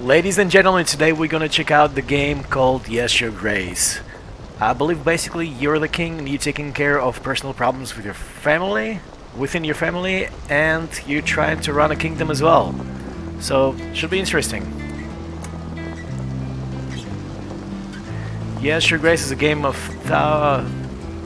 Ladies and gentlemen, today we're gonna check out the game called Yes Your Grace. I believe basically you're the king and you're taking care of personal problems with your family, within your family, and you're trying to run a kingdom as well. So, should be interesting. Yes Your Grace is a game of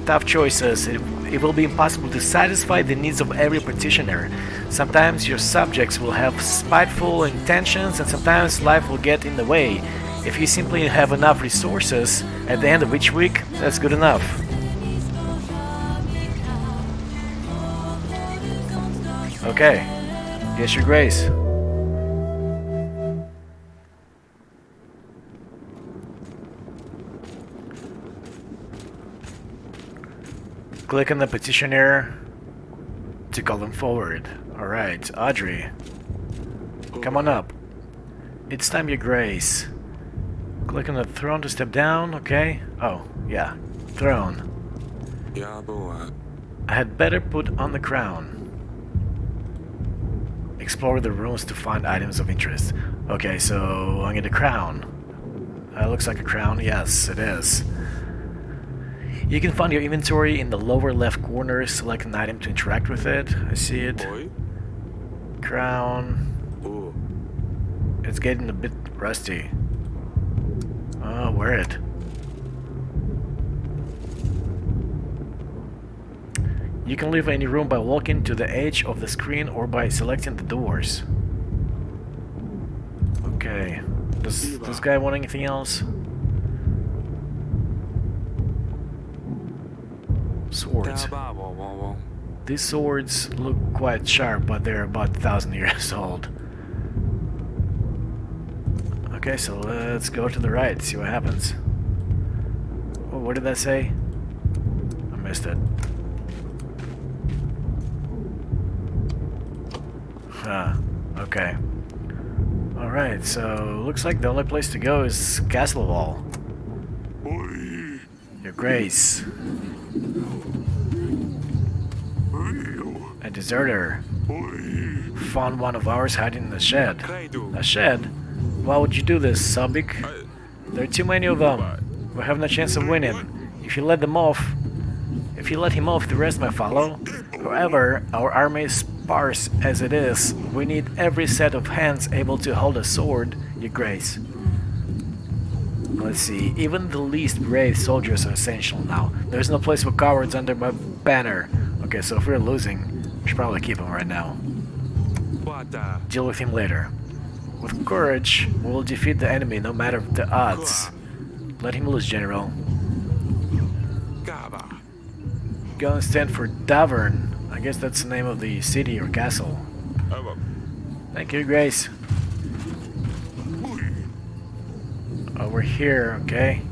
tough choices. It will be impossible to satisfy the needs of every petitioner. Sometimes your subjects will have spiteful intentions and sometimes life will get in the way. If you simply have enough resources at the end of each week, that's good enough. Okay, yes your grace. Click on the petitioner to call them forward. Alright, Audrey. Come on up. It's time, your grace. Click on the throne to step down, okay? Oh, yeah. Throne. I had better put on the crown. Explore the rooms to find items of interest. Okay, so I get a crown. Looks like a crown. Yes, it is. You can find your inventory in the lower left corner. Select an item to interact with it. I see it. Crown. It's getting a bit rusty. Oh, wear it. You can leave any room by walking to the edge of the screen or by selecting the doors. Okay. Does this guy want anything else? Swords. These swords look quite sharp, but they're about 1,000 years old. Okay, so let's go to the right, see what happens. Oh, what did that say? I missed it. Okay. Alright, so looks like the only place to go is Castle Wall. Your Grace. A deserter. Found one of ours hiding in the shed. A shed? Why would you do this, Sabik? There are too many of them. We have no chance of winning. If you let him off, the rest might follow. However, our army is sparse as it is. We need every set of hands able to hold a sword, your grace. Let's see, even the least brave soldiers are essential now. There's no place for cowards under my banner. Okay, so if we're losing, we should probably keep him right now. Deal with him later. With courage, we will defeat the enemy no matter the odds. Let him lose, General. Go and stand for Davern. I guess that's the name of the city or castle. Thank you, Grace. Over here, okay.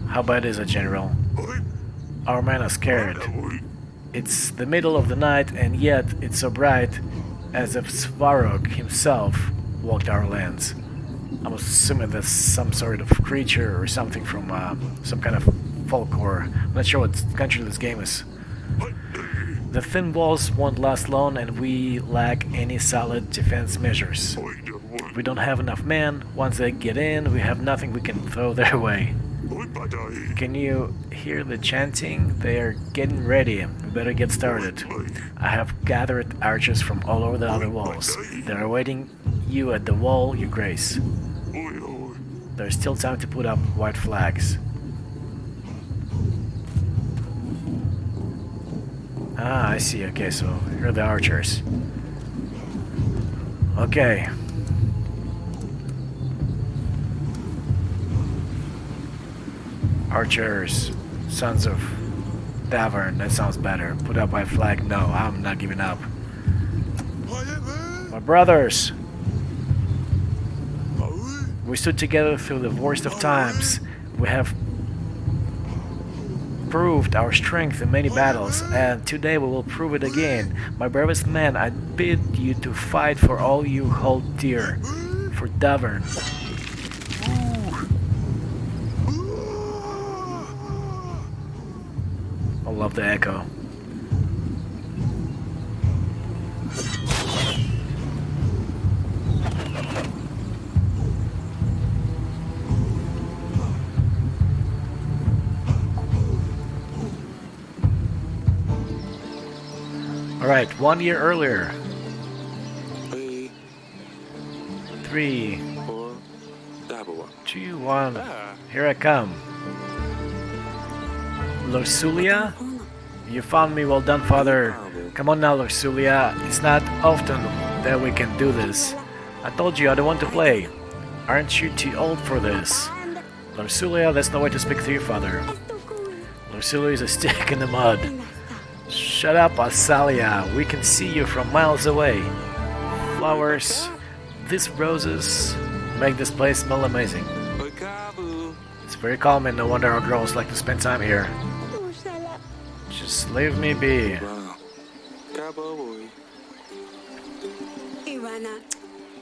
How bad is it, General? Our men are scared. It's the middle of the night, and yet it's so bright as if Svarog himself walked our lands. I'm assuming that's some sort of creature or something from some kind of folklore. I'm not sure what country this game is. The thin walls won't last long, and we lack any solid defense measures. We don't have enough men. Once they get in, we have nothing we can throw their way. Can you hear the chanting? They are getting ready. We better get started. I have gathered archers from all over the other walls. They are awaiting you at the wall, your grace. There's still time to put up white flags. Ah, I see. Okay, so here are the archers. Okay. Archers, sons of Davern, that sounds better. Put up my flag. No, I'm not giving up. My brothers! We stood together through the worst of times. We have proved our strength in many battles, and today we will prove it again. My bravest men, I bid you to fight for all you hold dear. For Davern. I love the echo. Alright, 1 year earlier. 3, 2, 1. Here I come. Lorsulia? You found me, well done, father. Come on now, Lorsulia. It's not often that we can do this. I told you I don't want to play. Aren't you too old for this? Lorsulia, that's no way to speak to your father. Lorsulia is a stick in the mud. Shut up, Asalia. We can see you from miles away. Flowers, these roses, make this place smell amazing. It's very calming, no wonder our girls like to spend time here. Just leave me be.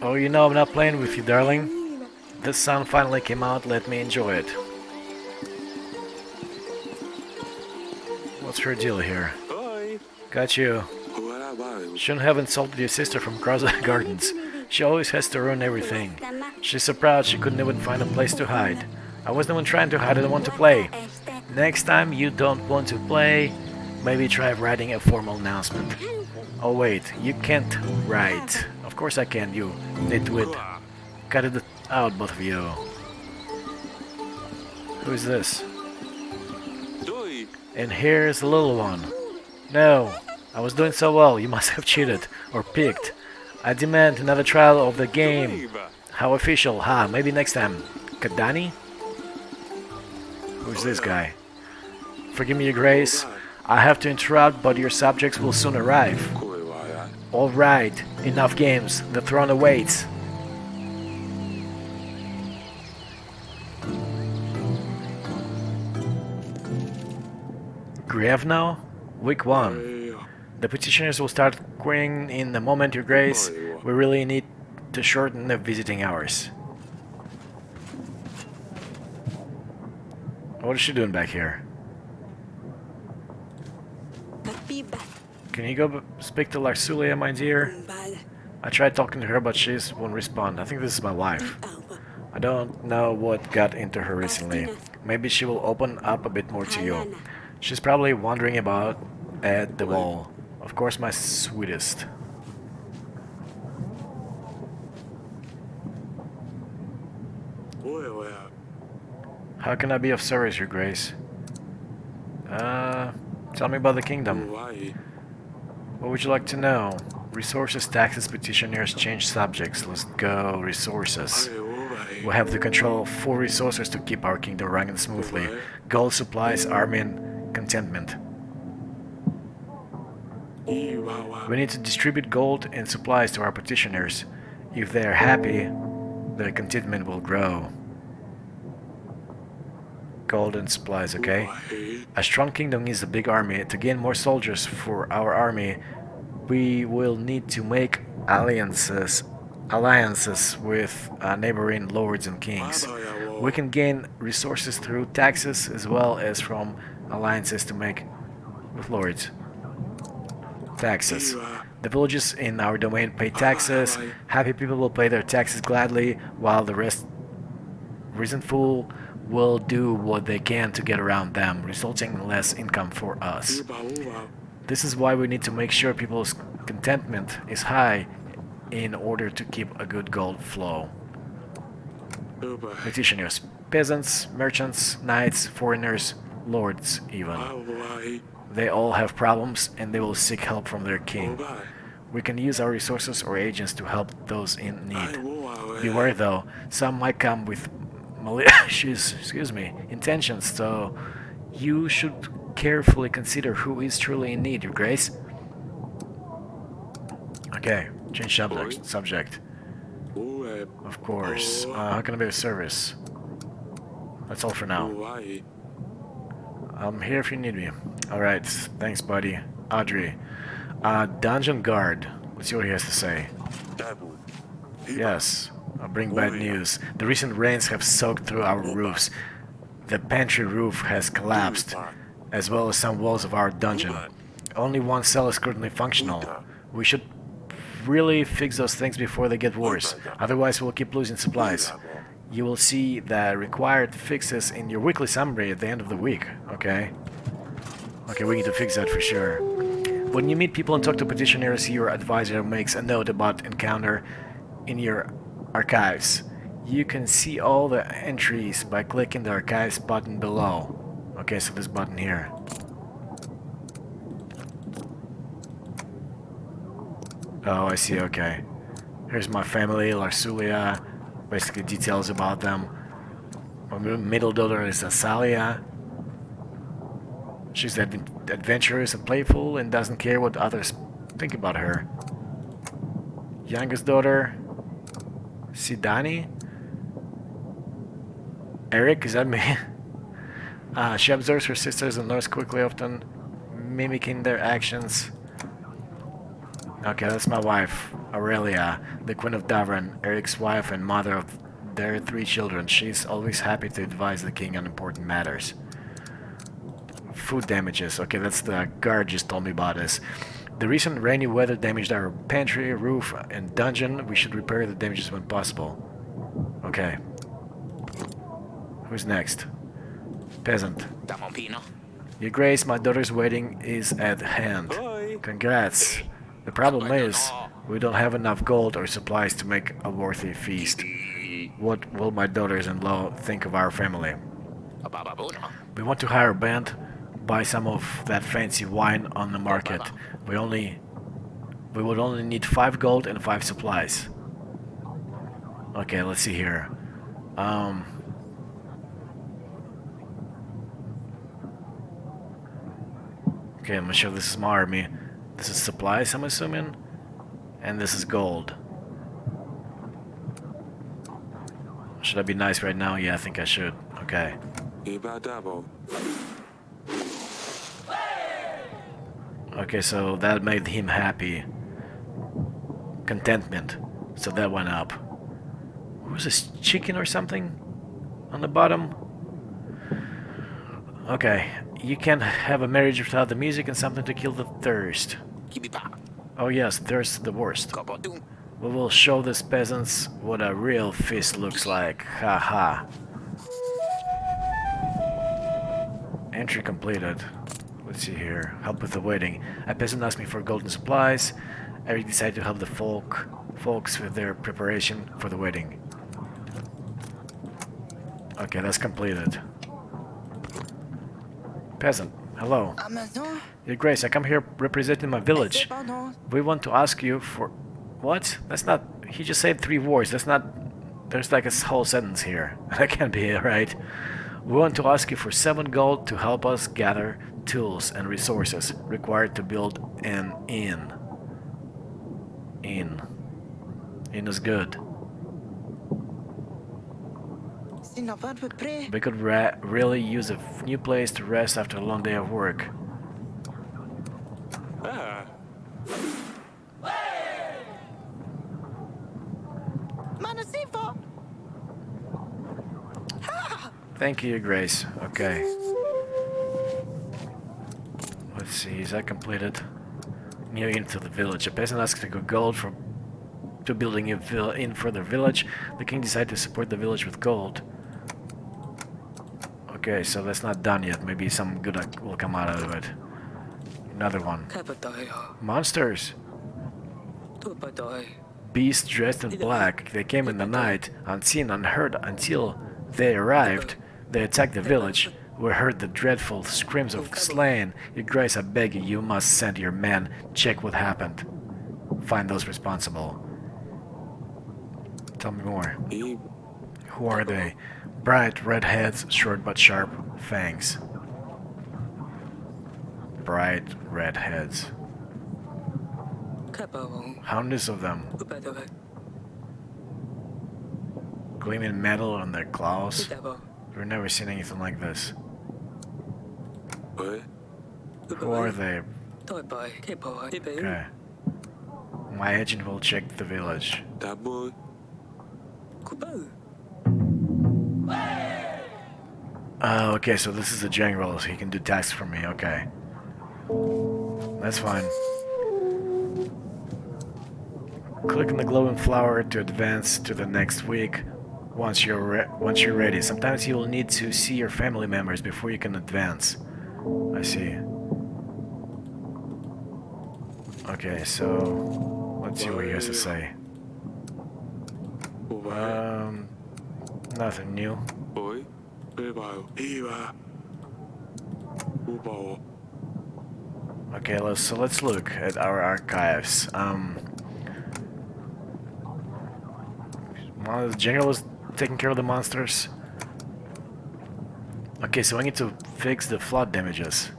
Oh, you know I'm not playing with you, darling. The sun finally came out, let me enjoy it. What's her deal here? Got you. Shouldn't have insulted your sister from across the gardens. She always has to ruin everything. She's so proud she couldn't even find a place to hide. I wasn't even trying to hide, I don't want to play. Next time you don't want to play, maybe try writing a formal announcement. Oh wait, you can't write. Of course I can, you nitwit. Cut it out, both of you. Who is this? And here's the little one. No, I was doing so well, you must have cheated, or picked. I demand another trial of the game. How official, ha, maybe next time. Kadani? Who's this guy? Forgive me, your grace. I have to interrupt, but your subjects will soon arrive. Alright, enough games, the throne awaits. Grevno? Week 1. The petitioners will start querying in a moment, your grace. We really need to shorten the visiting hours. What is she doing back here? Can you go speak to Larsulia, my dear? I tried talking to her, but she won't respond. I think this is my wife. I don't know what got into her recently. Maybe she will open up a bit more to you. She's probably wandering about at the wall. Of course, my sweetest. How can I be of service, your grace? Tell me about the kingdom. What would you like to know? Resources, taxes, petitioners, change subjects. Let's go. Resources. We have the control of 4 resources to keep our kingdom running smoothly. Gold, supplies, army, and contentment. We need to distribute gold and supplies to our petitioners. If they are happy, their contentment will grow. Gold and supplies, okay? A strong kingdom needs a big army. To gain more soldiers for our army, we will need to make alliances with neighboring lords and kings. We can gain resources through taxes as well as from alliances to make with lords. Taxes. The villages in our domain pay taxes. Happy people will pay their taxes gladly, while the resentful will do what they can to get around them, resulting in less income for us. This is why we need to make sure people's contentment is high in order to keep a good gold flow. Petitioners, peasants, merchants, knights, foreigners, lords even. They all have problems and they will seek help from their king. We can use our resources or agents to help those in need. Beware though, some might come with malicious, intentions, so you should carefully consider who is truly in need, your grace. Okay, change subject. Of course. How can I be of service? That's all for now. I'm here if you need me. Alright, thanks buddy. Audrey. Dungeon guard. Let's see what he has to say. Yes. I'll bring bad news. The recent rains have soaked through our roofs. The pantry roof has collapsed, as well as some walls of our dungeon. Only one cell is currently functional. We should really fix those things before they get worse, otherwise we'll keep losing supplies. You will see the required fixes in your weekly summary at the end of the week, okay? Okay, we need to fix that for sure. When you meet people and talk to petitioners, your advisor makes a note about encounter in your archives. You can see all the entries by clicking the archives button below. Okay, so this button here. Oh, I see, okay. Here's my family, Larsulia. Basically details about them. My middle daughter is Asalia. She's adventurous and playful and doesn't care what others think about her. Youngest daughter, Sidani. Eric, is that me? She observes her sisters and learns quickly, often mimicking their actions. Okay, that's my wife, Aurelia, the Queen of Davran, Eric's wife and mother of their 3 children. She's always happy to advise the king on important matters. Food damages. Okay, that's the guard just told me about this. The recent rainy weather damaged our pantry, roof, and dungeon. We should repair the damages when possible. Okay. Who's next? Peasant. Your Grace, my daughter's wedding is at hand. Congrats. The problem is, we don't have enough gold or supplies to make a worthy feast. What will my daughters-in-law think of our family? We want to hire a band, buy some of that fancy wine on the market. We would only need 5 gold and 5 supplies. Okay, let's see here. Okay, I'm gonna show this is my army. This is supplies, I'm assuming. And this is gold. Should I be nice right now? Yeah, I think I should. Okay. Okay, so that made him happy. Contentment. So that went up. Was this chicken or something on the bottom? Okay, you can't have a marriage without the music and something to kill the thirst. Oh yes, thirst the worst. We will show these peasants what a real feast looks like. Haha. Entry completed. Let's see here. Help with the wedding. A peasant asked me for golden supplies. Eric decided to help the folks with their preparation for the wedding. Okay, that's completed. Peasant, hello. Your Grace, I come here representing my village. We want to ask you for... What? That's not... He just said 3 words. That's not... There's like a whole sentence here. That can't be it, right? We want to ask you for 7 gold to help us gather tools and resources required to build an inn. Inn. Inn is good. We could really use a new place to rest after a long day of work. Thank you, Your Grace. Okay. Let's see, is that completed? Near into the village. A peasant asks to go gold to building an inn for their village. The king decided to support the village with gold. Okay, so that's not done yet. Maybe some good will come out of it. Another one. Monsters! Beasts dressed in black. They came in the night, unseen, unheard, until they arrived. They attacked the village. We heard the dreadful screams of slain. Your Grace, I beg you, you must send your men. Check what happened. Find those responsible. Tell me more. Who are they? Bright red heads, short but sharp fangs. Bright red heads. Hundreds of them. Gleaming metal on their claws. We've never seen anything like this. Who are they? Okay. My agent will check the village. Okay, so this is a general, so he can do tasks for me. Okay. That's fine. Click on the glowing flower to advance to the next week once you're ready. Sometimes you will need to see your family members before you can advance. I see. Okay, so let's see what he has to say. Nothing new. Okay, let's look at our archives. Well, the general is taking care of the monsters. Okay, so I need to fix the flood damages.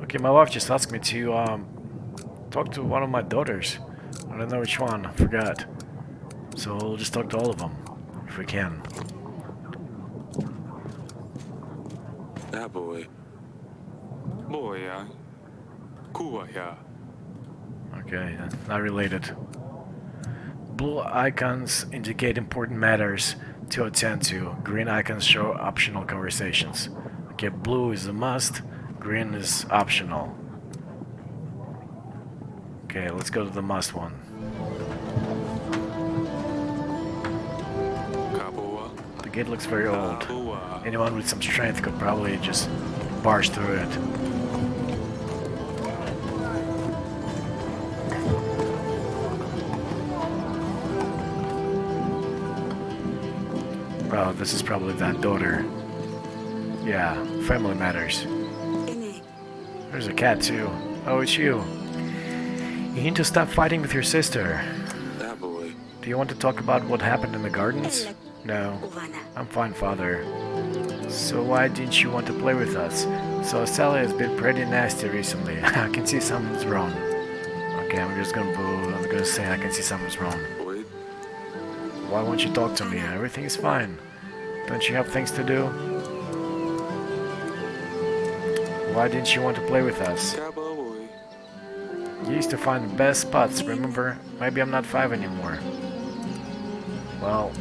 Okay, my wife just asked me to talk to one of my daughters. I don't know which one, I forgot. So we'll just talk to all of them, if we can. That boy. Boy, yeah. Cool, yeah. Okay, not related. Blue icons indicate important matters to attend to. Green icons show optional conversations. Okay, blue is a must, green is optional. Okay, let's go to the must one. The gate looks very old. Anyone with some strength could probably just barge through it. Oh, this is probably that daughter. Yeah, family matters. There's a cat too. Oh, it's you. You need to stop fighting with your sister. That boy. Do you want to talk about what happened in the gardens? No. I'm fine, father. So why didn't you want to play with us? So Sally has been pretty nasty recently. I can see something's wrong. Okay, I'm gonna say I can see something's wrong. Why won't you talk to me? Everything is fine. Don't you have things to do? Why didn't you want to play with us? You used to find the best spots, remember? Maybe I'm not 5 anymore. Well,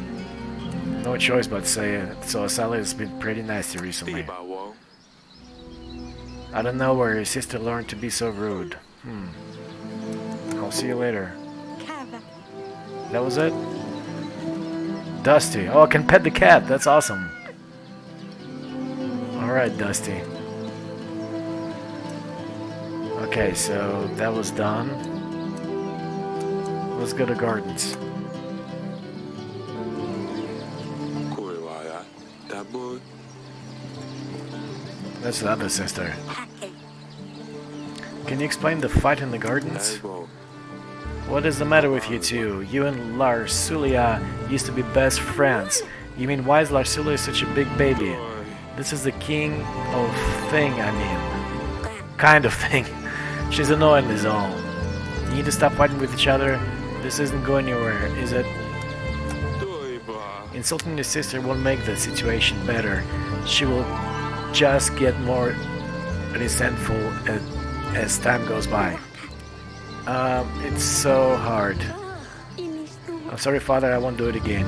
no choice but to say it. So Sally has been pretty nasty recently. I don't know where your sister learned to be so rude. I'll see you later. That was it? Dusty. Oh, I can pet the cat. That's awesome. Alright, Dusty. Okay, so that was done. Let's go to gardens. That's the other sister. Can you explain the fight in the gardens? What is the matter with you two? You and Larsulia used to be best friends. You mean why is Larsulia such a big baby? This is the king of thing, I mean. Kind of thing. She's annoying is all. You need to stop fighting with each other. This isn't going anywhere, is it? Insulting your sister won't make the situation better. She will just get more resentful as time goes by. It's so hard. I'm sorry, Father, I won't do it again.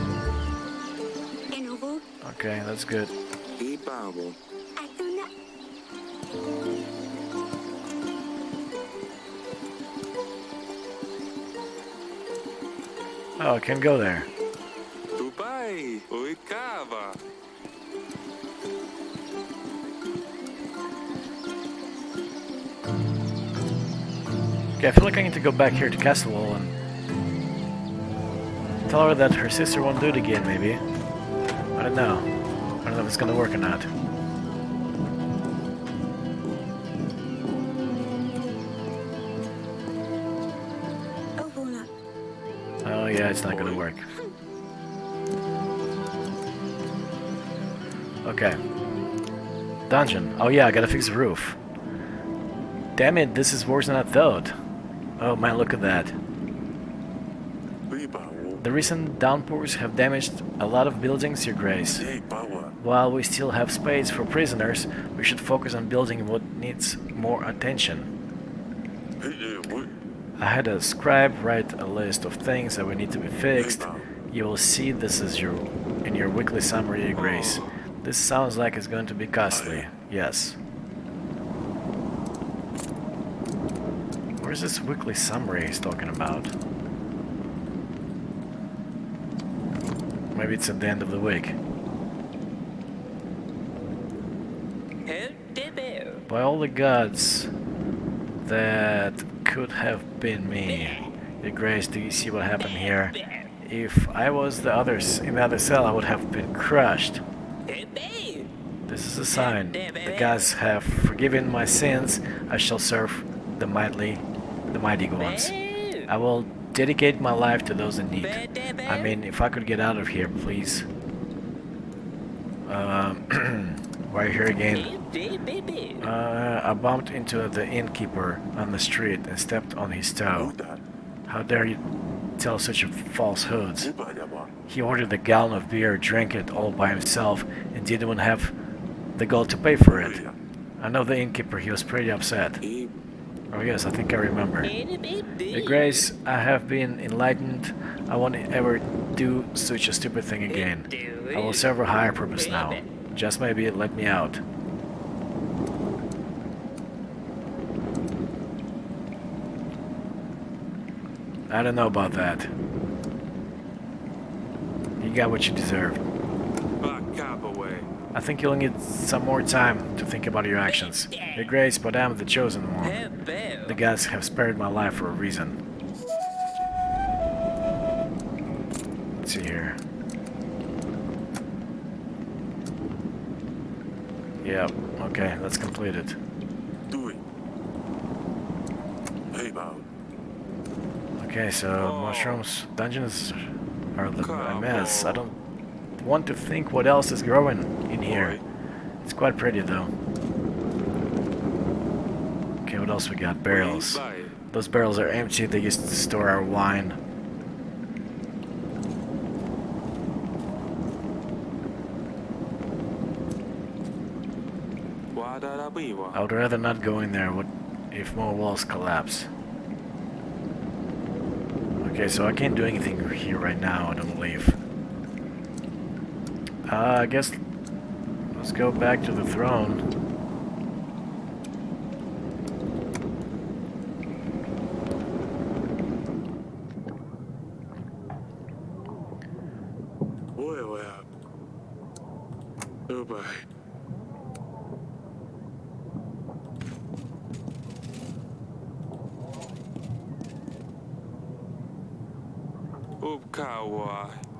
Okay, that's good. Oh, I can go there. Okay, I feel like I need to go back here to Castlewall and tell her that her sister won't do it again, maybe. I don't know. I don't know if it's gonna work or not. Oh yeah, it's not gonna work. Okay. Dungeon. Oh yeah, I gotta fix the roof. Damn it, this is worse than I thought. Oh man, look at that. The recent downpours have damaged a lot of buildings, Your Grace. While we still have space for prisoners, we should focus on building what needs more attention. I had a scribe write a list of things that would need to be fixed. You will see this is in your weekly summary, Your Grace. This sounds like it's going to be costly. Yes. Where's this weekly summary he's talking about? Maybe it's at the end of the week. By all the gods that could have been me. Your Grace, do you see what happened here? If I was the others in the other cell, I would have been crushed. This is a sign. The gods have forgiven my sins. I shall serve the mighty ones. I will dedicate my life to those in need. I mean, if I could get out of here, please. Why are you here again? I bumped into the innkeeper on the street and stepped on his toe. How dare you tell such a falsehoods? He ordered a gallon of beer, drank it all by himself, and didn't even have the gold to pay for it. I know the innkeeper, he was pretty upset. Oh yes, I think I remember. Your Grace, I have been enlightened. I won't ever do such a stupid thing again. I will serve a higher purpose now. Just maybe let me out. I don't know about that. You got what you deserved. I think you'll need some more time to think about your actions. Your Grace, but I'm the chosen one. The gods have spared my life for a reason. Let's see here. Yeah, okay, let's complete it. Okay, so mushrooms, dungeons are a mess. I don't want to think what else is growing in here. It's quite pretty though. Okay, what else we got? Barrels. Those barrels are empty. They used to store our wine. I would rather not go in there if more walls collapse. Okay, so I can't do anything here right now, I don't believe. I guess let's go back to the throne.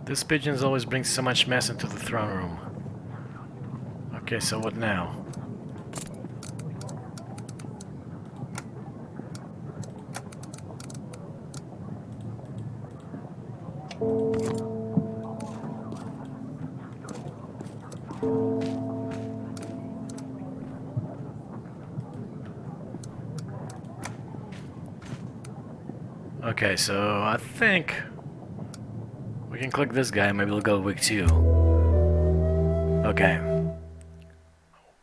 This pigeons always brings so much mess into the throne room. Okay, so what now? Okay, so I think we can click this guy, maybe we'll go week 2. Okay.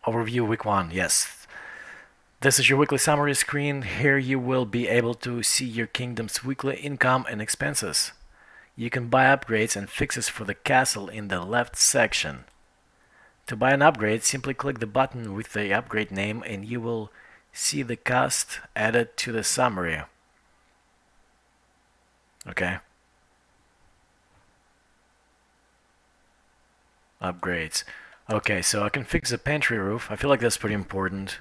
Overview week 1, yes. This is your weekly summary screen. Here you will be able to see your kingdom's weekly income and expenses. You can buy upgrades and fixes for the castle in the left section. To buy an upgrade, simply click the button with the upgrade name and you will see the cost added to the summary. Okay. Upgrades. Okay, so I can fix the pantry roof. I feel like that's pretty important.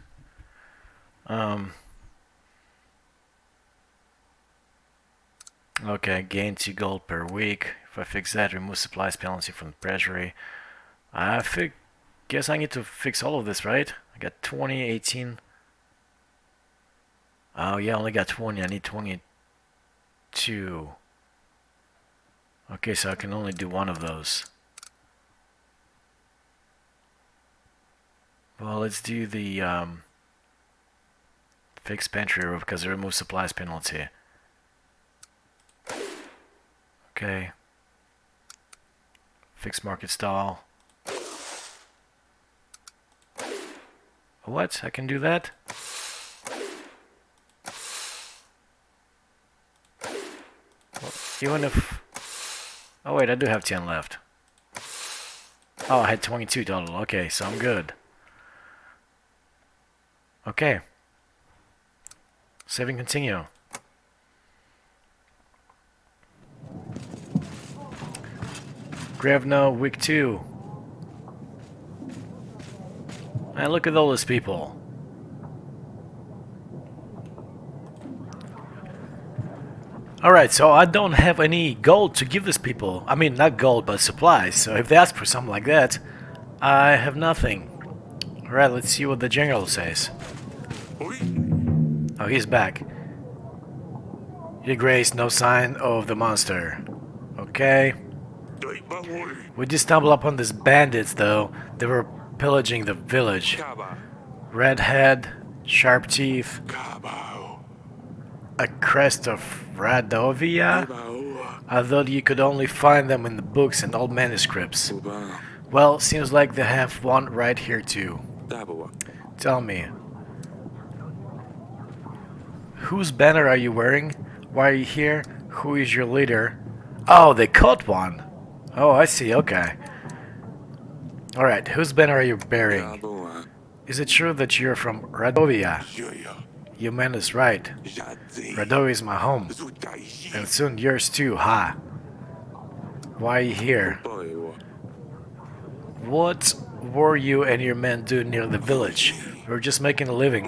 Okay, gain 2 gold per week. If I fix that, remove supplies penalty from the treasury. Guess I need to fix all of this, right? I got 20, 18. Oh yeah, I only got 20. I need 22. Okay, so I can only do one of those. Well, let's do the fix pantry roof because it removes supplies penalty. Okay. Fix market stall. What? I can do that? Well, even if... Oh wait, I do have 10 left. Oh, I had 22 total. Okay, so I'm good. Okay. Save and continue. Grevno, week 2. And look at all these people. Alright, so I don't have any gold to give these people. I mean, not gold, but supplies. So if they ask for something like that, I have nothing. Alright, let's see what the general says. Oh, he's back. Your Grace, no sign of the monster. Okay. We just stumbled upon these bandits, though. They were pillaging the village. Red head, sharp teeth, a crest of Radovia? I thought you could only find them in the books and old manuscripts. Well, seems like they have one right here too. Tell me, whose banner are you wearing? Why are you here? Who is your leader? Oh, they caught one. Oh, I see, okay. Alright, whose banner are you bearing? Is it true that you're from Radovia? Your man is right. Radovia is my home. And soon yours too, ha. Why are you here? What were you and your men doing near the village? We were just making a living.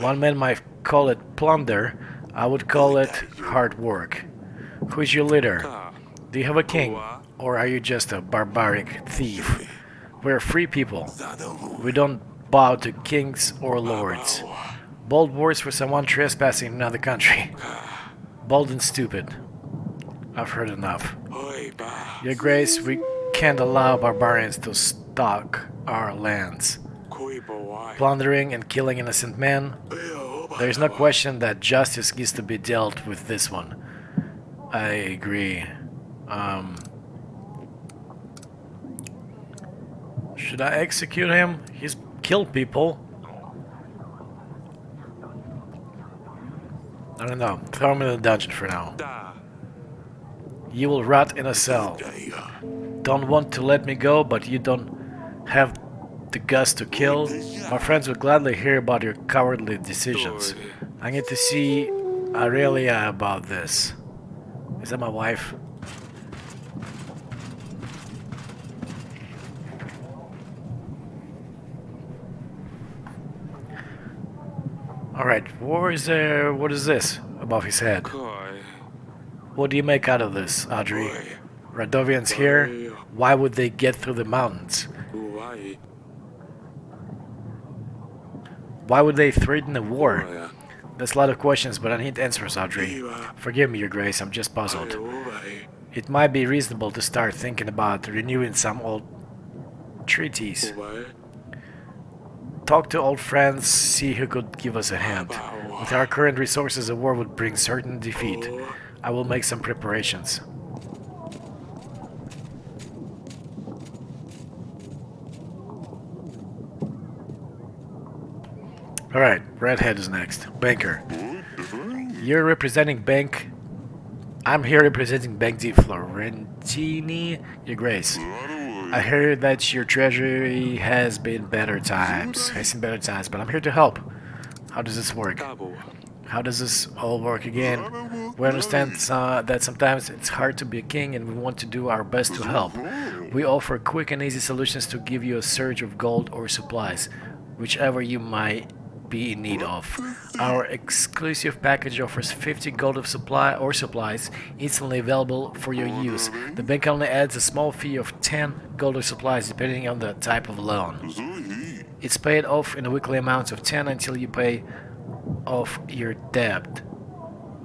One man might call it plunder. I would call it hard work. Who is your leader? Do you have a king? Or are you just a barbaric thief? We're free people. We don't bow to kings or lords. Bold words for someone trespassing in another country. Bold and stupid. I've heard enough. Your Grace, we can't allow barbarians to stalk our lands. Plundering and killing innocent men. There is no question that justice needs to be dealt with this one. I agree. Should I execute him? He's killed people. I don't know. Throw him in the dungeon for now. You will rot in a cell. Don't want to let me go, but you don't have the guts to kill. My friends would gladly hear about your cowardly decisions. I need to see Aurelia about this. Is that my wife? Alright, what is this above his head? What do you make out of this, Audrey? Radovians here? Why would they get through the mountains? Why would they threaten a war? There's a lot of questions, but I need answers, Audrey. Forgive me, Your Grace, I'm just puzzled. It might be reasonable to start thinking about renewing some old treaties. Talk to old friends, see who could give us a hand. With our current resources, a war would bring certain defeat. I will make some preparations. Alright, Redhead is next. Banker. You're representing Bank... I'm here representing Bank di Florentini, Your Grace. I heard that your treasury has seen better times, but I'm here to help. How does this work? How does this all work again? We understand that sometimes it's hard to be a king and we want to do our best to help. We offer quick and easy solutions to give you a surge of gold or supplies, whichever you might be in need of. Our exclusive package offers 50 gold of supplies instantly available for your use. The bank only adds a small fee of 10 gold of supplies depending on the type of loan. It's paid off in a weekly amount of 10 until you pay off your debt,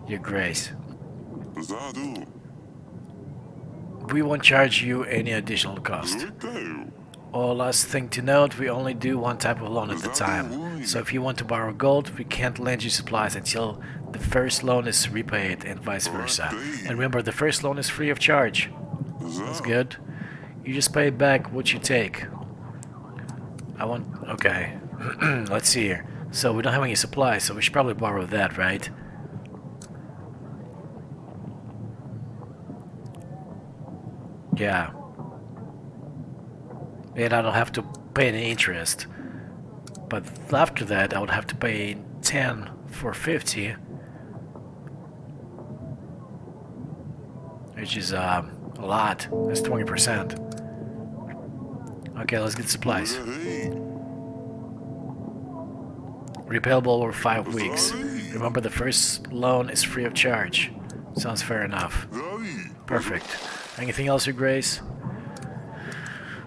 Your Grace. We won't charge you any additional cost. Oh, last thing to note, we only do one type of loan at a time. So if you want to borrow gold, we can't lend you supplies until the first loan is repaid and vice versa. And remember, the first loan is free of charge. That's good. You just pay back what you take. Okay. Let's see here. So we don't have any supplies, so we should probably borrow that, right? Yeah. And I don't have to pay any interest. But after that, I would have to pay 10 for 50. Which is, A lot. That's 20%. Okay, let's get supplies. Repayable over 5 weeks. Remember, the first loan is free of charge. Sounds fair enough. Perfect. Anything else, Your Grace?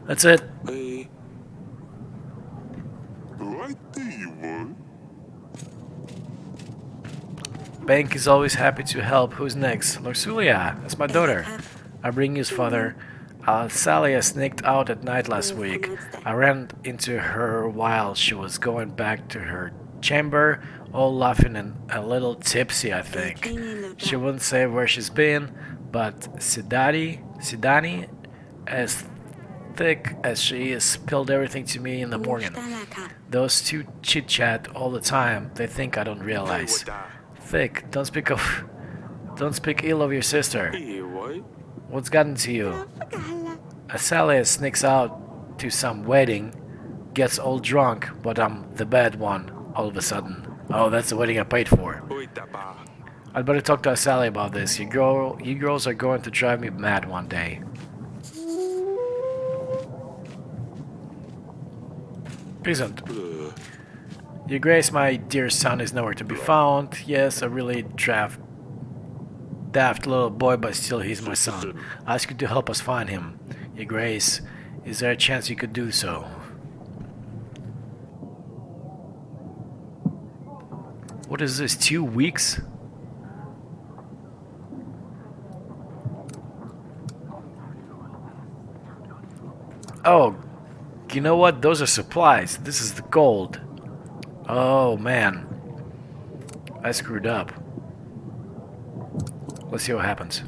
That's it. Hey. Bank is always happy to help. Who's next? Lorsulia, that's my daughter. I bring you, father. Salia sneaked out at night last week. I ran into her while she was going back to her chamber, all laughing and a little tipsy, I think. She wouldn't say where she's been, but Sidani, as thick as she is, spilled everything to me in the morning. Those two chit-chat all the time. They think I don't realize. Thick, don't speak ill of your sister. Hey, what? What's gotten to you? Asalia sneaks out to some wedding, gets all drunk, but I'm the bad one all of a sudden. Oh, that's the wedding I paid for. I'd better talk to Asalia about this. You girls are going to drive me mad one day. Peasant. Your Grace, my dear son is nowhere to be found. Yes, a really daft little boy, but still he's my son. I ask you to help us find him. Your Grace, is there a chance you could do so? What is this, 2 weeks? Oh, you know what? Those are supplies. This is the gold. Oh, man. I screwed up. Let's see what happens.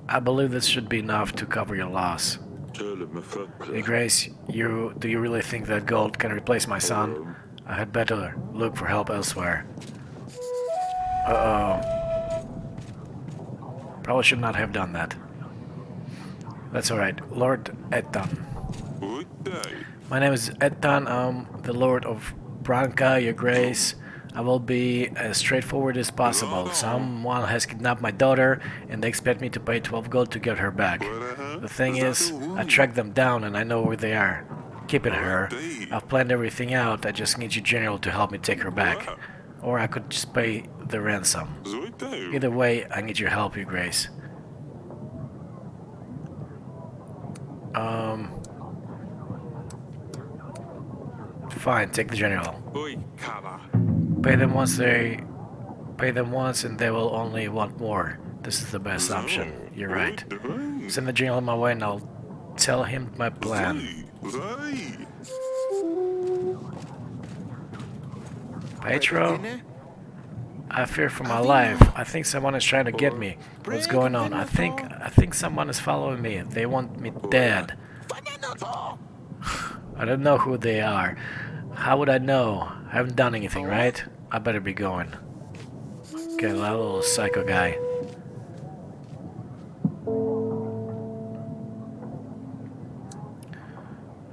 I believe this should be enough to cover your loss. Your Grace, do you really think that gold can replace my son? I had better look for help elsewhere. Uh-oh. Probably should not have done that. That's alright. Lord Etan. My name is Etan. I'm the Lord of Branca, Your Grace. I will be as straightforward as possible. Someone has kidnapped my daughter, and they expect me to pay 12 gold to get her back. The thing is, I tracked them down and I know where they are. Keeping her. I've planned everything out. I just need you, General, to help me take her back. Or I could just pay the ransom. Either way, I need your help, Your Grace. Fine, take the General. Pay them once and they will only want more. This is the best option. You're right. Send the General my way and I'll tell him my plan. Petro? I fear for my life. I think someone is trying to get me. What's going on? I think someone is following me. They want me dead. I don't know who they are. How would I know? I haven't done anything, right? I better be going. Okay, that little psycho guy.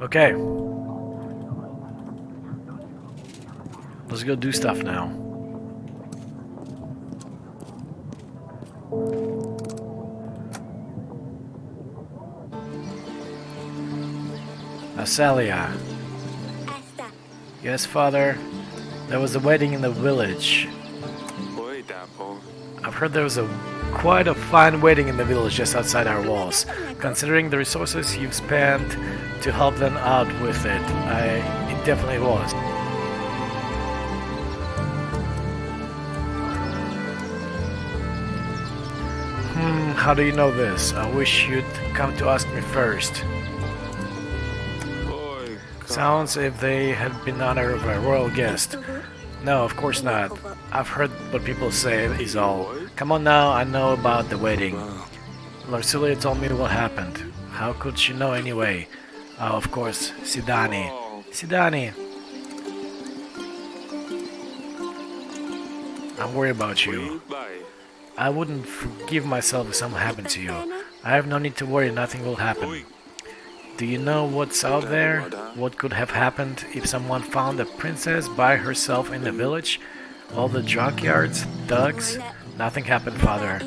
Okay. Let's go do stuff now. Asalia. Yes, father. There was a wedding in the village. I've heard there was quite a fine wedding in the village just outside our walls. Considering the resources you've spent to help them out with it, it definitely was. How do you know this? I wish you'd come to ask me first. Sounds if they had been honored of a royal guest. No, of course not. I've heard what people say is all. Come on now, I know about the wedding. Larcilia told me what happened. How could she know anyway? Oh, of course, Sidani. Sidani! I'm worried about you. I wouldn't forgive myself if something happened to you. I have no need to worry, nothing will happen. Do you know what's out there? What could have happened if someone found a princess by herself in the village? All the junkyards, thugs? Nothing happened, father.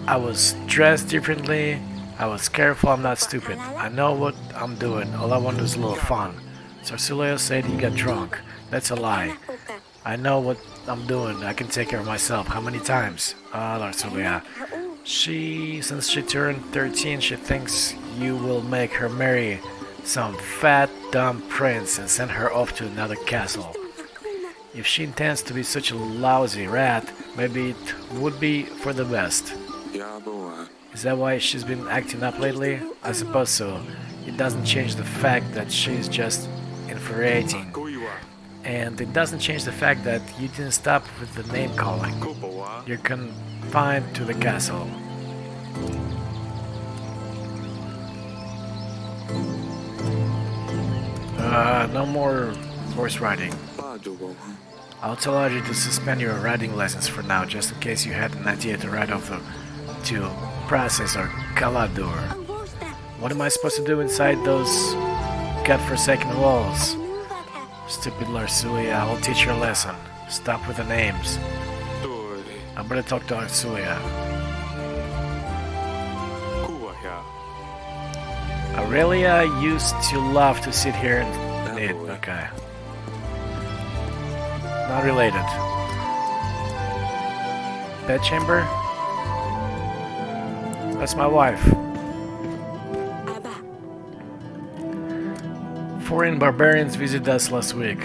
I was dressed differently. I was careful. I'm not stupid. I know what I'm doing. All I want is a little fun. Sarsulea said he got drunk. That's a lie. I know what I'm doing. I can take care of myself. How many times? Larsulia. Since she turned 13, she thinks you will make her marry some fat, dumb prince and send her off to another castle. If she intends to be such a lousy rat, maybe it would be for the best. Yeah, boy. Is that why she's been acting up lately? I suppose so. It doesn't change the fact that she's just infuriating. And it doesn't change the fact that you didn't stop with the name calling. You're confined to the castle. No more horse riding. I'll tell Audrey to suspend your riding lessons for now, just in case you had an idea to ride off to Process or Calador. What am I supposed to do inside those godforsaken walls? Stupid Larsulia, I'll teach you a lesson. Stop with the names. I'm gonna talk to Larsulia. Aurelia used to love to sit here and knit. Okay. Not related. Bedchamber? That's my wife. Foreign barbarians visited us last week.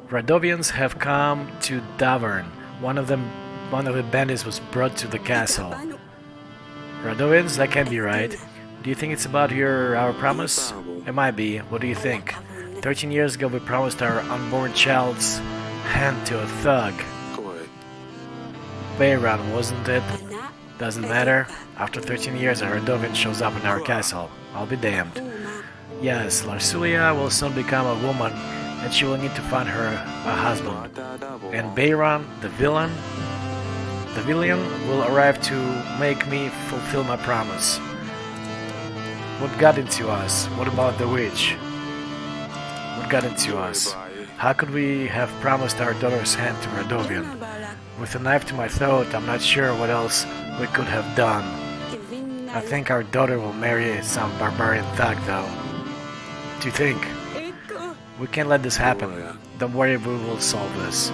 Radovians have come to Davern. One of the bandits was brought to the castle. Radovians? That can't be right. Do you think it's about our promise? It might be. What do you think? 13 years ago we promised our unborn child's hand to a thug. Bayron, wasn't it? Doesn't matter. After 13 years a Radovian shows up in our castle. I'll be damned. Yes, Larsulia will soon become a woman and she will need to find her a husband. And Bayron, the villain will arrive to make me fulfill my promise. What got into us? What about the witch? What got into us? How could we have promised our daughter's hand to Radovian? With a knife to my throat, I'm not sure what else we could have done. I think our daughter will marry some barbarian thug though. Do you think? We can't let this happen. Don't worry, we will solve this.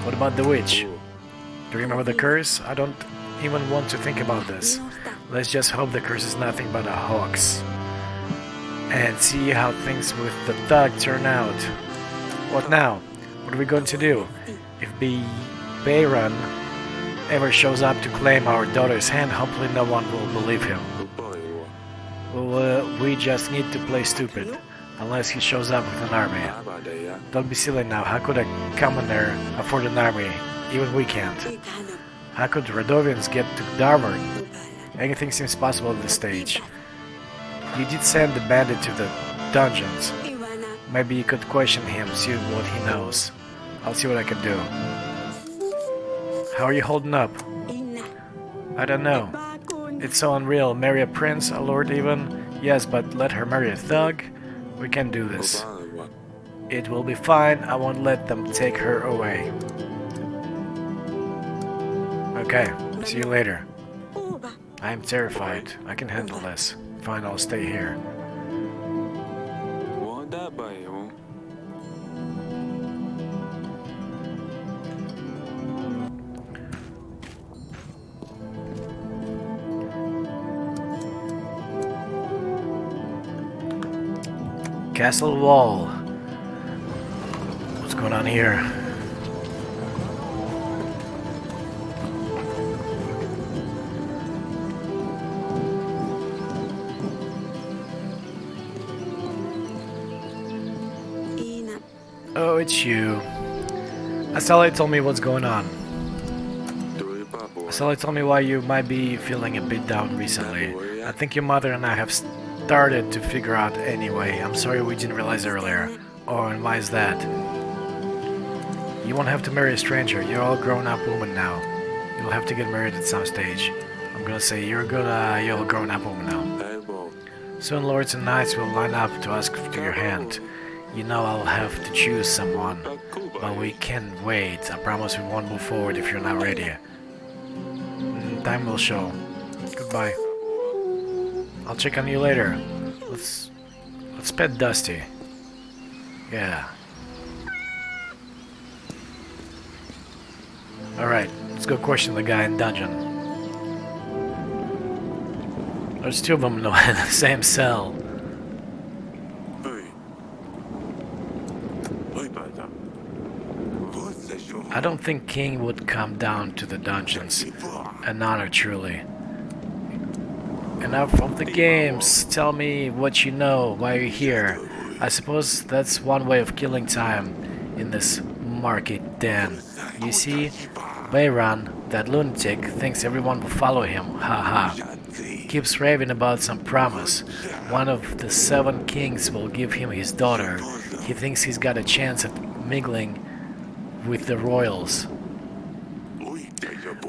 What about the witch? Do you remember the curse? I don't even want to think about this. Let's just hope the curse is nothing but a hoax. And see how things with the thug turn out. What now? What are we going to do? If Bayron ever shows up to claim our daughter's hand, hopefully no one will believe him. We just need to play stupid. Unless he shows up with an army. Don't be silly now. How could a commoner afford an army? Even we can't. How could Radovians get to Darvard? Anything seems possible at this stage. You did send the bandit to the dungeons. Maybe you could question him, see what he knows. I'll see what I can do. How are you holding up? I don't know. It's so unreal. Marry a prince, a lord even? Yes, but let her marry a thug? We can do this. It will be fine. I won't let them take her away. Okay, see you later. I am terrified. I can handle this. Fine, I'll stay here. Castle wall. What's going on here? Oh, it's you. Asala told me what's going on. Asala told me why you might be feeling a bit down recently. I think your mother and I have started to figure out anyway. I'm sorry we didn't realize earlier. Oh, and why is that? You won't have to marry a stranger. You're all grown-up woman now. You'll have to get married at some stage. I'm gonna say you're a grown-up woman now. Soon lords and knights will line up to ask for your hand. You know I'll have to choose someone. But we can wait. I promise we won't move forward if you're not ready. Time will show. Goodbye. I'll check on you later. Let's pet Dusty. Yeah. Alright, let's go question the guy in dungeon. There's two of them in the same cell. I don't think King would come down to the dungeons. An honor, truly. Enough of the games. Tell me what you know, why you're here. I suppose that's one way of killing time in this market den. You see, Bayran, that lunatic, thinks everyone will follow him. Haha. Keeps raving about some promise. One of the 7 kings will give him his daughter. He thinks he's got a chance at mingling with the royals.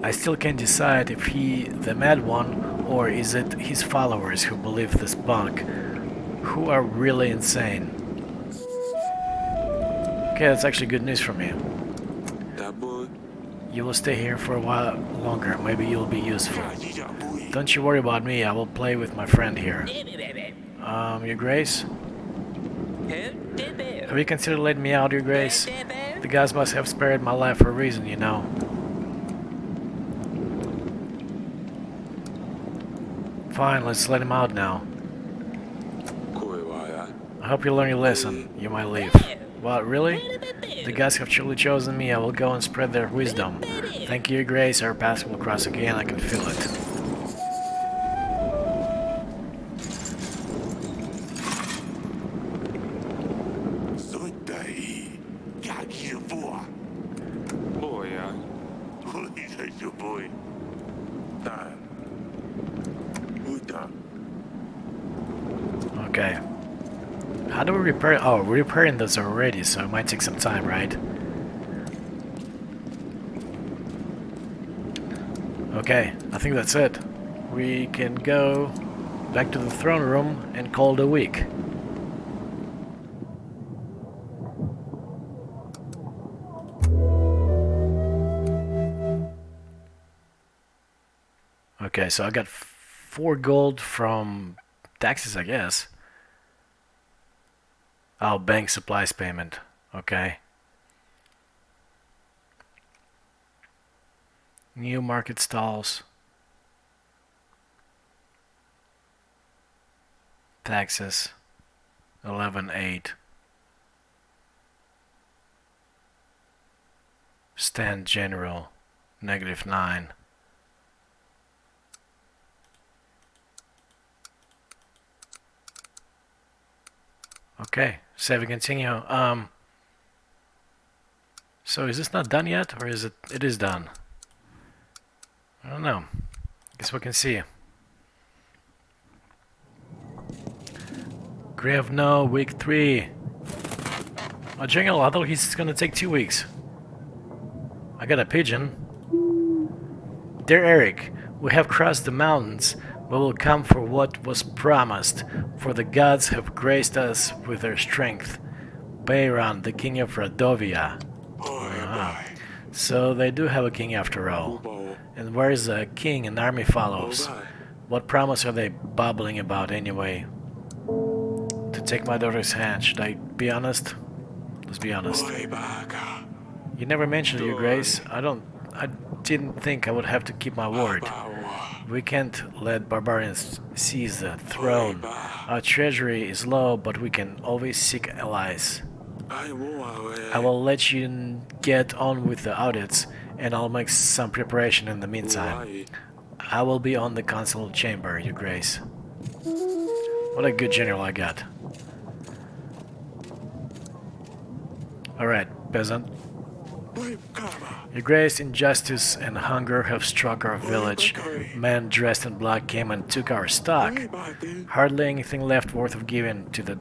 I still can't decide if he the mad one or is it his followers who believe this bunk, who are really insane. Okay, that's actually good news for me. You will stay here for a while longer, maybe you'll be useful. Don't you worry about me, I will play with my friend here. Your Grace? Have you considered letting me out, Your Grace? The guys must have spared my life for a reason, you know. Fine, let's let him out now. I hope you learn your lesson. You might leave. What, really? The gods have truly chosen me. I will go and spread their wisdom. Thank you, Your Grace. Our paths will cross again. I can feel it. Okay. How do we repair? Oh, we're repairing this already, so it might take some time, right? Okay, I think that's it. We can go back to the throne room and call it a week. Okay, so I got 4 gold from taxes, I guess. Oh, bank supplies payment. Okay. New market stalls. Taxes. 11.8. Stand general. -9. Okay, save and continue. So is this not done yet, or is it? It is done. I don't know. Guess we can see. Grevno, week 3. Oh, General, I thought he's gonna take 2 weeks. I got a pigeon. Dear Eric, we have crossed the mountains, but will come for what was promised, for the gods have graced us with their strength. Bayran, the king of Radovia. So they do have a king after all. And where is the king and army follows? What promise are they babbling about anyway? To take my daughter's hand, should I be honest? Let's be honest. You never mentioned it, Your Grace. I didn't think I would have to keep my word. We can't let barbarians seize the throne. Our treasury is low, but we can always seek allies. I will let you get on with the audits, and I'll make some preparation in the meantime. I will be on the council chamber, Your Grace. What a good general I got. Alright, peasant. Your Grace, injustice and hunger have struck our village. Men dressed in black came and took our stock. Hardly anything left worth of giving to the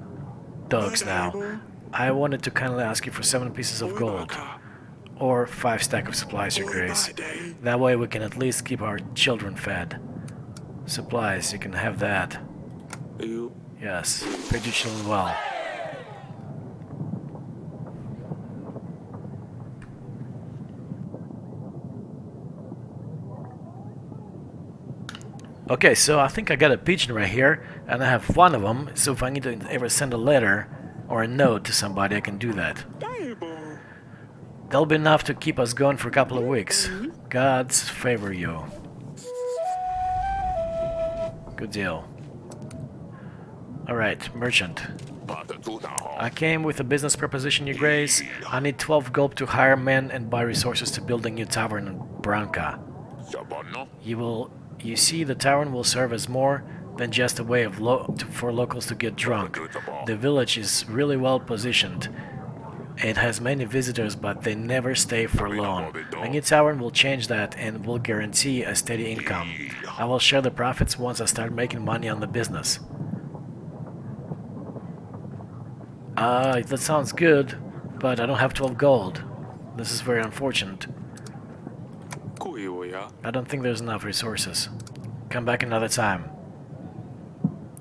dogs now. I wanted to kindly ask you for 7 pieces of gold. Or 5 stacks of supplies, Your Grace. That way we can at least keep our children fed. Supplies, you can have that. Yes, feed your children well. Okay, so I think I got a pigeon right here, and I have one of them, so if I need to ever send a letter or a note to somebody, I can do that. That'll be enough to keep us going for a couple of weeks. God's favor you. Good deal. Alright, merchant. I came with a business proposition, Your Grace. I need 12 gold to hire men and buy resources to build a new tavern in Branca. You see, the tavern will serve as more than just a way of for locals to get drunk. The village is really well positioned. It has many visitors, but they never stay for long. A new tavern will change that and will guarantee a steady income. I will share the profits once I start making money on the business. That sounds good, but I don't have 12 gold. This is very unfortunate. I don't think there's enough resources. Come back another time.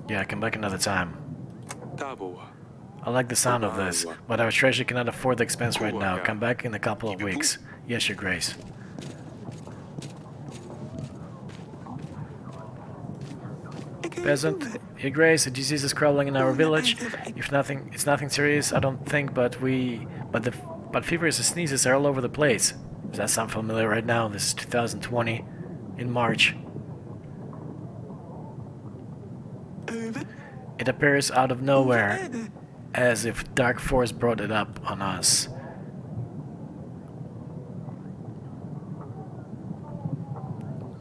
Yeah, come back another time. I like the sound of this, but our treasury cannot afford the expense right now. Come back in a couple of weeks. Yes, Your Grace. Peasant, Your Grace, a disease is crawling in our village. It's nothing serious, I don't think, but fevers and sneezes are all over the place. Does that sound familiar right now? This is 2020, in March. It appears out of nowhere, as if dark force brought it up on us.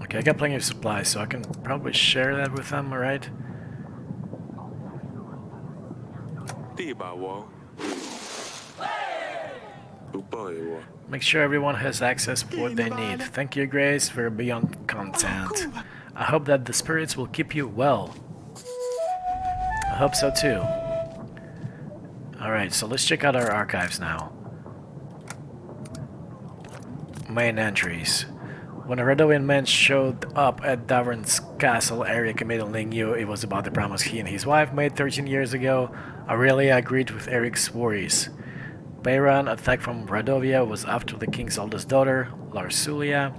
Okay, I got plenty of supplies, so I can probably share that with them, alright? Make sure everyone has access to what they need. Thank you, Grace. We're beyond content. I hope that the spirits will keep you well. I hope so too. Alright, so let's check out our archives now. Main entries. When a Radovian man showed up at Davern's castle, Eric immediately knew it was about the promise he and his wife made 13 years ago. Aurelia agreed with Eric's worries. Bayran, attack from Radovia, was after the king's oldest daughter, Larsulia.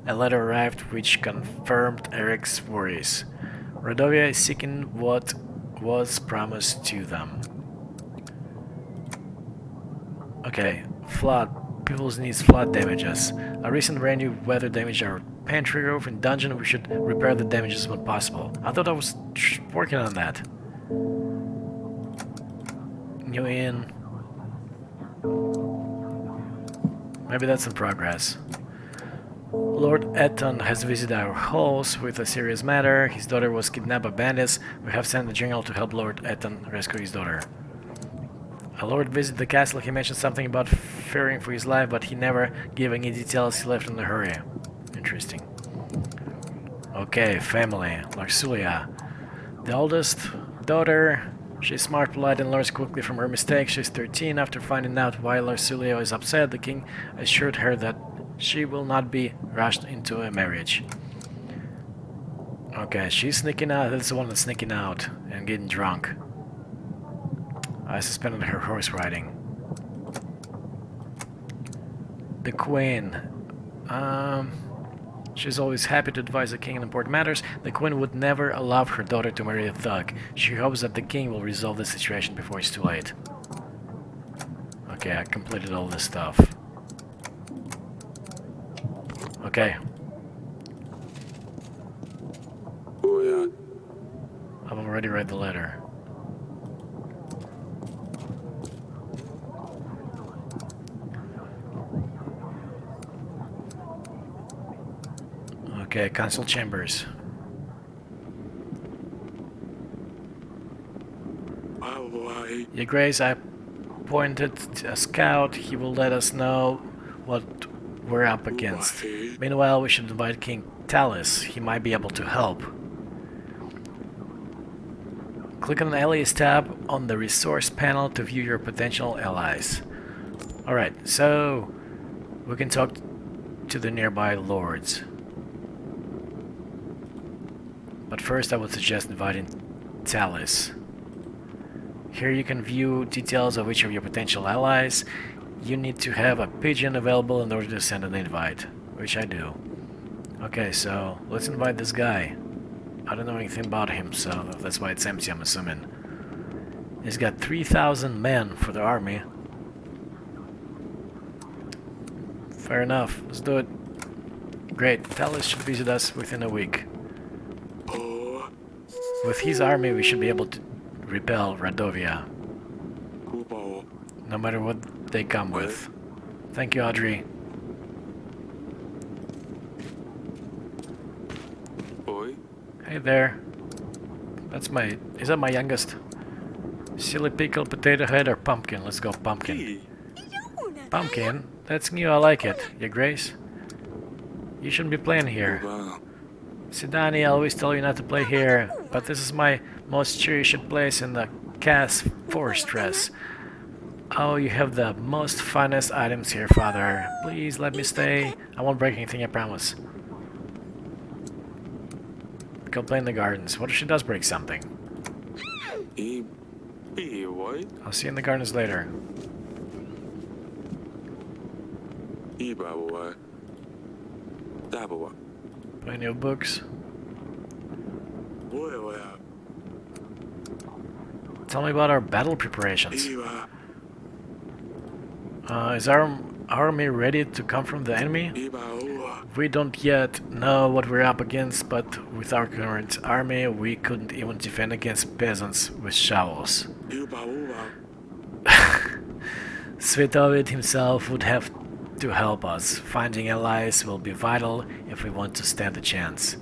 A letter arrived which confirmed Eric's worries. Radovia is seeking what was promised to them. Okay, flood. People's needs flood damages. A recent rainy weather damaged our pantry roof in dungeon. We should repair the damages when possible. I thought I was working on that. New inn. Maybe that's in progress. Lord Eton has visited our halls with a serious matter. His daughter was kidnapped by bandits. We have sent a general to help Lord Eton rescue his daughter. A lord visited the castle. He mentioned something about fearing for his life, but he never gave any details. He left in a hurry. Interesting. Okay, family. Larsulia. The oldest daughter. She's smart, polite, and learns quickly from her mistakes. She's 13. After finding out why Larsulia is upset, the king assured her that she will not be rushed into a marriage. Okay, she's sneaking out. That's the one that's sneaking out and getting drunk. I suspended her horse riding. The queen. She's always happy to advise the king in important matters. The queen would never allow her daughter to marry a thug. She hopes that the king will resolve the situation before it's too late. Okay, I completed all this stuff. Okay. I've already read the letter. Okay, council chambers. Your Grace, I appointed a scout. He will let us know what we're up against. Meanwhile, we should invite King Talus. He might be able to help. Click on the Allies tab on the resource panel to view your potential allies. Alright, so we can talk to the nearby lords. But first I would suggest inviting Talus. Here you can view details of each of your potential allies. You need to have a pigeon available in order to send an invite, which I do. Okay, so let's invite this guy. I don't know anything about him, so that's why it's empty, I'm assuming. He's got 3,000 men for the army. Fair enough, let's do it. Great, Talis should visit us within a week. With his army, we should be able to repel Radovia, no matter what they come with. Thank you, Audrey. Boy. Hey there. Is that my youngest? Silly pickle, potato head, or pumpkin? Let's go pumpkin. Pumpkin? That's new, I like it. Your Grace? You shouldn't be playing here. Sidani, I always tell you not to play here, but this is my most cherished place in the Cass Fortress. Oh, you have the most finest items here, Father. Please let me stay. I won't break anything, I promise. Go play in the gardens. What if she does break something? I'll see you in the gardens later. Play new books. Tell me about our battle preparations. Is our army ready to confront the enemy? We don't yet know what we're up against, but with our current army, we couldn't even defend against peasants with shovels. Svetovid himself would have to help us. Finding allies will be vital if we want to stand a chance.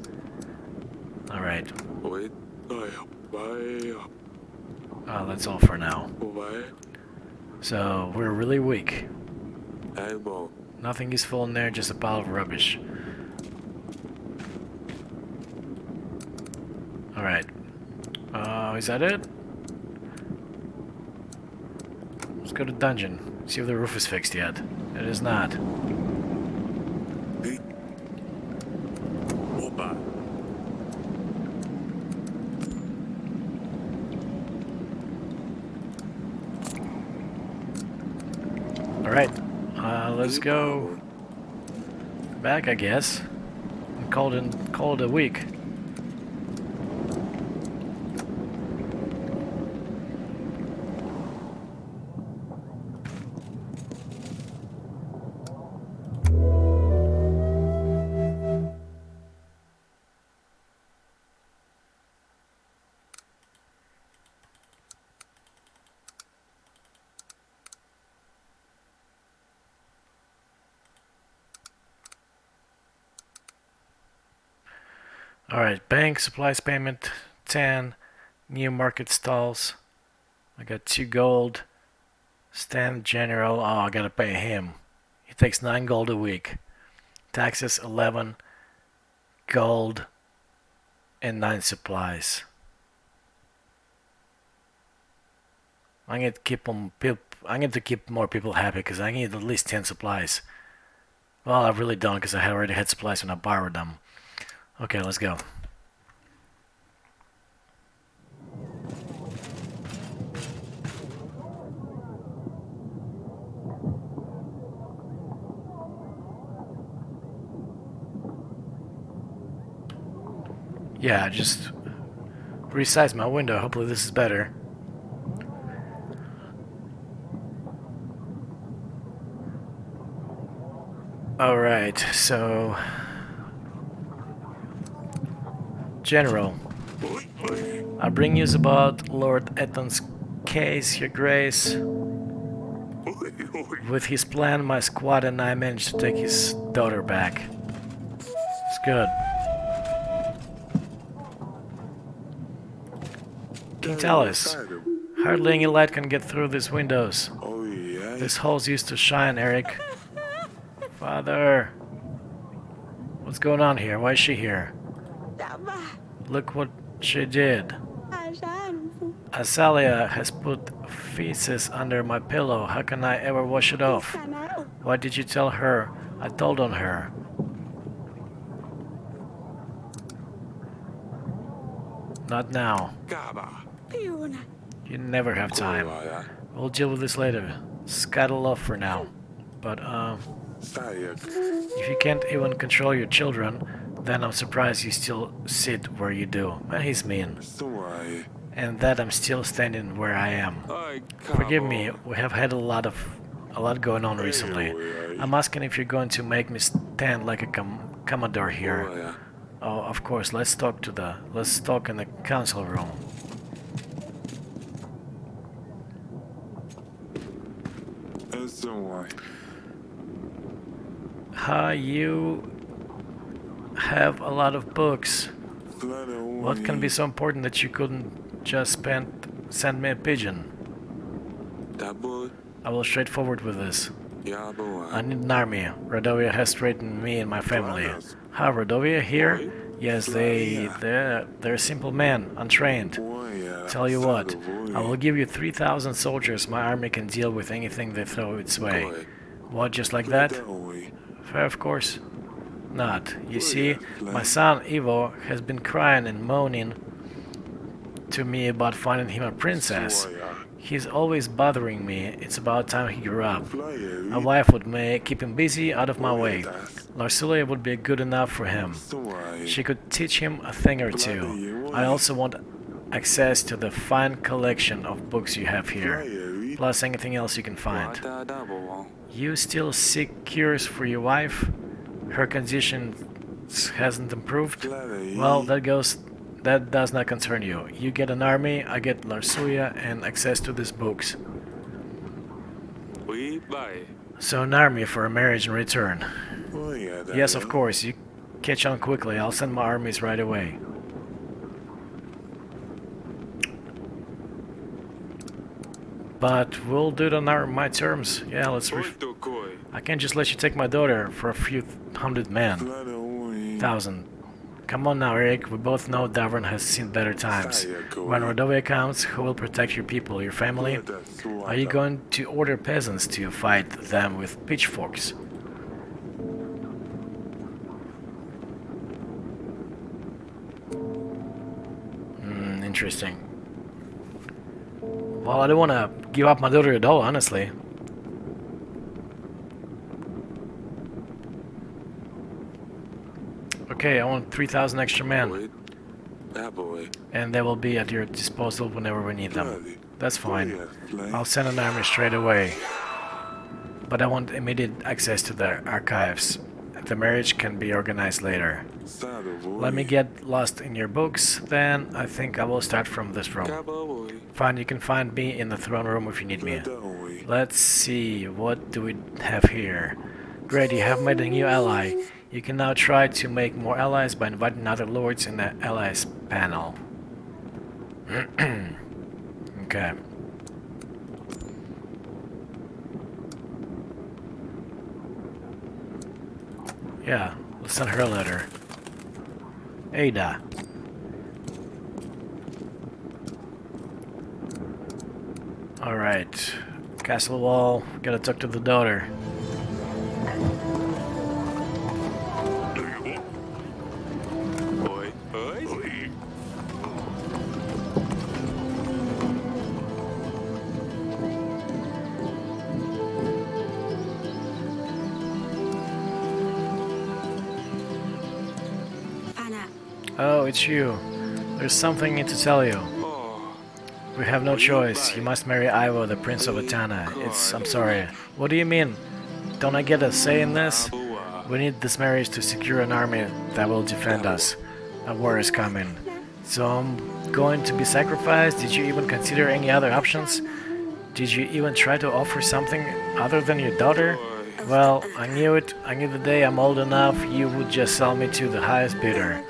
Alright. That's all for now. So, we're really weak. Nothing useful in there, just a pile of rubbish. Alright. Is that it? Let's go to dungeon. See if the roof is fixed yet. It is not. Alright. Let's go back, I guess. And call it a week. Alright, bank, supplies payment, 10, new market stalls. I got 2 gold. Stand general, oh, I gotta pay him. He takes 9 gold a week. Taxes 11 gold and 9 supplies. I need to keep more people happy because I need at least 10 supplies. Well, I really don't because I already had supplies when I borrowed them. Okay, let's go. Yeah, just resize my window. Hopefully this is better. Alright, so... General, I bring news about Lord Eton's case, Your Grace. With his plan, my squad and I managed to take his daughter back. It's good. King Talis, hardly any light can get through these windows. This hole's used to shine, Eric. Father, what's going on here? Why is she here? Look what she did. Azalia has put feces under my pillow. How can I ever wash it off? Why did you tell her? I told on her. Not now. You never have time. We'll deal with this later. Scuttle off for now. But, if you can't even control your children, Then I'm surprised you still sit where you do. Man, he's mean. Why? And that I'm still standing where I am. I Forgive me, we have had a lot going on recently. Hey, I'm asking if you're going to make me stand like a commodore here. Boy, Oh, of course, let's talk in the council room. that's why. You have a lot of books. What can be so important that you couldn't just send me a pigeon? That boy? I will straightforward with this. Yeah, boy. I need an army. Radovia has threatened me and my family. How, Radovia here? Yes, they're simple men, untrained. Tell you what, I will give you 3,000 soldiers. My army can deal with anything they throw its way. What, just like that? Fair, of course. Not. You see, my son, Ivo, has been crying and moaning to me about finding him a princess. He's always bothering me. It's about time he grew up. A wife would keep him busy out of my way. Larsulia would be good enough for him. She could teach him a thing or two. I also want access to the fine collection of books you have here, plus anything else you can find. You still seek cures for your wife? Her condition hasn't improved? Well, that does not concern you. You get an army, I get Larsulia and access to these books. So an army for a marriage in return. Yes, of course, you catch on quickly. I'll send my armies right away. But we'll do it on my terms. Yeah, I can't just let you take my daughter for a few hundred men. 1,000. Come on now, Eric. We both know Davron has seen better times. When Rodovia comes, who will protect your people, your family? Are you going to order peasants to fight them with pitchforks? Interesting. Well, I don't want to give up my daughter at all, honestly. Okay, I want 3,000 extra men. And they will be at your disposal whenever we need them. That's fine. I'll send an army straight away. But I want immediate access to the archives. The marriage can be organized later. Let me get lost in your books, then I think I will start from this room. Fine, you can find me in the throne room if you need me. Let's see, what do we have here? Great, you have made a new ally. You can now try to make more allies by inviting other lords in the allies panel. Okay. Yeah, let's send her a letter. Ada. Alright. Castle wall. Gotta talk to the daughter. Oh, it's you. There's something I need to tell you. We have no choice. You must marry Ivo, the Prince of Atana. I'm sorry. What do you mean? Don't I get a say in this? We need this marriage to secure an army that will defend us. A war is coming. So I'm going to be sacrificed? Did you even consider any other options? Did you even try to offer something other than your daughter? Well, I knew it. I knew the day I'm old enough, you would just sell me to the highest bidder.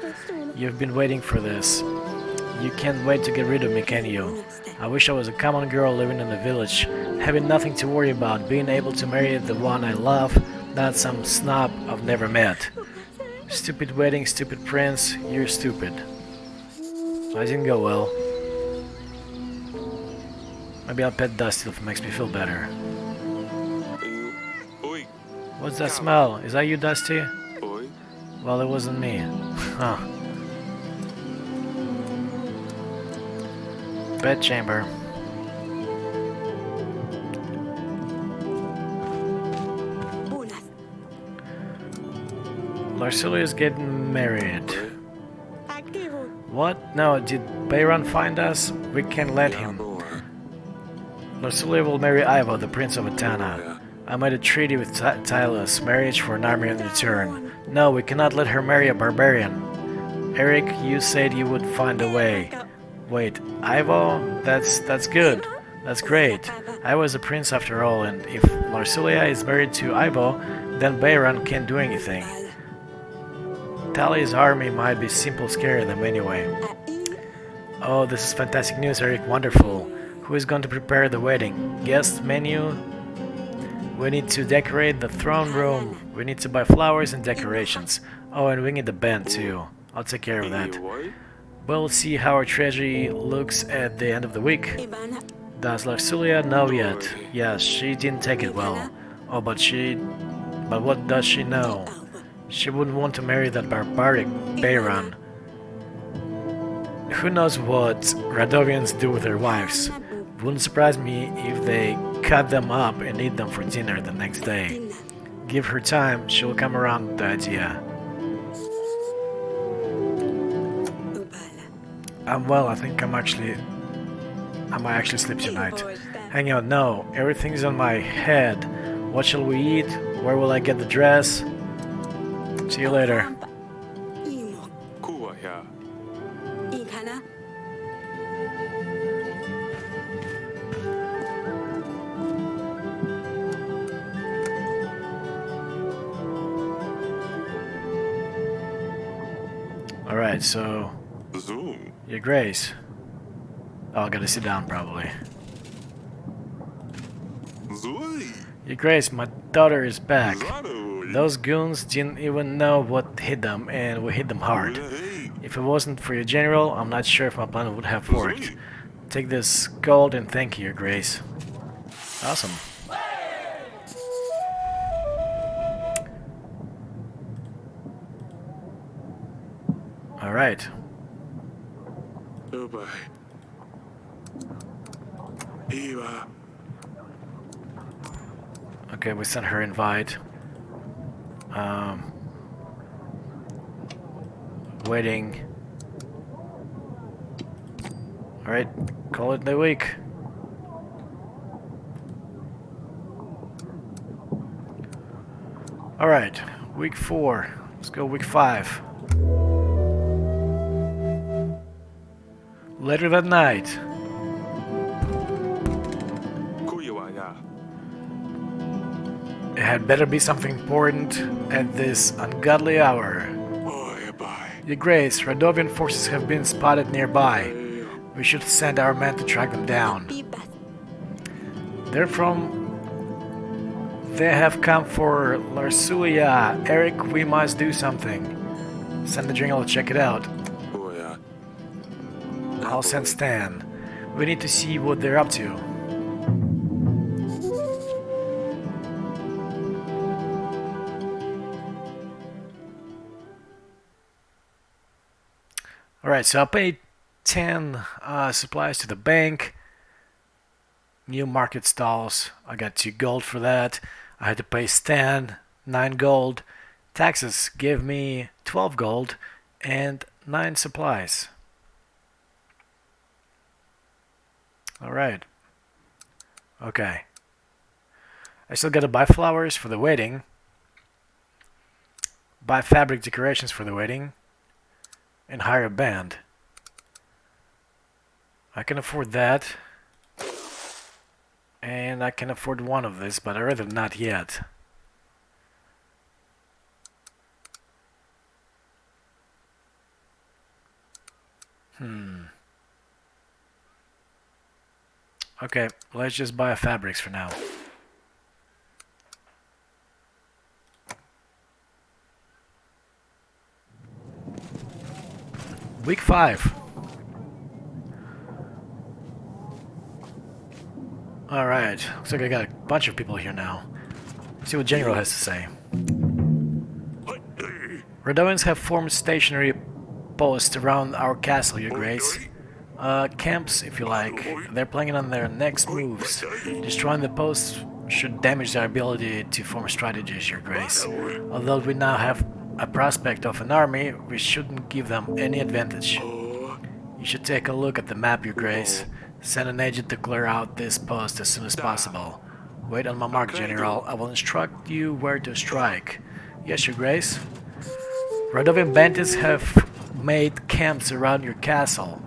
You've been waiting for this. You can't wait to get rid of me, can you? I wish I was a common girl living in the village, having nothing to worry about, being able to marry the one I love, not some snob I've never met. Stupid wedding, stupid prince, you're stupid. I didn't go well. Maybe I'll pet Dusty if it makes me feel better. What's that smell? Is that you, Dusty? Well, it wasn't me. Huh. Bedchamber. Larsulia is getting married. What? No, did Bayron find us? We can't let him. Larsulia will marry Ivo, the Prince of Atana. I made a treaty with Tylus, marriage for an army in return. No, we cannot let her marry a barbarian. Eric, you said you would find a way. Wait, Ivo? That's good. That's great. Ivo is a prince after all, and if Larsulia is married to Ivo, then Bayron can't do anything. Tali's army might be simple scare them anyway. Oh, this is fantastic news, Eric. Wonderful. Who is going to prepare the wedding? Guest menu? We need to decorate the throne room. We need to buy flowers and decorations. Oh, and we need the band too. I'll take care of that. We'll see how our treasury looks at the end of the week. Does Larsulia know yet? Yes, she didn't take it well. Oh, but what does she know? She wouldn't want to marry that barbaric Bayron. Who knows what Radovians do with their wives? Wouldn't surprise me if they cut them up and eat them for dinner the next day. Give her time, she'll come around with the idea. Well, I think I might actually sleep tonight. Hang on, no, everything's on my head. What shall we eat? Where will I get the dress? See you later. Alright, so... Your Grace. Oh, I gotta sit down, probably. Your Grace, my daughter is back. Those goons didn't even know what hit them, and we hit them hard. If it wasn't for your general, I'm not sure if my plan would have worked. Take this gold and thank you, Your Grace. Awesome. Alright. Okay, we sent her invite. Waiting. Alright, call it the week. Alright, week 4. Let's go week 5. Later that night. It had better be something important at this ungodly hour. Your Grace, Radovian forces have been spotted nearby. We should send our men to track them down. They have come for Larsulia. Eric, we must do something. Send the general to check it out. I'll send Stan. We need to see what they're up to. Alright, so I paid 10 supplies to the bank. New market stalls. I got 2 gold for that. I had to pay Stan 9 gold. Taxes gave me 12 gold and 9 supplies. Alright. Okay. I still gotta buy flowers for the wedding. Buy fabric decorations for the wedding. And hire a band. I can afford that. And I can afford one of this, but I'd rather not yet. Okay, let's just buy fabrics for now. Week 5. Alright, looks like I got a bunch of people here now. Let's see what General has to say. Radovians have formed stationary posts around our castle, Your Grace. Camps, if you like. They're planning on their next moves. Destroying the posts should damage their ability to form strategies, Your Grace. Although we now have a prospect of an army, we shouldn't give them any advantage. You should take a look at the map, Your Grace. Send an agent to clear out this post as soon as possible. Wait on my mark, General. I will instruct you where to strike. Yes, Your Grace. Radovian bandits have made camps around your castle.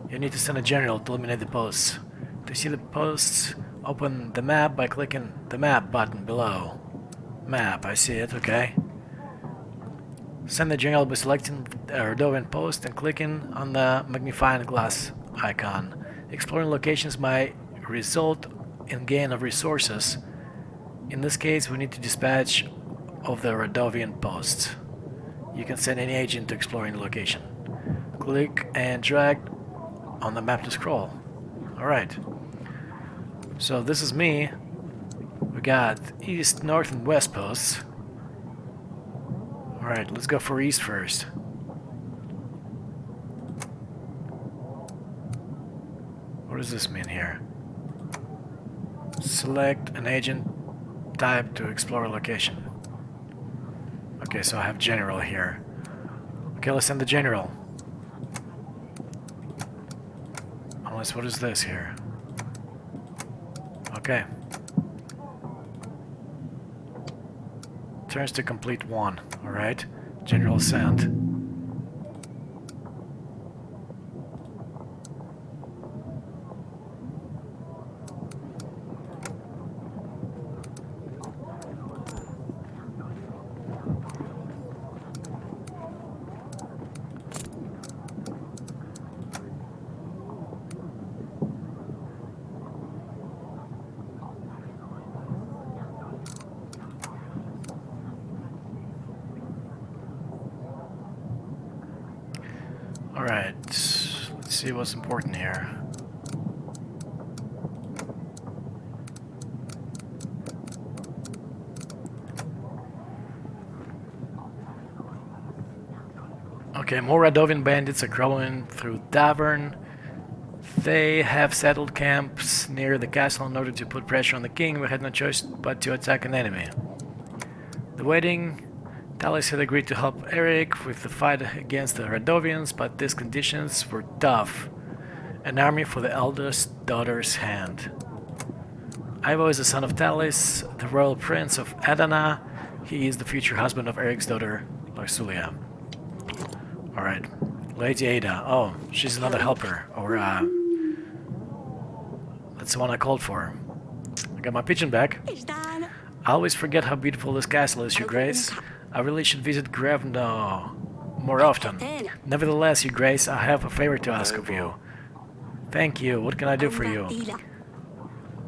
You need to send a general to eliminate the posts. To see the posts, open the map by clicking the map button below. Map, I see it, okay. Send the general by selecting a Radovian post and clicking on the magnifying glass icon. Exploring locations might result in gain of resources. In this case, we need to dispatch of the Radovian posts. You can send any agent to explore any location. Click and drag on the map to scroll. Alright. So this is me. We got east, north, and west posts. Alright, let's go for east first. What does this mean here? Select an agent type to explore a location. Okay, so I have general here. Okay, let's send the general. Unless, what is this here? Okay. Turns to complete 1. Alright. General sent. Alright, let's see what's important here. Okay, more Radovian bandits are growing through Davern. They have settled camps near the castle in order to put pressure on the king. We had no choice but to attack an enemy. The wedding... Talis had agreed to help Eric with the fight against the Radovians, but these conditions were tough. An army for the eldest daughter's hand. Ivo is the son of Talis, the royal prince of Adana. He is the future husband of Eric's daughter, Larsulia. Alright. Lady Ada. Oh, she's another helper. Or, that's the one I called for. I got my pigeon back. I always forget how beautiful this castle is, Your Grace. I really should visit Grevno more often. Nevertheless, Your Grace, I have a favor to ask of you. Thank you. What can I do for you?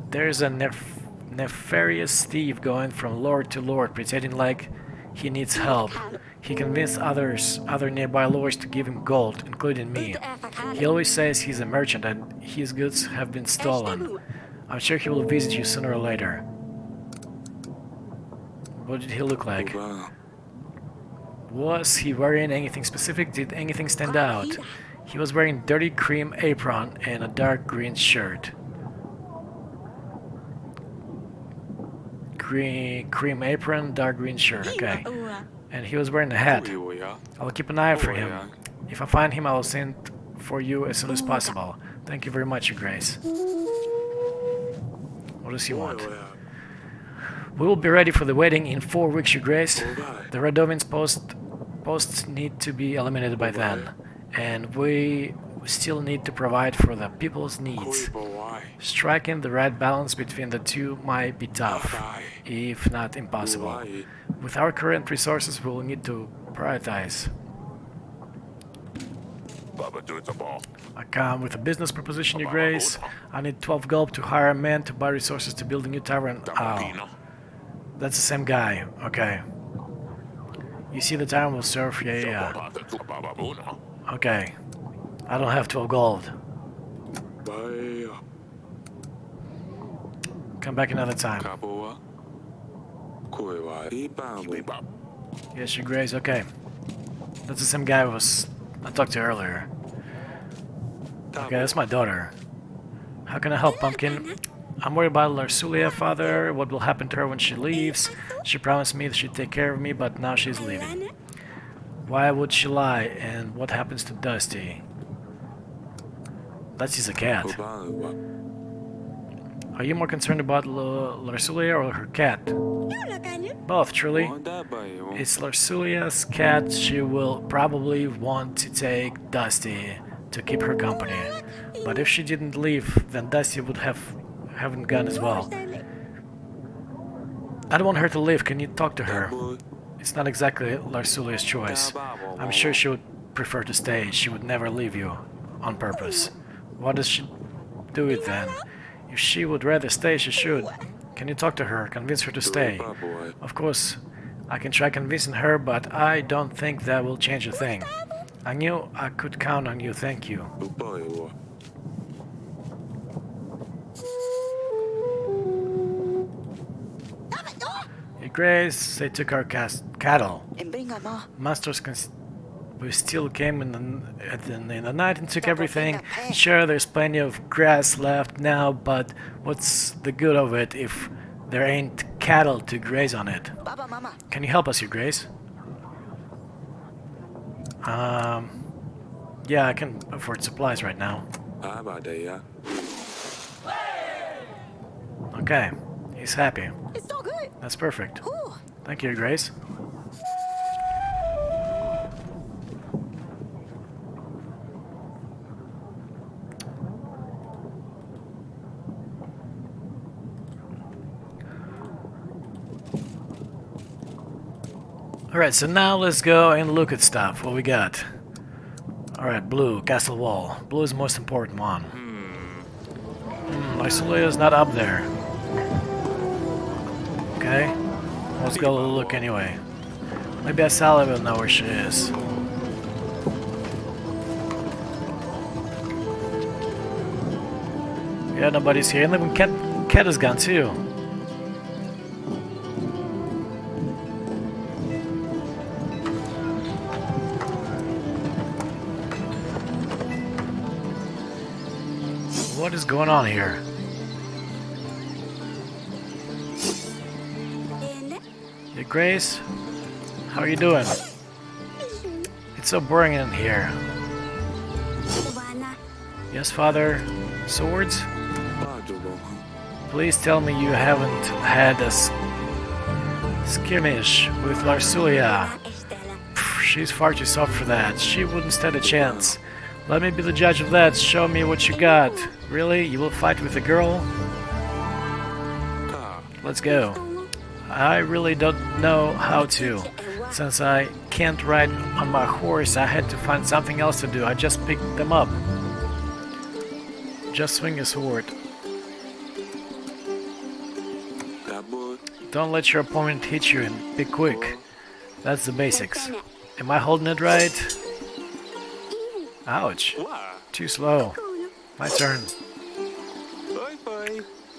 There's a nefarious thief going from lord to lord, pretending like he needs help. He convinced other nearby lords to give him gold, including me. He always says he's a merchant and his goods have been stolen. I'm sure he will visit you sooner or later. What did he look like? Was he wearing anything specific? Did anything stand out? He was wearing a dirty cream apron and a dark green shirt. Cream apron, dark green shirt, okay. And he was wearing a hat. I'll keep an eye out for him. If I find him, I will send for you as soon as possible. Thank you very much, Your Grace. What does he want? We will be ready for the wedding in 4 weeks, Your Grace. The Radovians posts need to be eliminated by then. And we still need to provide for the people's needs. Striking the right balance between the two might be tough, if not impossible. With our current resources, we will need to prioritize. I come with a business proposition, Your Grace. I need 12 gold to hire men to buy resources to build a new tavern. Oh, that's the same guy. Okay. You see, the tavern will serve. Yeah. Okay. I don't have 12 gold. Come back another time. Yes, Your Grace. Okay. That's the same guy I talked to earlier. Okay, that's my daughter. How can I help, Pumpkin? I'm worried about Larsulia, father. What will happen to her when she leaves? She promised me that she'd take care of me, but now she's leaving. Why would she lie? And what happens to Dusty? Dusty's a cat. Are you more concerned about Larsulia or her cat? Both, truly. It's Larsulia's cat. She will probably want to take Dusty to keep her company. But if she didn't leave, then Dusty would haven't gone as well. I don't want her to leave. Can you talk to her? It's not exactly Larsulia's choice. I'm sure she would prefer to stay. She would never leave you on purpose. Why does she do it then? If she would rather stay, she should. Can you talk to her? Convince her to stay. Of course, I can try convincing her, but I don't think that will change a thing. I knew I could count on you. Thank you. Your Grace, they took our cattle. Masters we still came in the night and took everything. Sure, there's plenty of grass left now, but what's the good of it if there ain't cattle to graze on it? Can you help us, Your Grace? Yeah, I can afford supplies right now. Okay, he's happy. That's perfect. Thank you, Your Grace. Alright, so now let's go and look at stuff. What we got? Alright, blue, castle wall. Blue is the most important one. Larsulia's not up there. Okay, let's go look anyway. Maybe Asala will know where she is. Yeah, nobody's here. And even Cat is gone too. What is going on here? Your Grace? How are you doing? It's so boring in here. Yes, Father. Swords? Please tell me you haven't had a skirmish with Larsulia. She's far too soft for that. She wouldn't stand a chance. Let me be the judge of that. Show me what you got. Really? You will fight with a girl? Let's go. I really don't know how to. Since I can't ride on my horse, I had to find something else to do. I just picked them up. Just swing a sword. Don't let your opponent hit you and be quick. That's the basics. Am I holding it right? Ouch. Too slow. My turn.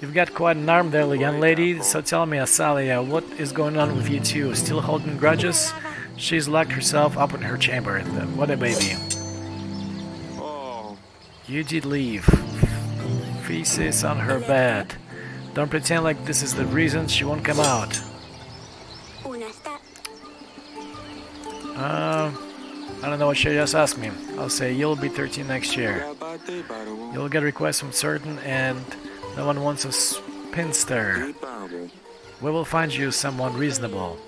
You've got quite an arm there, young lady, so tell me, Asalia, what is going on with you two? Still holding grudges? She's locked herself up in her chamber. What a baby. You did leave. Feces on her bed. Don't pretend like this is the reason she won't come out. I don't know what she just asked me. I'll say you'll be 13 next year. You'll get requests from certain and no one wants a spinster. We will find you someone reasonable.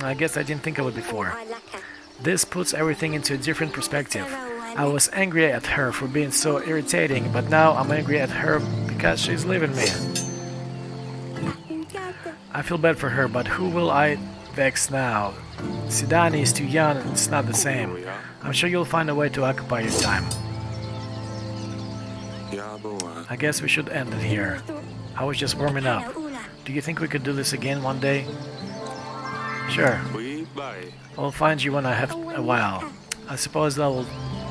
I guess I didn't think of it before. This puts everything into a different perspective. I was angry at her for being so irritating, but now I'm angry at her because she's leaving me. I feel bad for her, but who will I vex now? Sidani is too young and it's not the same. I'm sure you'll find a way to occupy your time. I guess we should end it here. I was just warming up. Do you think we could do this again one day? Sure. I'll find you when I have a while. I suppose I will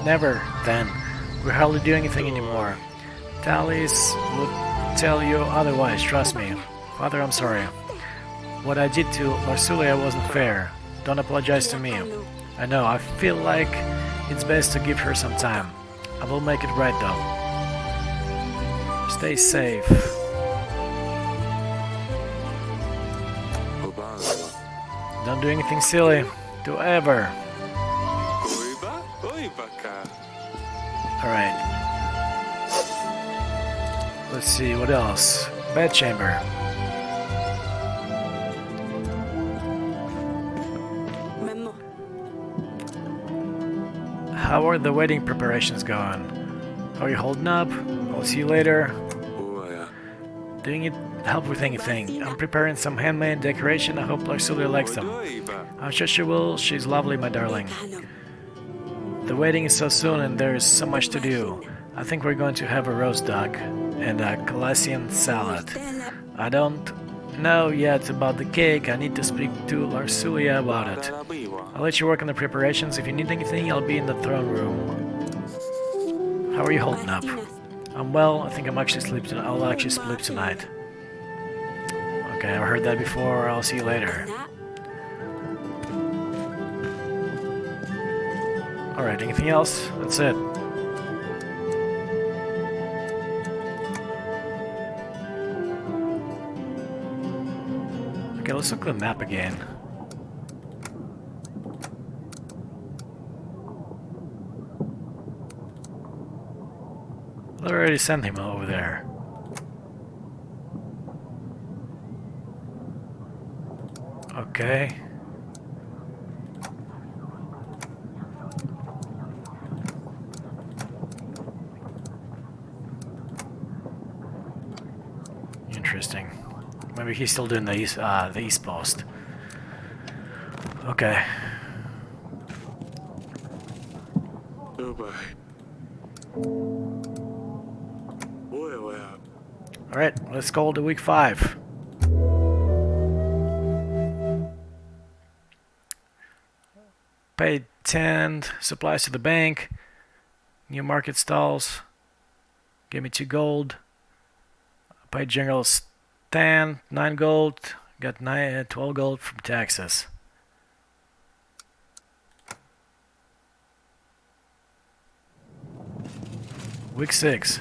never then. We hardly do anything anymore. Talis would tell you otherwise, trust me. Father, I'm sorry. What I did to Larsulia wasn't fair. Don't apologize to me. I know, I feel like it's best to give her some time. I will make it right though. Stay safe. don't do anything silly. Do ever. Oiba, oibaka. Alright. Let's see, what else? Bedchamber. Memo. How are the wedding preparations going? How are you holding up? I'll see you later. Oya. Doing it help with anything. I'm preparing some handmade decoration. I hope Larsulia likes them. Oiba. I'm sure she will. She's lovely, my darling. Kano. The wedding is so soon and there is so much to do. I think we're going to have a roast duck and a Calassian salad. Stella. I don't know yet about the cake. I need to speak to Larsulia about it. Darabiwa. I'll let you work on the preparations. If you need anything, I'll be in the throne room. How are you holding up? I'm well. I think I'll actually sleep tonight. Okay, I've heard that before. I'll see you later. Alright, anything else? That's it. Okay, let's look at the map again. I already sent him over there. Okay. Interesting. Maybe he's still doing the east post. Okay. Obai. Oya. Alright, let's go to week 5. Paid 10, supplies to the bank, new market stalls, gave me 2 gold. Paid general stand, 9 gold, got 12 gold from taxes. Week 6.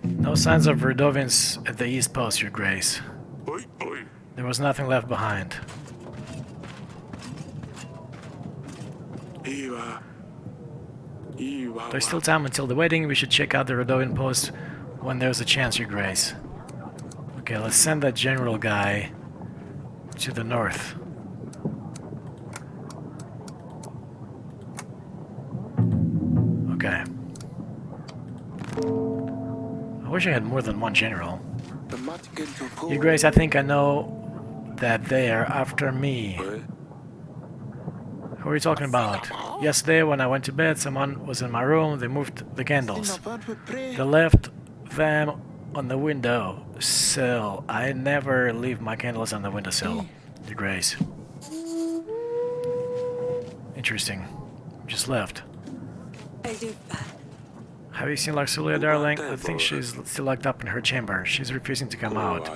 No signs of Redovins at the east post, Your Grace. There was nothing left behind. There's still time until the wedding. We should check out the Redovin post when there's a chance, Your Grace. Okay, let's send that general guy to the north. Okay. I wish I had more than one general. Your Grace, I think I know that they are after me. Who are you talking about? Yesterday, when I went to bed, someone was in my room. They moved the candles. They left them on the window sill. I never leave my candles on the windowsill, Your Grace. Interesting. Just left. Have you seen Larsulia, darling? I think she's still locked up in her chamber. She's refusing to come out.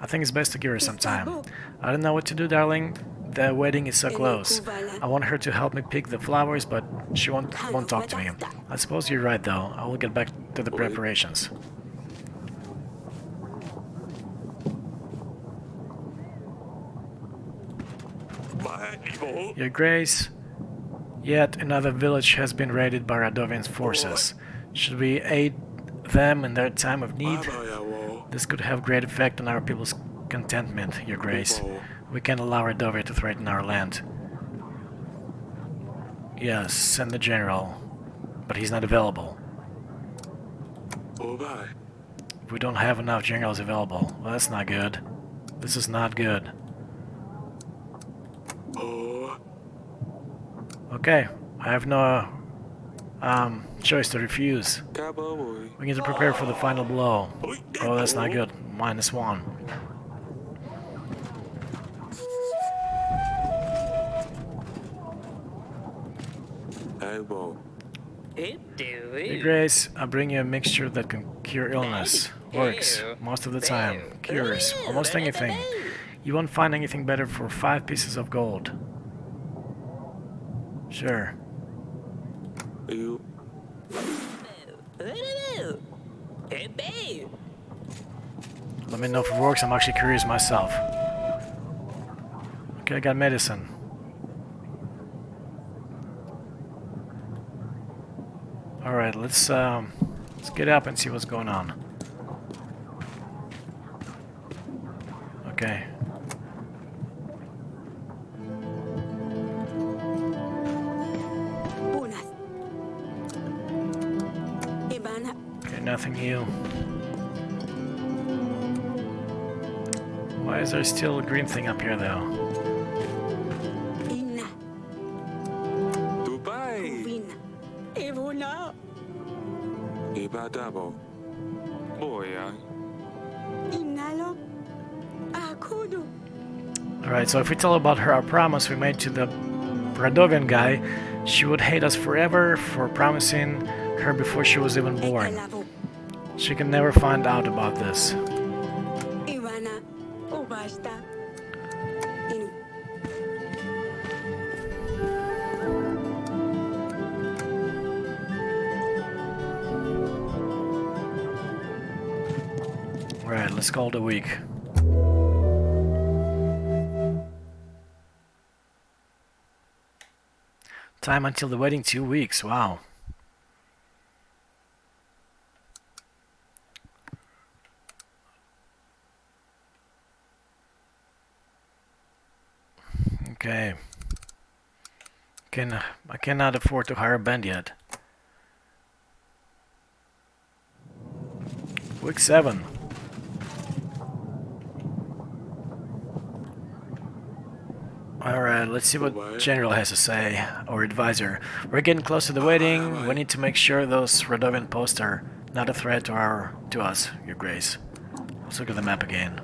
I think it's best to give her some time. I don't know what to do, darling. The wedding is so close. I want her to help me pick the flowers, but she won't talk to me. I suppose you're right, though. I will get back to the preparations. Your Grace, yet another village has been raided by Radovin's forces. Should we aid them in their time of need? This could have great effect on our people's contentment, Your Grace. We can't allow Radovia to threaten our land. Yes, send the general, but he's not available. We don't have enough generals available. Well, that's not good. This is not good. Okay, I have no choice to refuse. We need to prepare for the final blow. Oh, that's not good. -1. Your Grace, I bring you a mixture that can cure illness. Works most of the time. Cures almost anything. You won't find anything better for 5 pieces of gold. Sure. Let me know if it works. I'm actually curious myself. Okay, I got medicine. Alright, let's get up and see what's going on. Okay. Okay, nothing new. Why is there still a green thing up here though? Dubai. Ibadabo. Boy, Alright, so if we tell about our promise we made to the Radovan guy, she would hate us forever for promising her before she was even born. She can never find out about this. Alright, let's call it a week. Time until the wedding, 2 weeks. Wow. Okay. I cannot afford to hire a band yet. Week 7. Alright, let's see what General has to say, or advisor. We're getting close to the wedding. We need to make sure those Radovan posts are not a threat to us, Your Grace. Let's look at the map again.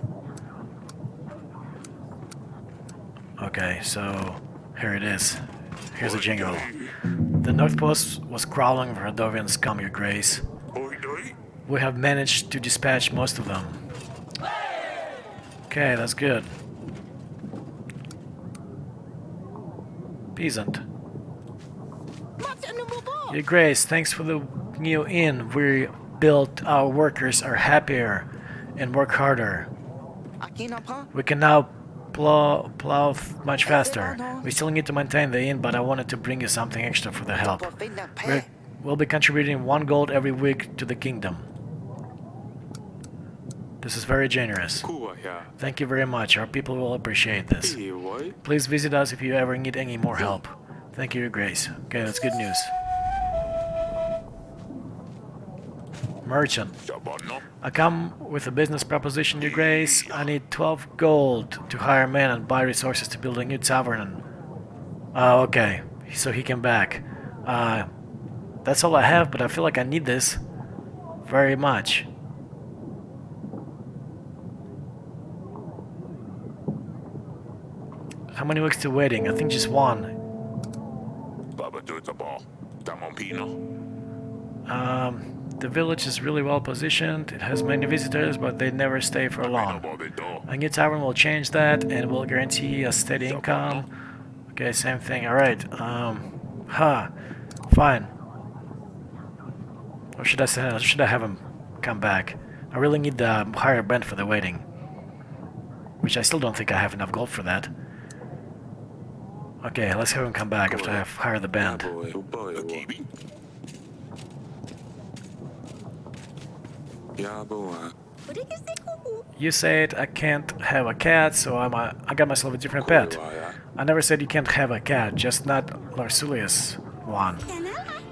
Okay, so here it is. Here's the General. The North Post was crawling with Radovan scum, Your Grace. We have managed to dispatch most of them. Okay, that's good. Peasant. Your Grace, thanks for the new inn. We built. Our workers are happier and work harder. We can now plow much faster. We still need to maintain the inn, but I wanted to bring you something extra for the help. We'll be contributing 1 gold every week to the kingdom. This is very generous. Thank you very much. Our people will appreciate this. Please visit us if you ever need any more help. Thank you, Your Grace. Okay, that's good news. Merchant. I come with a business proposition, Your Grace. I need 12 gold to hire men and buy resources to build a new tavern. Okay. So he came back. That's all I have, but I feel like I need this very much. How many weeks to wedding? I think just 1. The village is really well positioned. It has many visitors, but they never stay for long. A new tavern will change that and will guarantee a steady income. Okay, same thing. Alright. Fine. Or should I send? Should I have him come back? I really need the higher band for the wedding. Which I still don't think I have enough gold for that. Okay, let's have him come back after I've hired the band. You said I can't have a cat, so I got myself a different pet. I never said you can't have a cat, just not Larsulius one.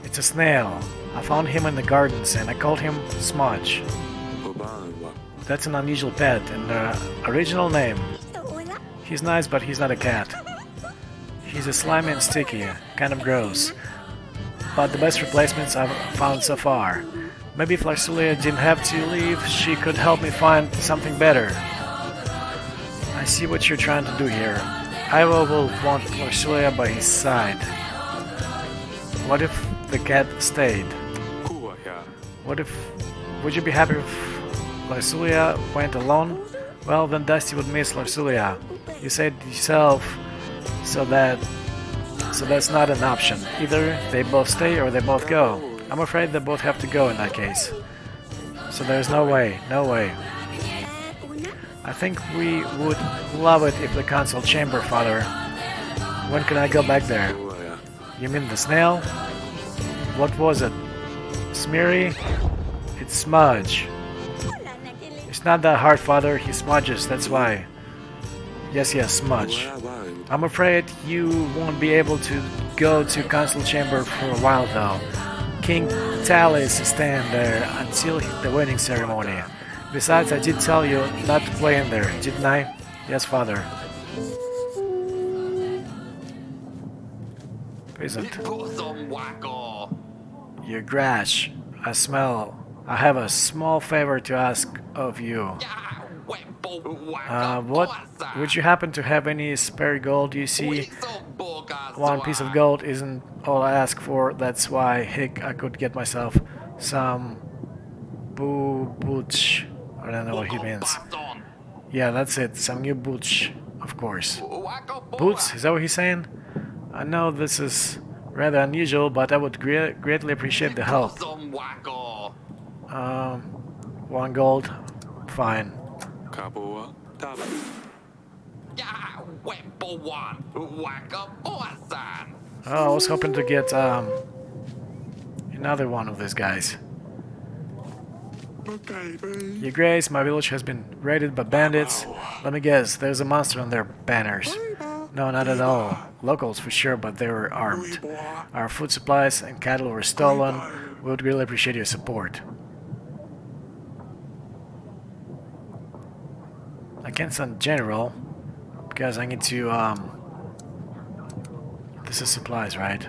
It's a snail. I found him in the gardens and I called him Smudge. That's an unusual pet and the original name. He's nice, but he's not a cat. He's a slimy and sticky, kind of gross. But the best replacements I've found so far. Maybe if Larsulia didn't have to leave, she could help me find something better. I see what you're trying to do here. Ivo will want Larsulia by his side. What if the cat stayed? Would you be happy if Larsulia went alone? Well, then Dusty would miss Larsulia. You said yourself, so that's not an option. Either they both stay or they both go. I'm afraid they both have to go in that case. So there's no way, no way. I think we would love it if the council chamber, Father. When can I go back there? Boya. You mean the snail? What was it? Smeary? It's Smudge. It's not that hard, Father. He smudges, that's why. Yes, Smudge. I'm afraid you won't be able to go to council chamber for a while, though. King Talis is staying there until the wedding ceremony. Besides, I did tell you not to play in there, didn't I? Yes, Father. Peasant. Your grash. I have a small favor to ask of you. What? Would you happen to have any spare gold? You see, 1 piece of gold isn't all I ask for. That's why, hick, I could get myself some boots. I don't know what he means. Yeah, that's it. Some new boots, of course. Boots? Is that what he's saying? I know this is rather unusual, but I would greatly appreciate the help. 1 gold. Fine. Kaboa. Taba. Oh, I was hoping to get another one of these guys. Your Grace, my village has been raided by bandits. Let me guess, there's a monster on their banners. No, not at all. Locals for sure, but they were armed. Our food supplies and cattle were stolen. We would really appreciate your support. I can't send general because I need to this is supplies, right?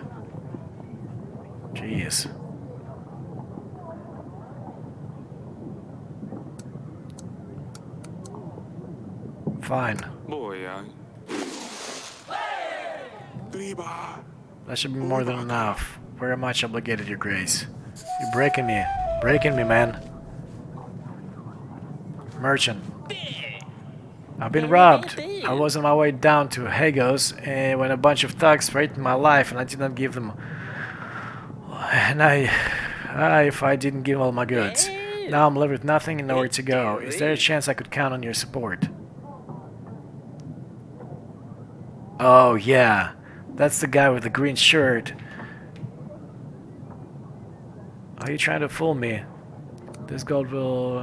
Jeez. Fine. Boya. That should be more than enough. Very much obligated, Your Grace. You're breaking me. Breaking me, man. Merchant. I've been robbed. I was on my way down to Hagos when a bunch of thugs threatened my life and I did not give them... And if I didn't give all my goods. Now I'm left with nothing and nowhere to go. Is there a chance I could count on your support? Oh, yeah. That's the guy with the green shirt. Are you trying to fool me? This gold will...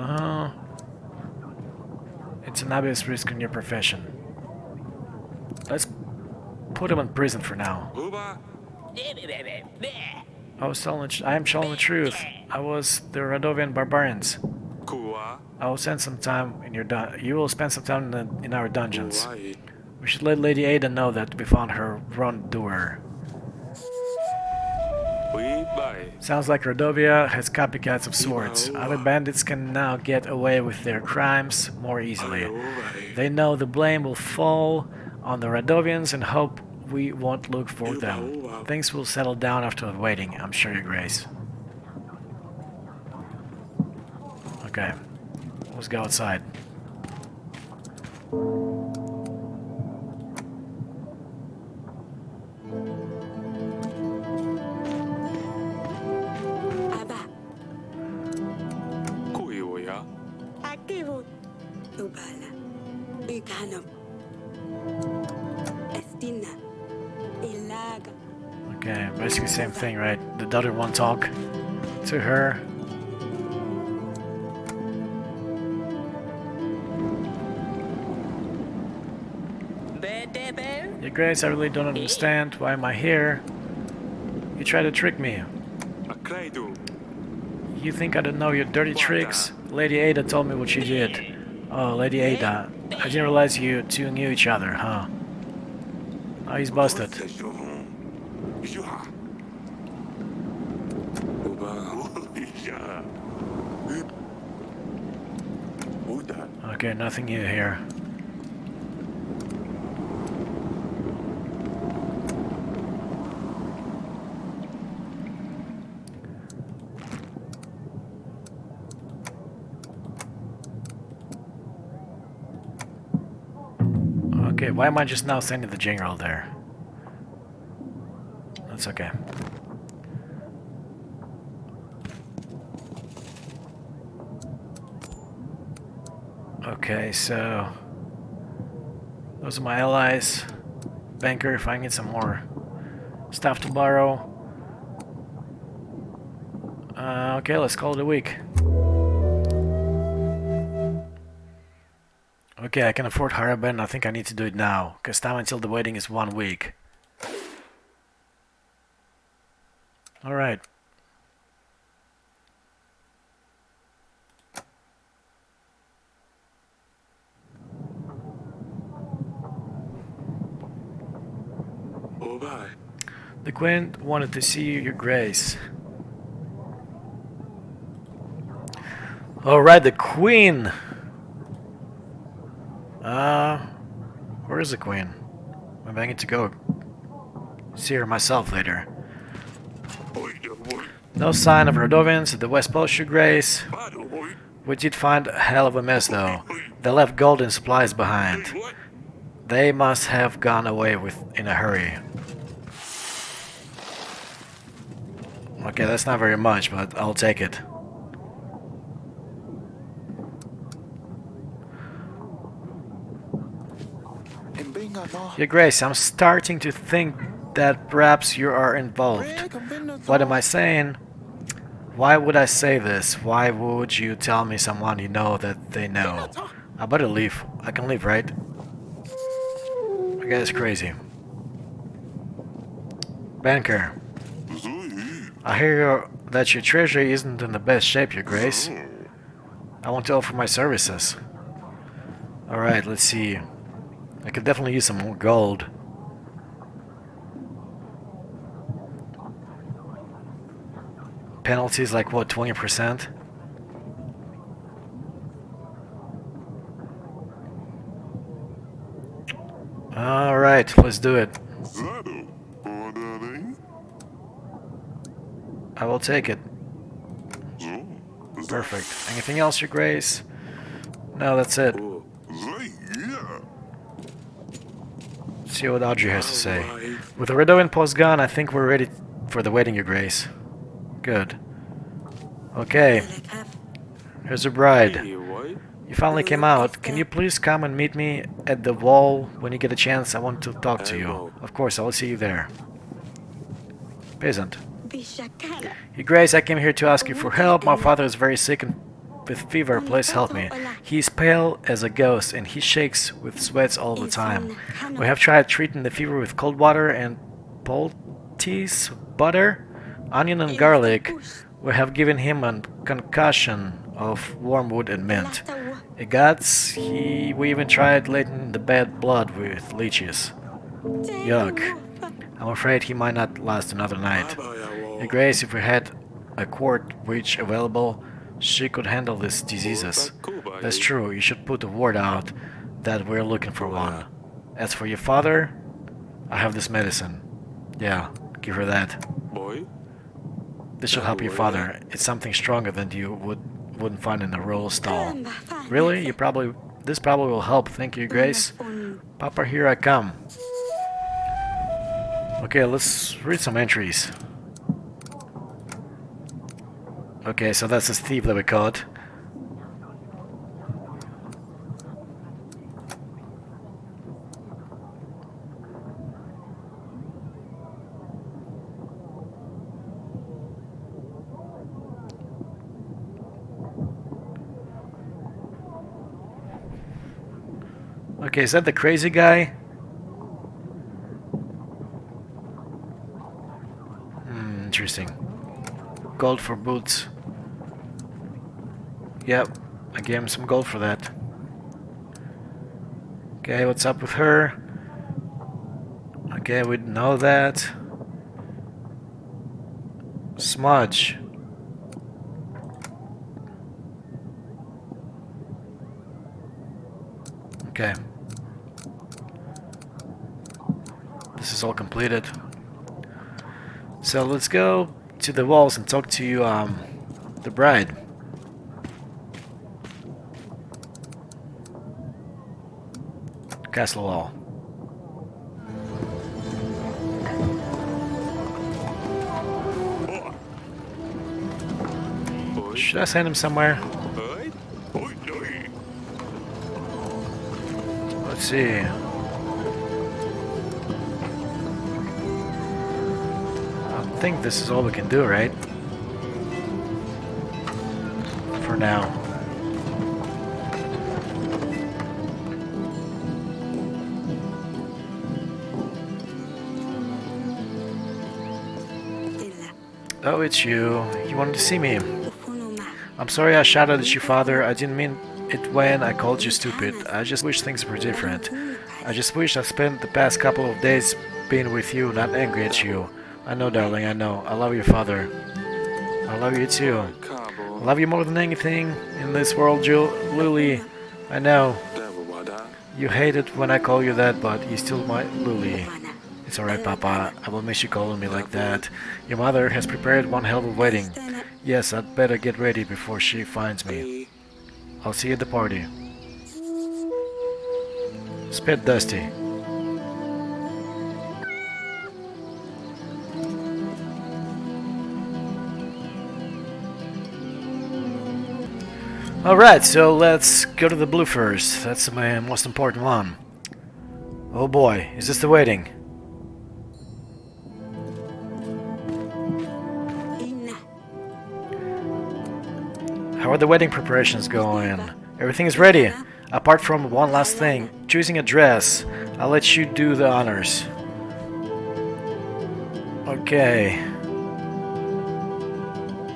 It's an obvious risk in your profession. Let's put him in prison for now. I am telling the truth. I was the Radovian barbarians. I will spend some time in your you will spend some time in our dungeons. We should let Lady Ada know that we found her wrongdoer. Sounds like Radovia has copycats of sorts. Other bandits can now get away with their crimes more easily. They know the blame will fall on the Radovians and hope we won't look for them. Things will settle down after the waiting, I'm sure, Your Grace. Okay, let's go outside. Okay, basically same thing, right? The daughter won't talk to her. Your Grace, I really don't understand. Why am I here? You try to trick me. You think I don't know your dirty tricks? Lady Ada told me what she did. Oh, Lady Ada. I didn't realize you two knew each other, huh? Oh, he's busted. Okay, nothing new here. Okay, why am I just now sending the general there? That's okay. Okay, so those are my allies. Banker, if I need some more stuff to borrow. Okay, let's call it a week. Okay, I can afford Haraben. I think I need to do it now, because time until the wedding is 1 week. Alright. Oh, bye. The Queen wanted to see you, Your Grace. Alright, the Queen! Where is the Queen? Maybe I need to go see her myself later. No sign of Rodovans at the West Post, Your Grace. We did find a hell of a mess, though. They left gold and supplies behind. They must have gone away in a hurry. Okay, that's not very much, but I'll take it. Your Grace, I'm starting to think that perhaps you are involved. What am I saying? Why would I say this? Why would you tell me someone you know that they know? I better leave. I can leave, right? I guess it's crazy. Banker, I hear that your treasury isn't in the best shape, Your Grace. I want to offer my services. Alright, let's see. I could definitely use some more gold. Penalties like what, 20%? Alright, let's do it. I will take it. Perfect. Anything else, Your Grace? No, that's it. See what Audrey has to say. With the Redouan post gone, I think we're ready for the wedding, Your Grace. Good. Okay. Here's your bride. You finally came out. Can you please come and meet me at the wall when you get a chance? I want to talk to you. Of course, I will see you there. Peasant. Your Grace, I came here to ask you for help. My father is very sick and with fever. Please help me. He is pale as a ghost and he shakes with sweats all the time. We have tried treating the fever with cold water and poultice, butter, onion and garlic. We have given him a concoction of wormwood and mint. Egads, we even tried letting the bad blood with leeches. Yuck. I'm afraid he might not last another night. Your Grace, if we had a court witch available, she could handle these diseases. That's true, you should put the word out that we're looking for one. As for your father, I have this medicine. Yeah, give her that. This should help your father. It's something stronger than you wouldn't find in a royal stall. Really? This probably will help. Thank you, Grace. Papa, here I come. Okay, let's read some entries. Okay, so that's a thief that we caught. Okay, is that the crazy guy? Interesting. Gold for boots. Yep, I gave him some gold for that. Okay, what's up with her? Okay, we know that. Smudge. Okay. This is all completed. So let's go to the walls and talk to the bride. Castle wall. Should I send him somewhere? Let's see. I think this is all we can do, right? For now. Oh, it's you. You wanted to see me. I'm sorry I shouted at you, father. I didn't mean it when I called you stupid. I just wish things were different. I just wish I spent the past couple of days being with you, not angry at you. I know, darling, I know. I love you, father. I love you too. I love you more than anything in this world, Lily. I know. You hate it when I call you that, but you still my Lily. It's alright, Papa. I will miss you calling me like that. Your mother has prepared one hell of a wedding. Yes, I'd better get ready before she finds me. I'll see you at the party. Spit Dusty. Alright, so let's go to the blue first. That's my most important one. Oh boy, is this the wedding? How are the wedding preparations going? Everything is ready, apart from one last thing, choosing a dress. I'll let you do the honors. Okay.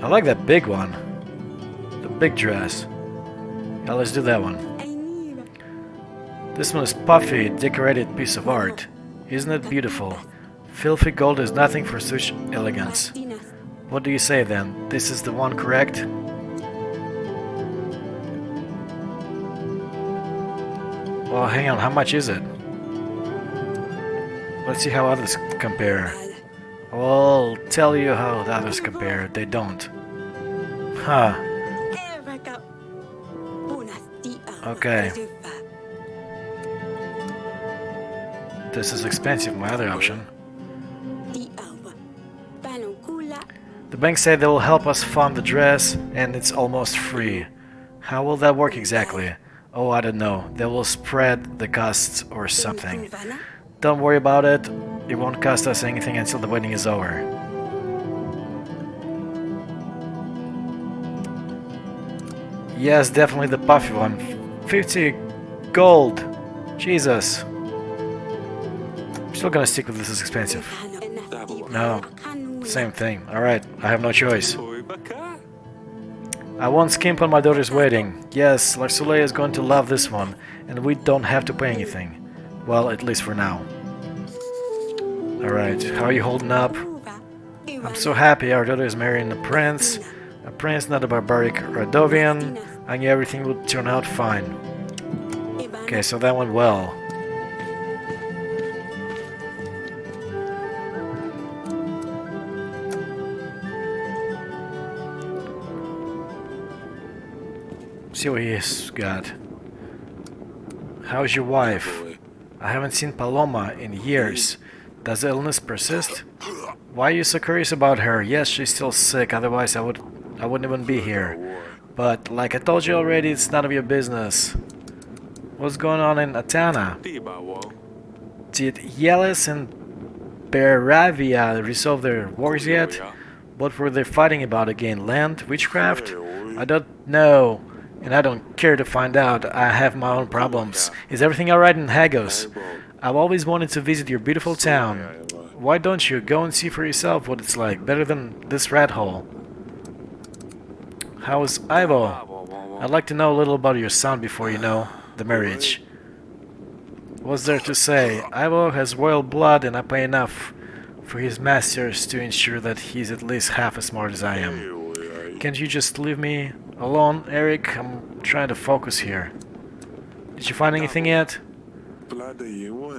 I like that big one. The big dress. Yeah, let's do that one. This one is puffy, decorated piece of art. Isn't it beautiful? Filthy gold is nothing for such elegance. What do you say then? This is the one, correct? Well, hang on, how much is it? Let's see how others compare. I'll tell you how the others compare. They don't. Huh. Okay. This is expensive, my other option. The bank said they will help us fund the dress, and it's almost free. How will that work exactly? Oh, I don't know. They will spread the costs or something. Don't worry about it. It won't cost us anything until the wedding is over. Yes, definitely the puffy one. 50 gold. Jesus. I'm still gonna stick with this is expensive. No. Same thing. Alright, I have no choice. I won't skimp on my daughter's wedding. Yes, Larsule is going to love this one, and we don't have to pay anything. Well, at least for now. Alright, how are you holding up? I'm so happy our daughter is marrying a prince, not a barbaric Radovian. I knew everything would turn out fine. Okay, so that went well. See what he's got. How's your wife? I haven't seen Paloma in years. Does the illness persist? Why are you so curious about her? Yes, she's still sick, otherwise I wouldn't even be here. But like I told you already, it's none of your business. What's going on in Atana? Did Yelis and Beravia resolve their wars yet? What were they fighting about again? Land? Witchcraft? I don't know. And I don't care to find out. I have my own problems. Is everything alright in Hagos? I've always wanted to visit your beautiful town. Why don't you go and see for yourself what it's like? Better than this rat hole. How's Ivo? I'd like to know a little about your son before you know the marriage. What's there to say? Ivo has royal blood and I pay enough for his masters to ensure that he's at least half as smart as I am. Can't you just leave me alone, Eric? I'm trying to focus here. Did you find anything yet?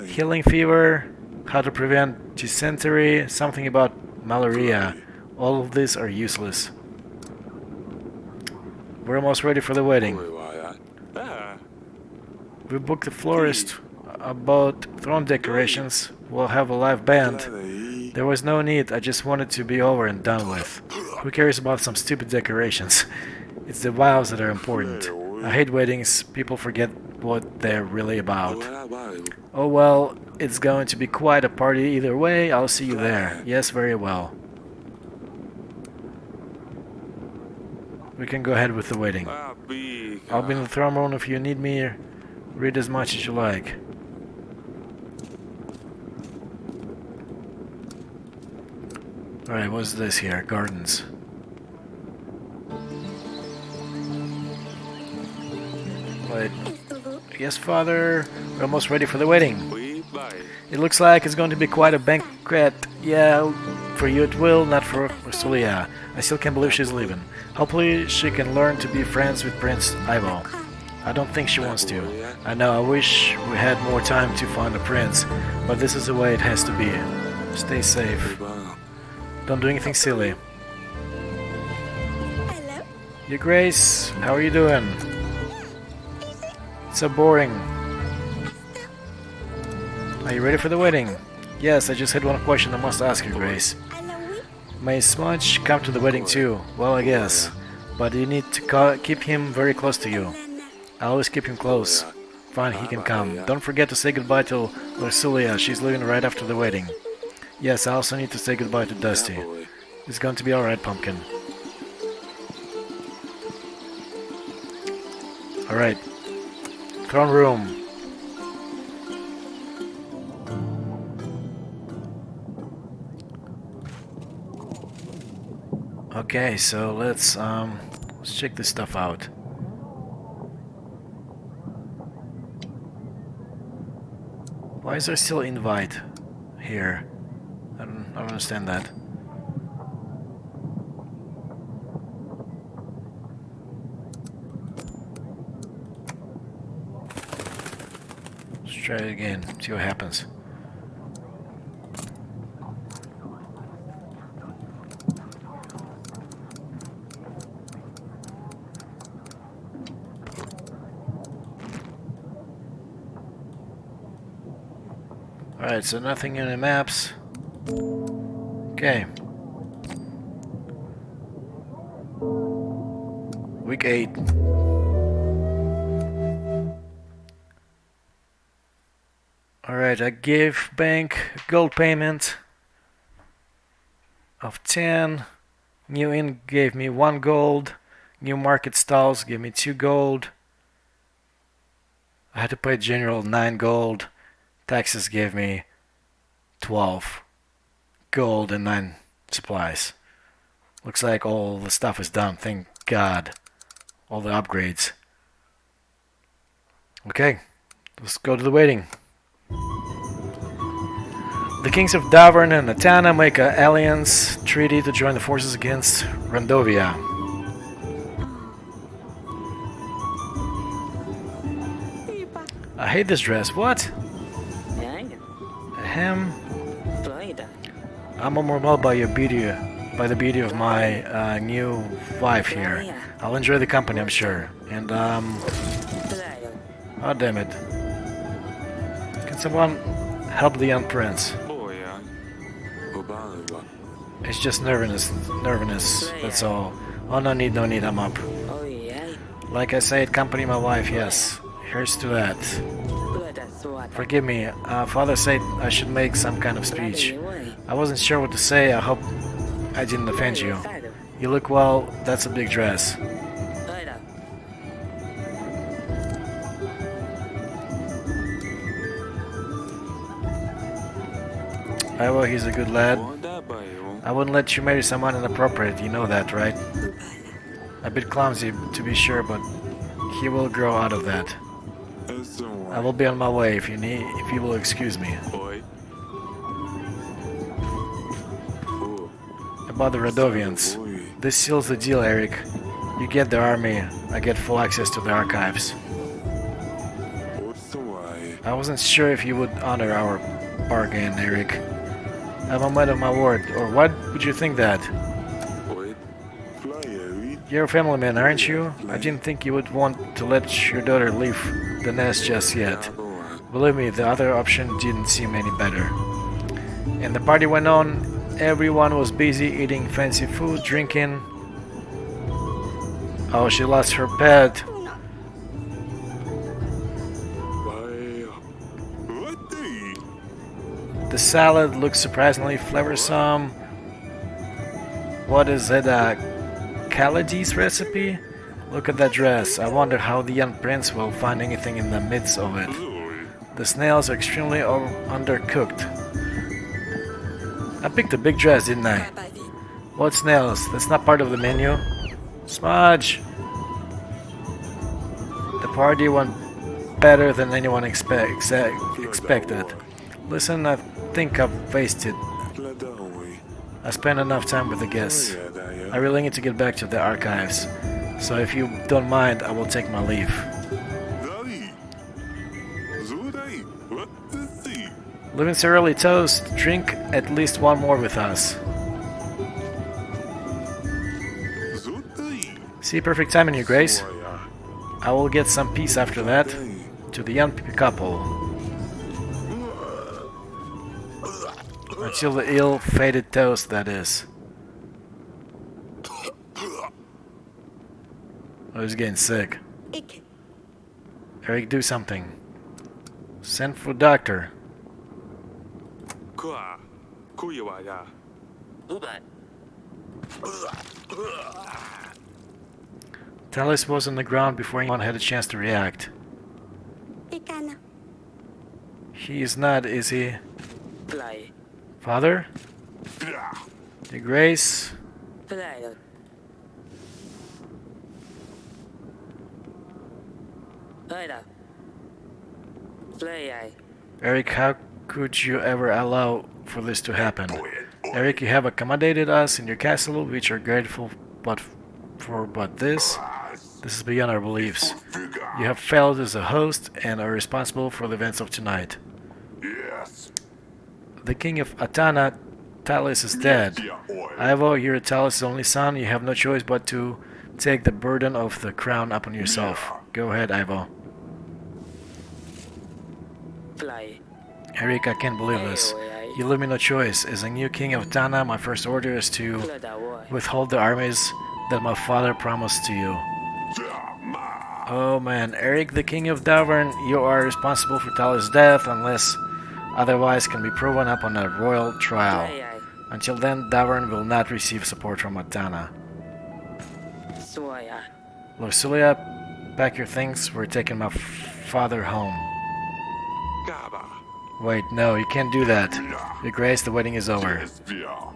Healing fever, how to prevent dysentery, something about malaria. All of these are useless. We're almost ready for the wedding. We booked the florist about throne decorations. We'll have a live band. There was no need, I just wanted to be over and done with. Who cares about some stupid decorations? It's the vows that are important. I hate weddings, people forget what they're really about. Wala ba? Oh well, it's going to be quite a party either way. I'll see you there. Yes, very well. We can go ahead with the wedding. Big. I'll be in the throne room if you need me. Read as much as you like. Alright, what's this here? Gardens. Wait. Yes, father. We're almost ready for the wedding. It looks like it's going to be quite a banquet. Yeah, for you it will, not for Ursula. I still can't believe she's leaving. Hopefully she can learn to be friends with Prince Ivo. I don't think she wants to. I know, I wish we had more time to find a prince, but this is the way it has to be. Stay safe. Don't do anything silly. Hello. Your Grace, how are you doing? It's so boring. Are you ready for the wedding? Yes, I just had one question I must ask you, Grace. May Smudge come to the wedding too? Well, I guess. But you need to keep him very close to you. I always keep him close. Fine, he can come. Don't forget to say goodbye to Ursulia. She's leaving right after the wedding. Yes, I also need to say goodbye to Dusty. It's going to be alright, Pumpkin. Alright. Throne room. Okay, so let's check this stuff out. Why is there still invite here? I don't understand that. Let's try it again, see what happens. Alright, so nothing in the maps. Okay. Week 8. Alright, I gave bank a gold payment of 10. New Inn gave me 1 gold. New Market Stalls gave me 2 gold. I had to pay General 9 gold. Taxes gave me 12 gold and 9 supplies. Looks like all the stuff is done, thank God. All the upgrades. Okay, let's go to the wedding. The kings of Davern and Natana make an alliance treaty to join the forces against Randovia. I hate this dress. What? Ahem. I'm overwhelmed by your beauty, by the beauty of my new wife here. I'll enjoy the company, I'm sure. And oh damn it! Can someone help the young prince? It's just nervousness. That's all. Oh, no need. I'm up. Like I said, company my wife. Yes. Here's to that. Forgive me, Father said I should make some kind of speech. I wasn't sure what to say, I hope I didn't offend you. You look well, that's a big dress. Well, he's a good lad. I wouldn't let you marry someone inappropriate, you know that, right? A bit clumsy, to be sure, but he will grow out of that. I will be on my way if you will excuse me. About the Radovians. This seals the deal, Eric. You get the army, I get full access to the archives. I wasn't sure if you would honor our bargain, Eric. I'm a man of my word, or what would you think that? You're a family man, aren't you? I didn't think you would want to let your daughter leave the nest just yet. Believe me, the other option didn't seem any better. And the party went on. Everyone was busy eating fancy food, drinking. Oh, she lost her pet. The salad looks surprisingly flavorsome. What is it, a Khalid's recipe? Look at that dress. I wonder how the young prince will find anything in the midst of it. The snails are extremely undercooked. I picked a big dress, didn't I? What snails? That's not part of the menu. Smudge! The party went better than anyone expected. Listen, I think I've wasted. I spent enough time with the guests. I really need to get back to the archives. So if you don't mind, I will take my leave. Leaving so early, toast. Drink at least one more with us. See, perfect timing, Your Grace. I will get some peace after that. To the young couple. Until the ill-fated toast, that is. Oh, he's getting sick. Eric, do something. Send for doctor. Talis was on the ground before anyone had a chance to react. He is not, is he? Father? Your Grace? Eric, how could you ever allow for this to happen? Eric, you have accommodated us in your castle, which are grateful, but this is beyond our beliefs. You have failed as a host and are responsible for the events of tonight. The king of Atana, Talis, is dead. Ivo, you're Talis' only son. You have no choice but to take the burden of the crown upon yourself. Go ahead, Ivo. Eric, I can't believe this. You leave me no choice. As a new king of Tana, my first order is to withhold the armies that my father promised to you. Oh man, Eric, the king of Davern, you are responsible for Talis' death unless otherwise can be proven up on a royal trial. Until then, Davern will not receive support from Atana. Lorsulia, pack your things. We're taking my father home. Wait, no, you can't do that. Your Grace, the wedding is over.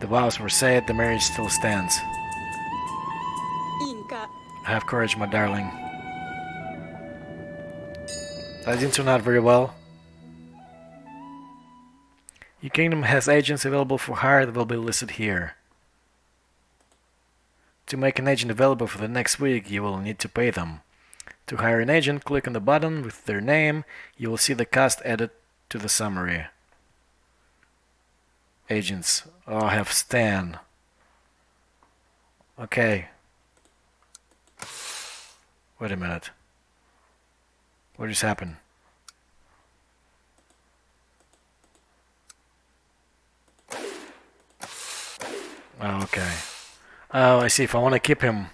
The vows were said, the marriage still stands. Have courage, my darling. That didn't turn out very well. Your kingdom has agents available for hire that will be listed here. To make an agent available for the next week, you will need to pay them. To hire an agent, click on the button with their name. You will see the cost added to the summary. Agents. Oh, I have Stan. Okay. Wait a minute. What just happened? Oh, okay. Oh, I see. If I want to keep him.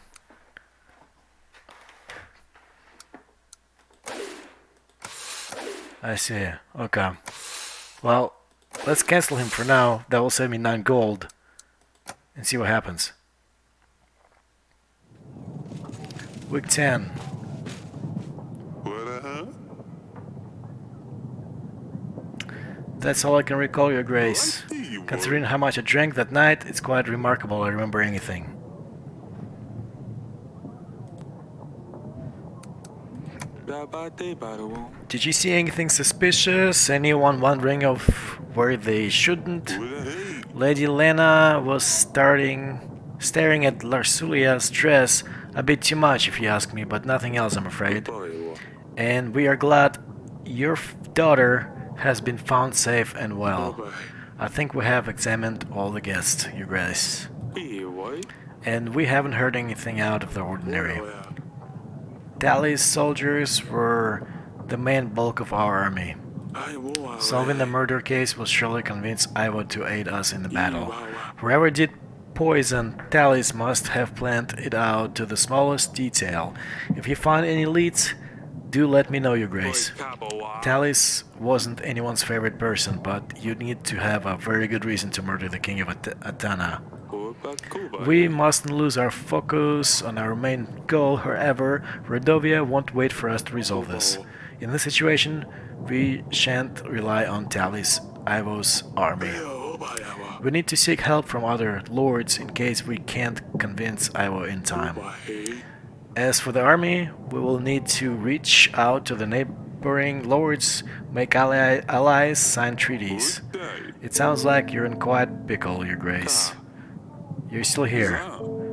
I see. Okay. Well, let's cancel him for now. That will save me 9 gold. And see what happens. Week 10. That's all I can recall, Your Grace. Considering how much I drank that night, it's quite remarkable I remember anything. Did you see anything suspicious? Anyone wondering of where they shouldn't? Lady Lena was staring at Larsulia's dress a bit too much, if you ask me, but nothing else, I'm afraid. And we are glad your daughter has been found safe and well. I think we have examined all the guests, Your Grace. And we haven't heard anything out of the ordinary. Talis soldiers were the main bulk of our army. Solving the murder case will surely convince Ivo to aid us in the battle. Whoever did poison Talis must have planned it out to the smallest detail. If you find any leads, do let me know, Your Grace. Kabawa. Talis wasn't anyone's favorite person, but you need to have a very good reason to murder the king of Atana. We mustn't lose our focus on our main goal, however, Redovia won't wait for us to resolve this. In this situation, we shan't rely on Talis, Ivo's army. We need to seek help from other lords in case we can't convince Ivo in time. As for the army, we will need to reach out to the neighboring lords, make allies, sign treaties. It sounds like you're in quite pickle, Your Grace. You're still here.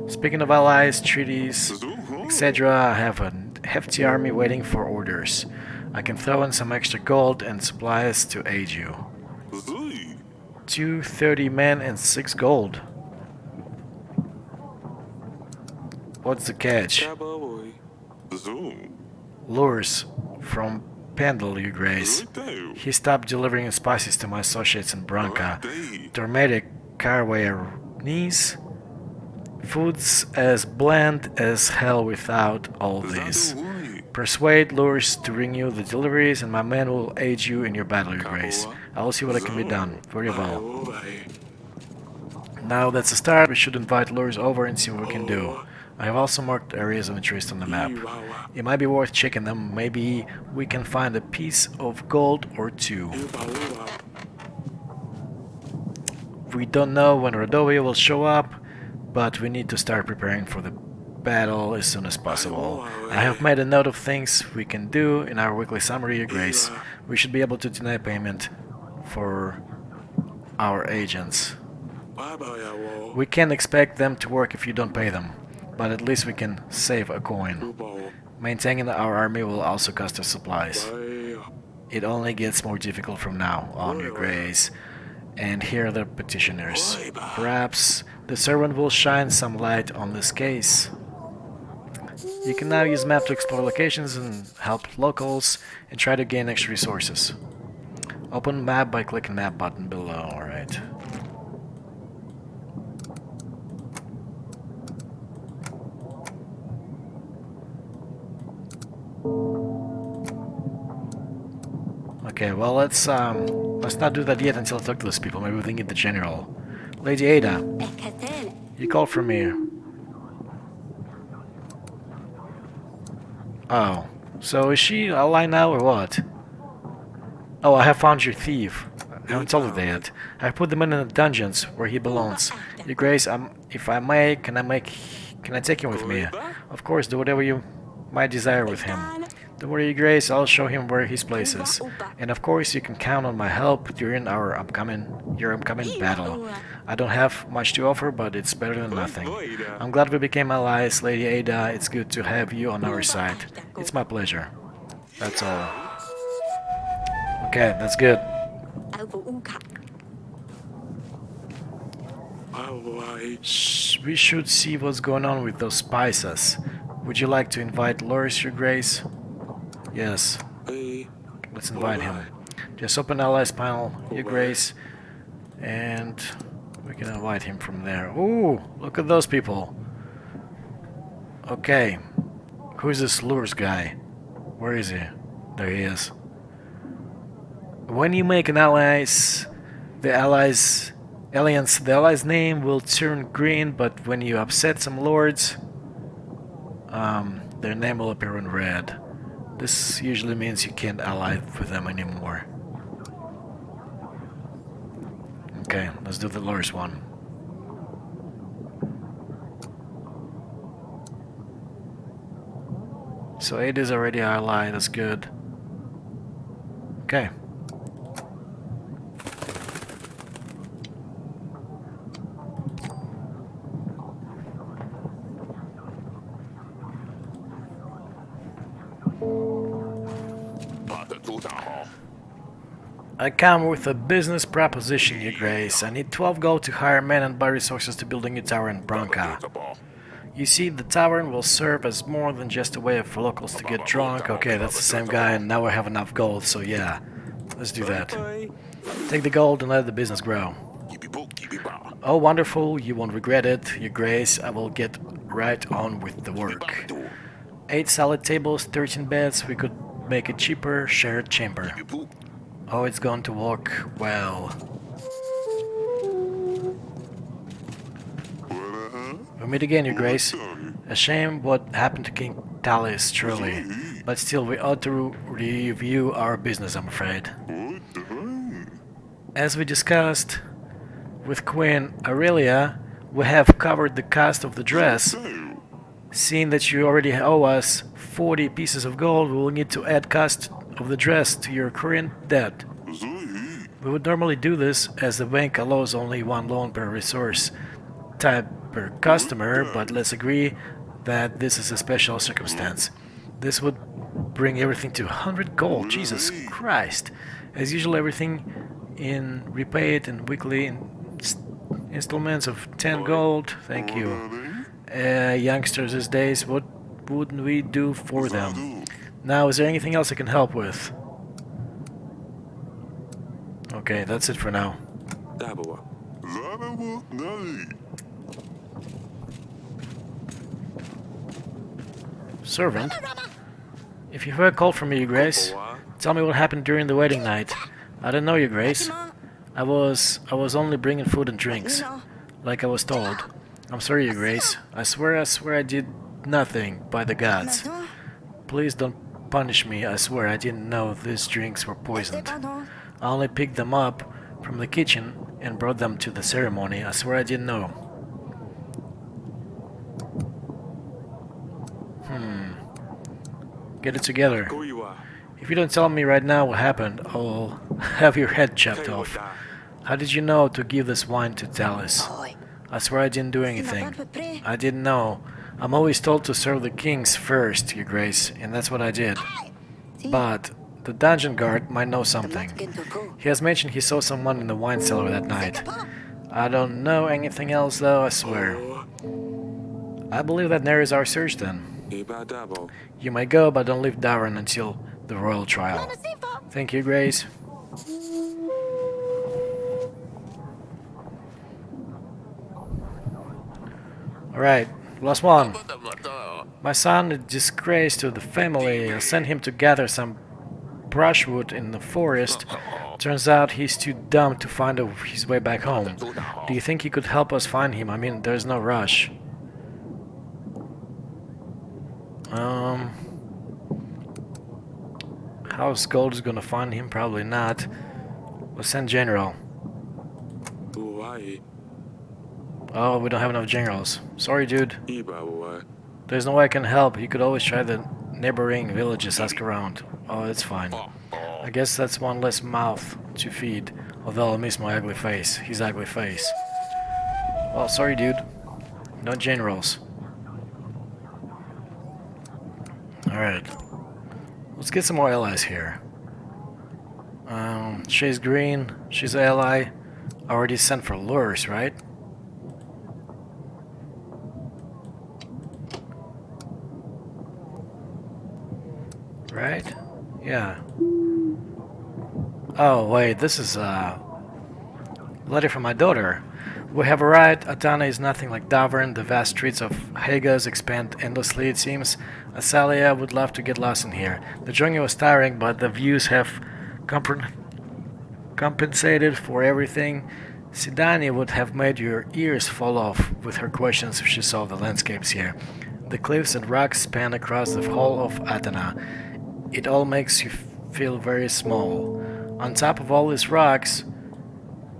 Speaking of allies, treaties, etc., I have a hefty army waiting for orders. I can throw in some extra gold and supplies to aid you. 230 men and 6 gold. What's the catch? Lures from Pendle, Your Grace. He stopped delivering spices to my associates in Branca. Tormedic Carwayanese. Food's as bland as hell without all this. Persuade lures to renew the deliveries, and my men will aid you in your battle, Your Grace. I will see what can be done. Very well. Now that's a start, we should invite lures over and see what we can do. I have also marked areas of interest on the map. It might be worth checking them. Maybe we can find a piece of gold or two. We don't know when Rodovia will show up, but we need to start preparing for the battle as soon as possible. I have made a note of things we can do in our weekly summary, Your Grace. We should be able to deny payment for our agents. We can't expect them to work if you don't pay them, but at least we can save a coin. Maintaining our army will also cost us supplies. It only gets more difficult from now on, Your Grace. And here are the petitioners. Perhaps the servant will shine some light on this case. You can now use map to explore locations and help locals and try to gain extra resources. Open map by clicking map button below, alright. Okay, well let's not do that yet until I talk to those people. Maybe we can get the general. Lady Ada, you called for me. Oh, so is she alive now or what? Oh, I have found your thief. I haven't told you that yet. I put the man in the dungeons where he belongs. Your Grace, if I may, can I take him with me? Of course, do whatever you might desire with him. Don't worry, Your Grace, I'll show him where his place is. And of course, you can count on my help during your upcoming battle. I don't have much to offer, but it's better than nothing. I'm glad we became allies, Lady Ada. It's good to have you on our side. It's my pleasure. That's all. Okay, that's good. We should see what's going on with those spices. Would you like to invite Loris, Your Grace? Yes. Let's invite him. Just open Allies panel, Your Grace, and we can invite him from there. Ooh, look at those people. Okay. Who's this Lures guy? Where is he? There he is. When you make an alliance, the allies name will turn green, but when you upset some lords, their name will appear in red. This usually means you can't ally with them anymore. Okay, let's do the lords one. So 8 is already ally, that's good. Okay. I come with a business proposition, Your Grace. I need 12 gold to hire men and buy resources to build a new tower in Branca. You see, the tavern will serve as more than just a way for locals to get drunk. Okay, that's the same guy, and now we have enough gold, so yeah. Let's do that. Take the gold and let the business grow. Oh, wonderful, you won't regret it, Your Grace. I will get right on with the work. 8 solid tables, 13 beds. We could make a cheaper shared chamber. Oh, it's going to work well. We meet again, Your Grace. A shame what happened to King Talis, truly. But still, we ought to review our business, I'm afraid. As we discussed with Queen Aurelia, we have covered the cost of the dress. Seeing that you already owe us 40 pieces of gold, we will need to add cost of the dress to your current debt. We would normally do this, as the bank allows only one loan per resource type per customer, but let's agree that this is a special circumstance. This would bring everything to 100 gold. Jesus Christ. As usual, everything in repaid in weekly installments of 10 gold. Thank you. Youngsters these days, what wouldn't we do for them? Now, is there anything else I can help with? Okay, that's it for now. Servant? If you heard a call from me, Your Grace, tell me what happened during the wedding night. I don't know, Your Grace. I was only bringing food and drinks, like I was told. I'm sorry, Your Grace. I swear I did nothing, by the gods. Please don't punish me. I swear I didn't know these drinks were poisoned. I only picked them up from the kitchen and brought them to the ceremony. I swear I didn't know. Get it together. If you don't tell me right now what happened, I'll have your head chopped off. How did you know to give this wine to Talis? I swear I didn't do anything. I didn't know. I'm always told to serve the kings first, Your Grace, and that's what I did. But the dungeon guard might know something. He has mentioned he saw someone in the wine cellar that night. I don't know anything else though, I swear. I believe that narrows our search then. You may go, but don't leave Davern until the royal trial. Thank you, Grace. Alright, last one. My son is a disgrace to the family. I sent him to gather some brushwood in the forest. Turns out he's too dumb to find his way back home. Do you think you could help us find him? I mean, there's no rush. How's Gold is gonna find him? Probably not. We'll send General. Oh, we don't have enough generals. Sorry, dude. There's no way I can help. You could always try the neighboring villages, ask around. Oh, it's fine. I guess that's one less mouth to feed. Although I'll miss my ugly face. His ugly face. Well, sorry, dude. No generals. Alright. Let's get some more allies here. She's green. She's an ally. Already sent for lures, right? Right? Yeah. Oh, wait, this is a letter from my daughter. We have arrived. Atana is nothing like Davern. The vast streets of Hagas expand endlessly, it seems. Asalia would love to get lost in here. The journey was tiring, but the views have compensated for everything. Sidani would have made your ears fall off with her questions if she saw the landscapes here. The cliffs and rocks span across the whole of Atana. It all makes you feel very small. On top of all these rocks,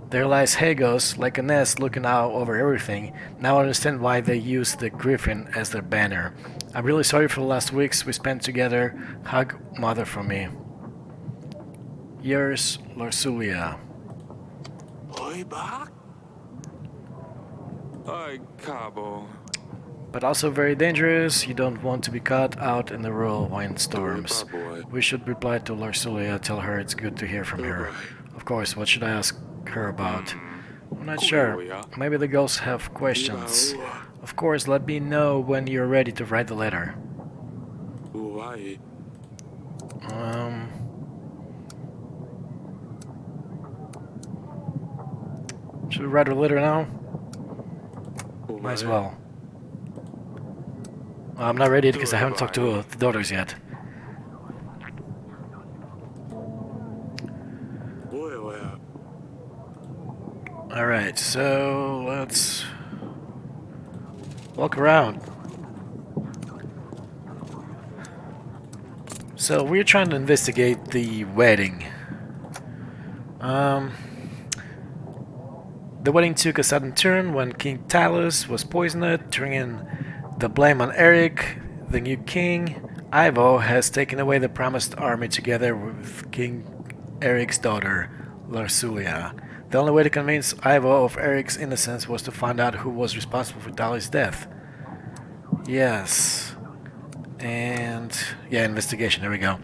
there lies Hagos, like a nest looking out over everything. Now I understand why they use the griffin as their banner. I'm really sorry for the last weeks we spent together. Hug mother for me. Yours, Larsulia. But also very dangerous. You don't want to be caught out in the royal windstorms. We should reply to Larsulia, tell her it's good to hear from her. Of course, what should I ask her about? I'm not sure. Maybe the girls have questions. Of course, let me know when you're ready to write the letter. Should we write a letter now? Might as well. I'm not ready because I haven't talked to the daughters yet. Alright, so let's walk around. So we're trying to investigate the wedding. The wedding took a sudden turn when King Talus was poisoned, turning the blame on Eric. The new king, Ivo, has taken away the promised army together with King Eric's daughter, Larsulia. The only way to convince Ivo of Eric's innocence was to find out who was responsible for Talus' death. Yes. And yeah, investigation, there we go.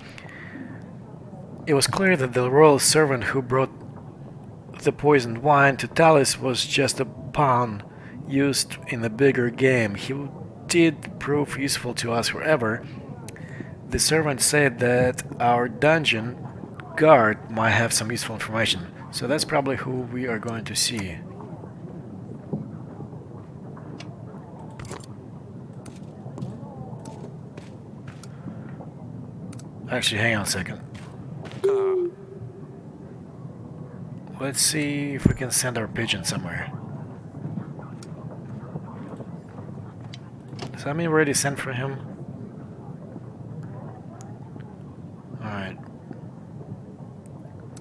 It was clear that the royal servant who brought the poisoned wine to Talus was just a pawn used in the bigger game. He did prove useful to us forever. The servant said that our dungeon guard might have some useful information, so that's probably who we are going to see. Actually, hang on a second. Let's see if we can send our pigeon somewhere. Does that mean we already sent for him? Alright.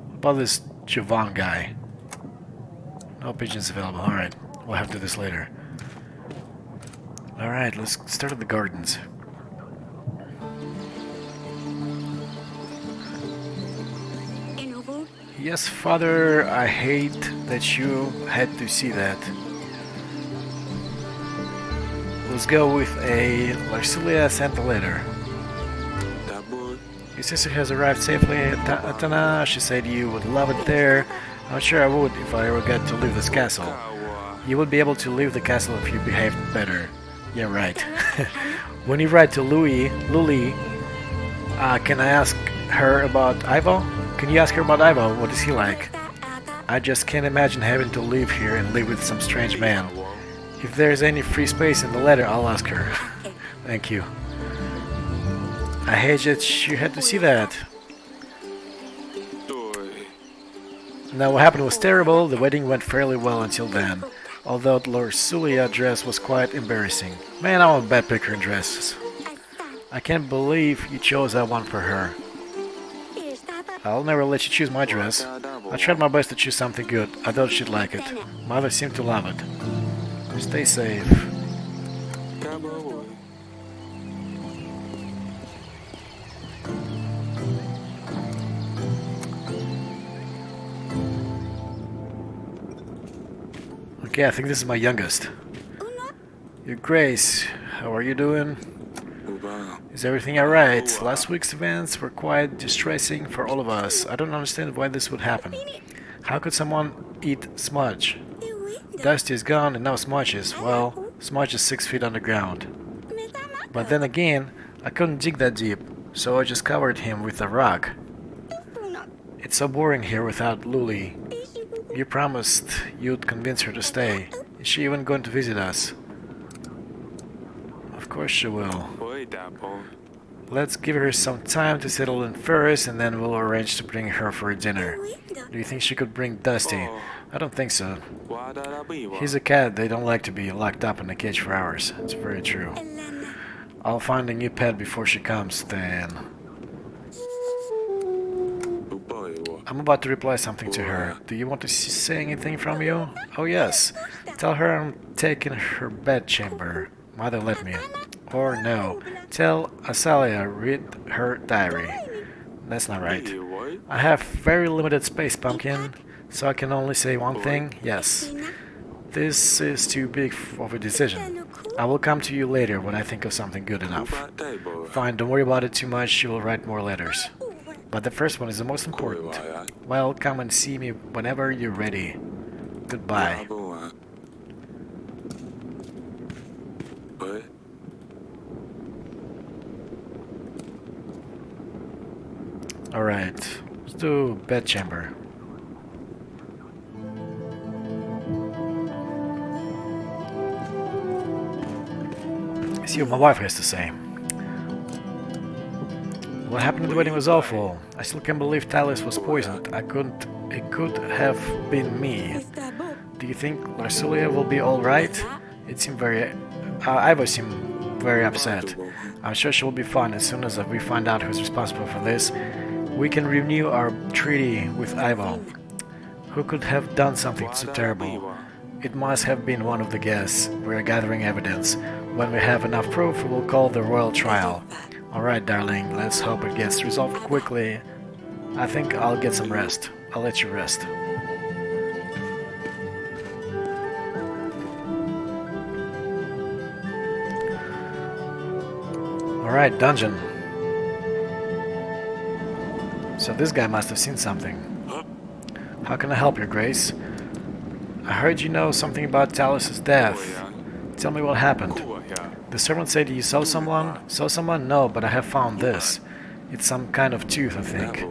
What about this Javon guy? No pigeons available. Alright, we'll have to do this later. Alright, let's start at the gardens. Yes, Father, I hate that you had to see that. Let's go with a Larsulia sent a letter. Your sister has arrived safely at Atana. She said you would love it there. I'm not sure I would if I ever got to leave this castle. You would be able to leave the castle if you behaved better. Yeah, right. When you write to Luli, can I ask her about Ivo? Can you ask her about Ivo? What is he like? I just can't imagine having to live here and live with some strange man. If there's any free space in the letter, I'll ask her. Thank you. I hate that you had to see that. Now what happened was terrible. The wedding went fairly well until then. Although Larsulia's dress was quite embarrassing. Man, I'm a bad picker in dresses. I can't believe you chose that one for her. I'll never let you choose my dress. I tried my best to choose something good. I thought she'd like it. Mother seemed to love it. Stay safe. Okay, I think this is my youngest. Your Grace, how are you doing? Is everything alright? Last week's events were quite distressing for all of us. I don't understand why this would happen. How could someone eat Smudge? Dusty is gone and now Smudge is. Well, Smudge is 6 feet underground. But then again, I couldn't dig that deep, so I just covered him with a rock. It's so boring here without Luli. You promised you'd convince her to stay. Is she even going to visit us? Of course she will. Let's give her some time to settle in first, and then we'll arrange to bring her for a dinner. Do you think she could bring Dusty? I don't think so. He's a cat. They don't like to be locked up in a cage for hours. It's very true. I'll find a new pet before she comes, then. I'm about to reply something to her. Do you want to say anything from you? Oh yes. Tell her I'm taking her bedchamber. Mother let me. Or no. Tell Asalia read her diary. That's not right. I have very limited space, Pumpkin, so I can only say one thing. Yes. This is too big of a decision. I will come to you later when I think of something good enough. Fine, don't worry about it too much. She will write more letters. But the first one is the most important. Well, come and see me whenever you're ready. Goodbye. Alright, let's do bedchamber. See what my wife has to say. What happened at the wedding was awful. I still can't believe Talus was poisoned. It could have been me. Do you think Larsulia will be alright? It seemed very... Ivo seemed very upset. I'm sure she will be fine as soon as we find out who's responsible for this. We can renew our treaty with Ivo. Who could have done something so terrible? It must have been one of the guests. We are gathering evidence. When we have enough proof, we will call the royal trial. Alright, darling, let's hope it gets resolved quickly. I think I'll get some rest. I'll let you rest. Alright, dungeon. So this guy must have seen something. How can I help your grace? I heard you know something about Talus's death. Tell me what happened. The servant said you saw someone? Saw someone? No, but I have found this. It's some kind of tooth, I think.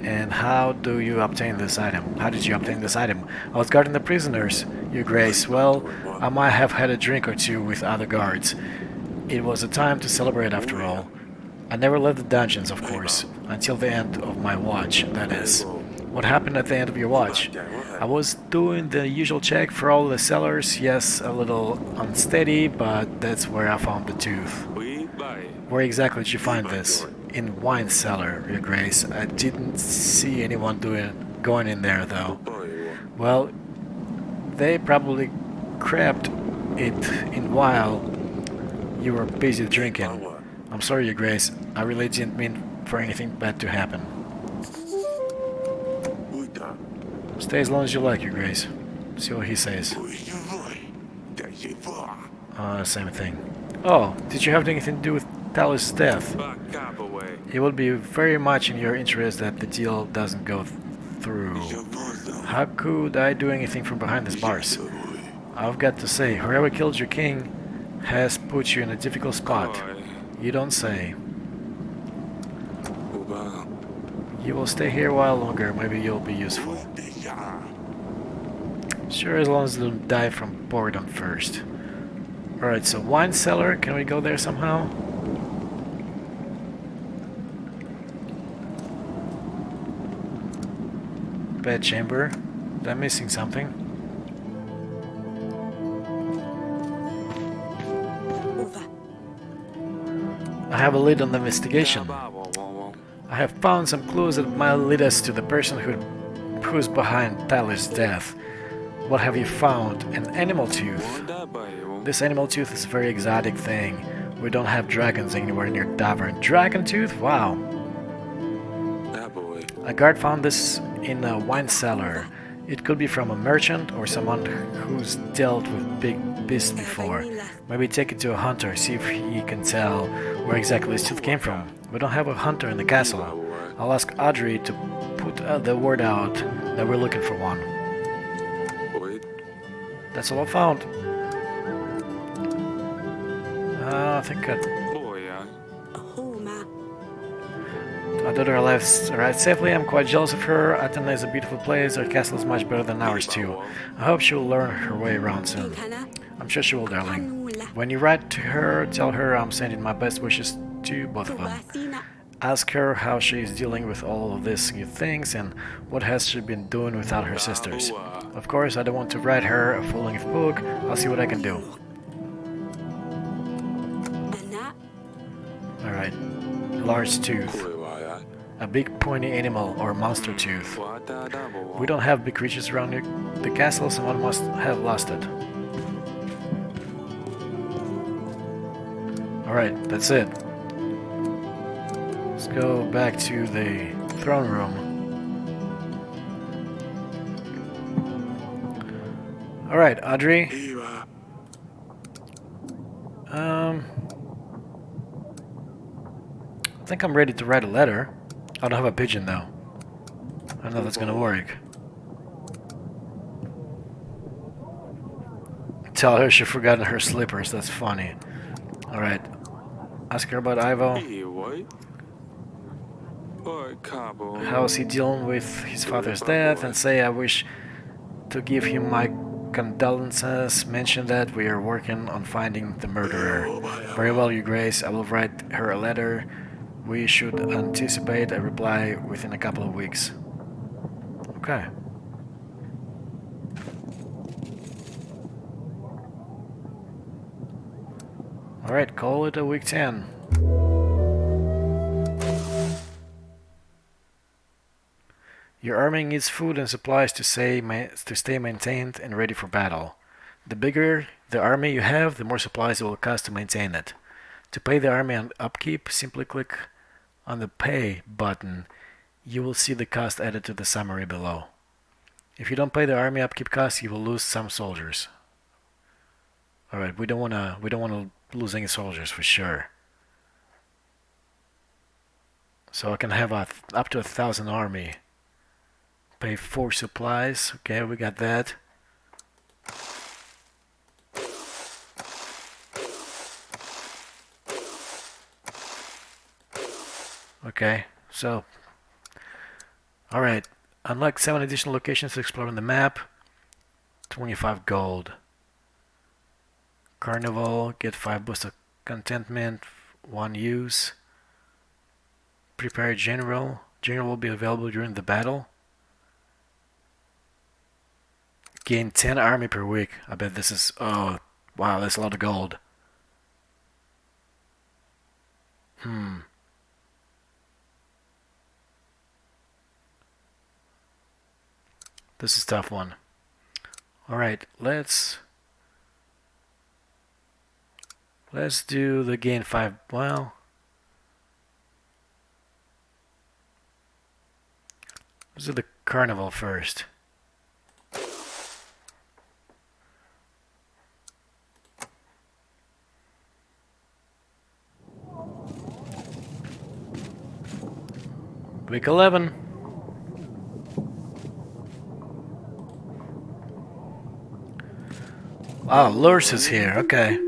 And how do you obtain this item? How did you obtain this item? I was guarding the prisoners, your grace. Well, I might have had a drink or two with other guards. It was a time to celebrate after all. I never left the dungeons, of course, until the end of my watch, that is. What happened at the end of your watch? I was doing the usual check for all the cellars. Yes, a little unsteady, but that's where I found the tooth. Where exactly did you find this? In wine cellar, your grace. I didn't see anyone going in there, though. Well, they probably grabbed it in while you were busy drinking. I'm sorry, your grace. I really didn't mean for anything bad to happen. Stay as long as you like, your grace. See what he says. Same thing. Oh, did you have anything to do with Talus's death? It would be very much in your interest that the deal doesn't go through. How could I do anything from behind these bars? I've got to say, whoever killed your king has put you in a difficult spot. You don't say. You will stay here a while longer, maybe you'll be useful. Sure, as long as you don't die from boredom first. Alright, so wine cellar, can we go there somehow? Bed chamber. Am I missing something? I have a lead on the investigation. I have found some clues that might lead us to the person who's behind Talus's death. What have you found? An animal tooth. This animal tooth is a very exotic thing. We don't have dragons anywhere near Davern. Dragon tooth? Wow. A guard found this in a wine cellar. It could be from a merchant or someone who's dealt with big beasts before. Maybe take it to a hunter, see if he can tell where exactly this tooth came from. We don't have a hunter in the castle. I'll ask Audrey to put the word out that we're looking for one. That's all I found. I think my daughter arrived safely. I'm quite jealous of her. Athena is a beautiful place. Her castle is much better than ours too. I hope she will learn her way around soon. I'm sure she will, darling. When you write to her, tell her I'm sending my best wishes to both of them. Ask her how she is dealing with all of these new things and what has she been doing without her sisters. Of course, I don't want to write her a full-length book. I'll see what I can do. Alright. Large tooth. A big pointy animal or monster tooth. We don't have big creatures around the castle, someone must have lost it. Alright, that's it. Let's go back to the throne room. Alright, Audrey. I think I'm ready to write a letter. I don't have a pigeon though. I don't know if that's gonna work. Tell her she forgotten her slippers, that's funny. Alright. Ask her about Ivo. How is he dealing with his father's death, and say I wish to give him my condolences. Mention that we are working on finding the murderer. Very well, your grace. I will write her a letter. We should anticipate a reply within a couple of weeks. Okay. Alright, call it a week 10. Your army needs food and supplies to stay maintained and ready for battle. The bigger the army you have, the more supplies it will cost to maintain it. To pay the army on upkeep, simply click on the Pay button. You will see the cost added to the summary below. If you don't pay the army upkeep costs, you will lose some soldiers. Alright, we don't wanna lose any soldiers for sure. So I can have up to 1,000 army. Pay 4 supplies. Okay, we got that. Okay, so alright. Unlock 7 additional locations to explore on the map. 25 gold. Carnival, get 5 boosts of contentment, 1 use. Prepare general. General will be available during the battle. Gain 10 army per week. I bet this is... oh, wow, that's a lot of gold. This is a tough one. Alright, let's do the gain 5... well... let's do the carnival first. Week 11. Ah, Lurs is here, okay.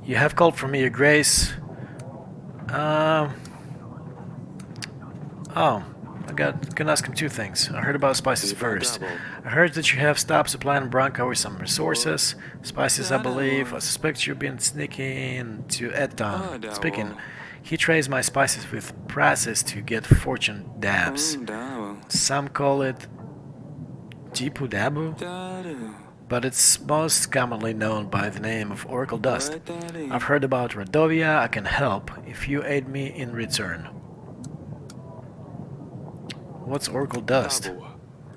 You have called for me, Your Grace. Oh, can ask him 2 things. I heard about spices first. I heard that you have stopped supplying Branca with some resources. Spices, I believe. I suspect you've been sneaking to Eton. Speaking, he trades my spices with prices to get fortune dabs. Some call it Jipu Dabu, but it's most commonly known by the name of Oracle Dust. I've heard about Radovia. I can help if you aid me in return. What's Oracle Dust?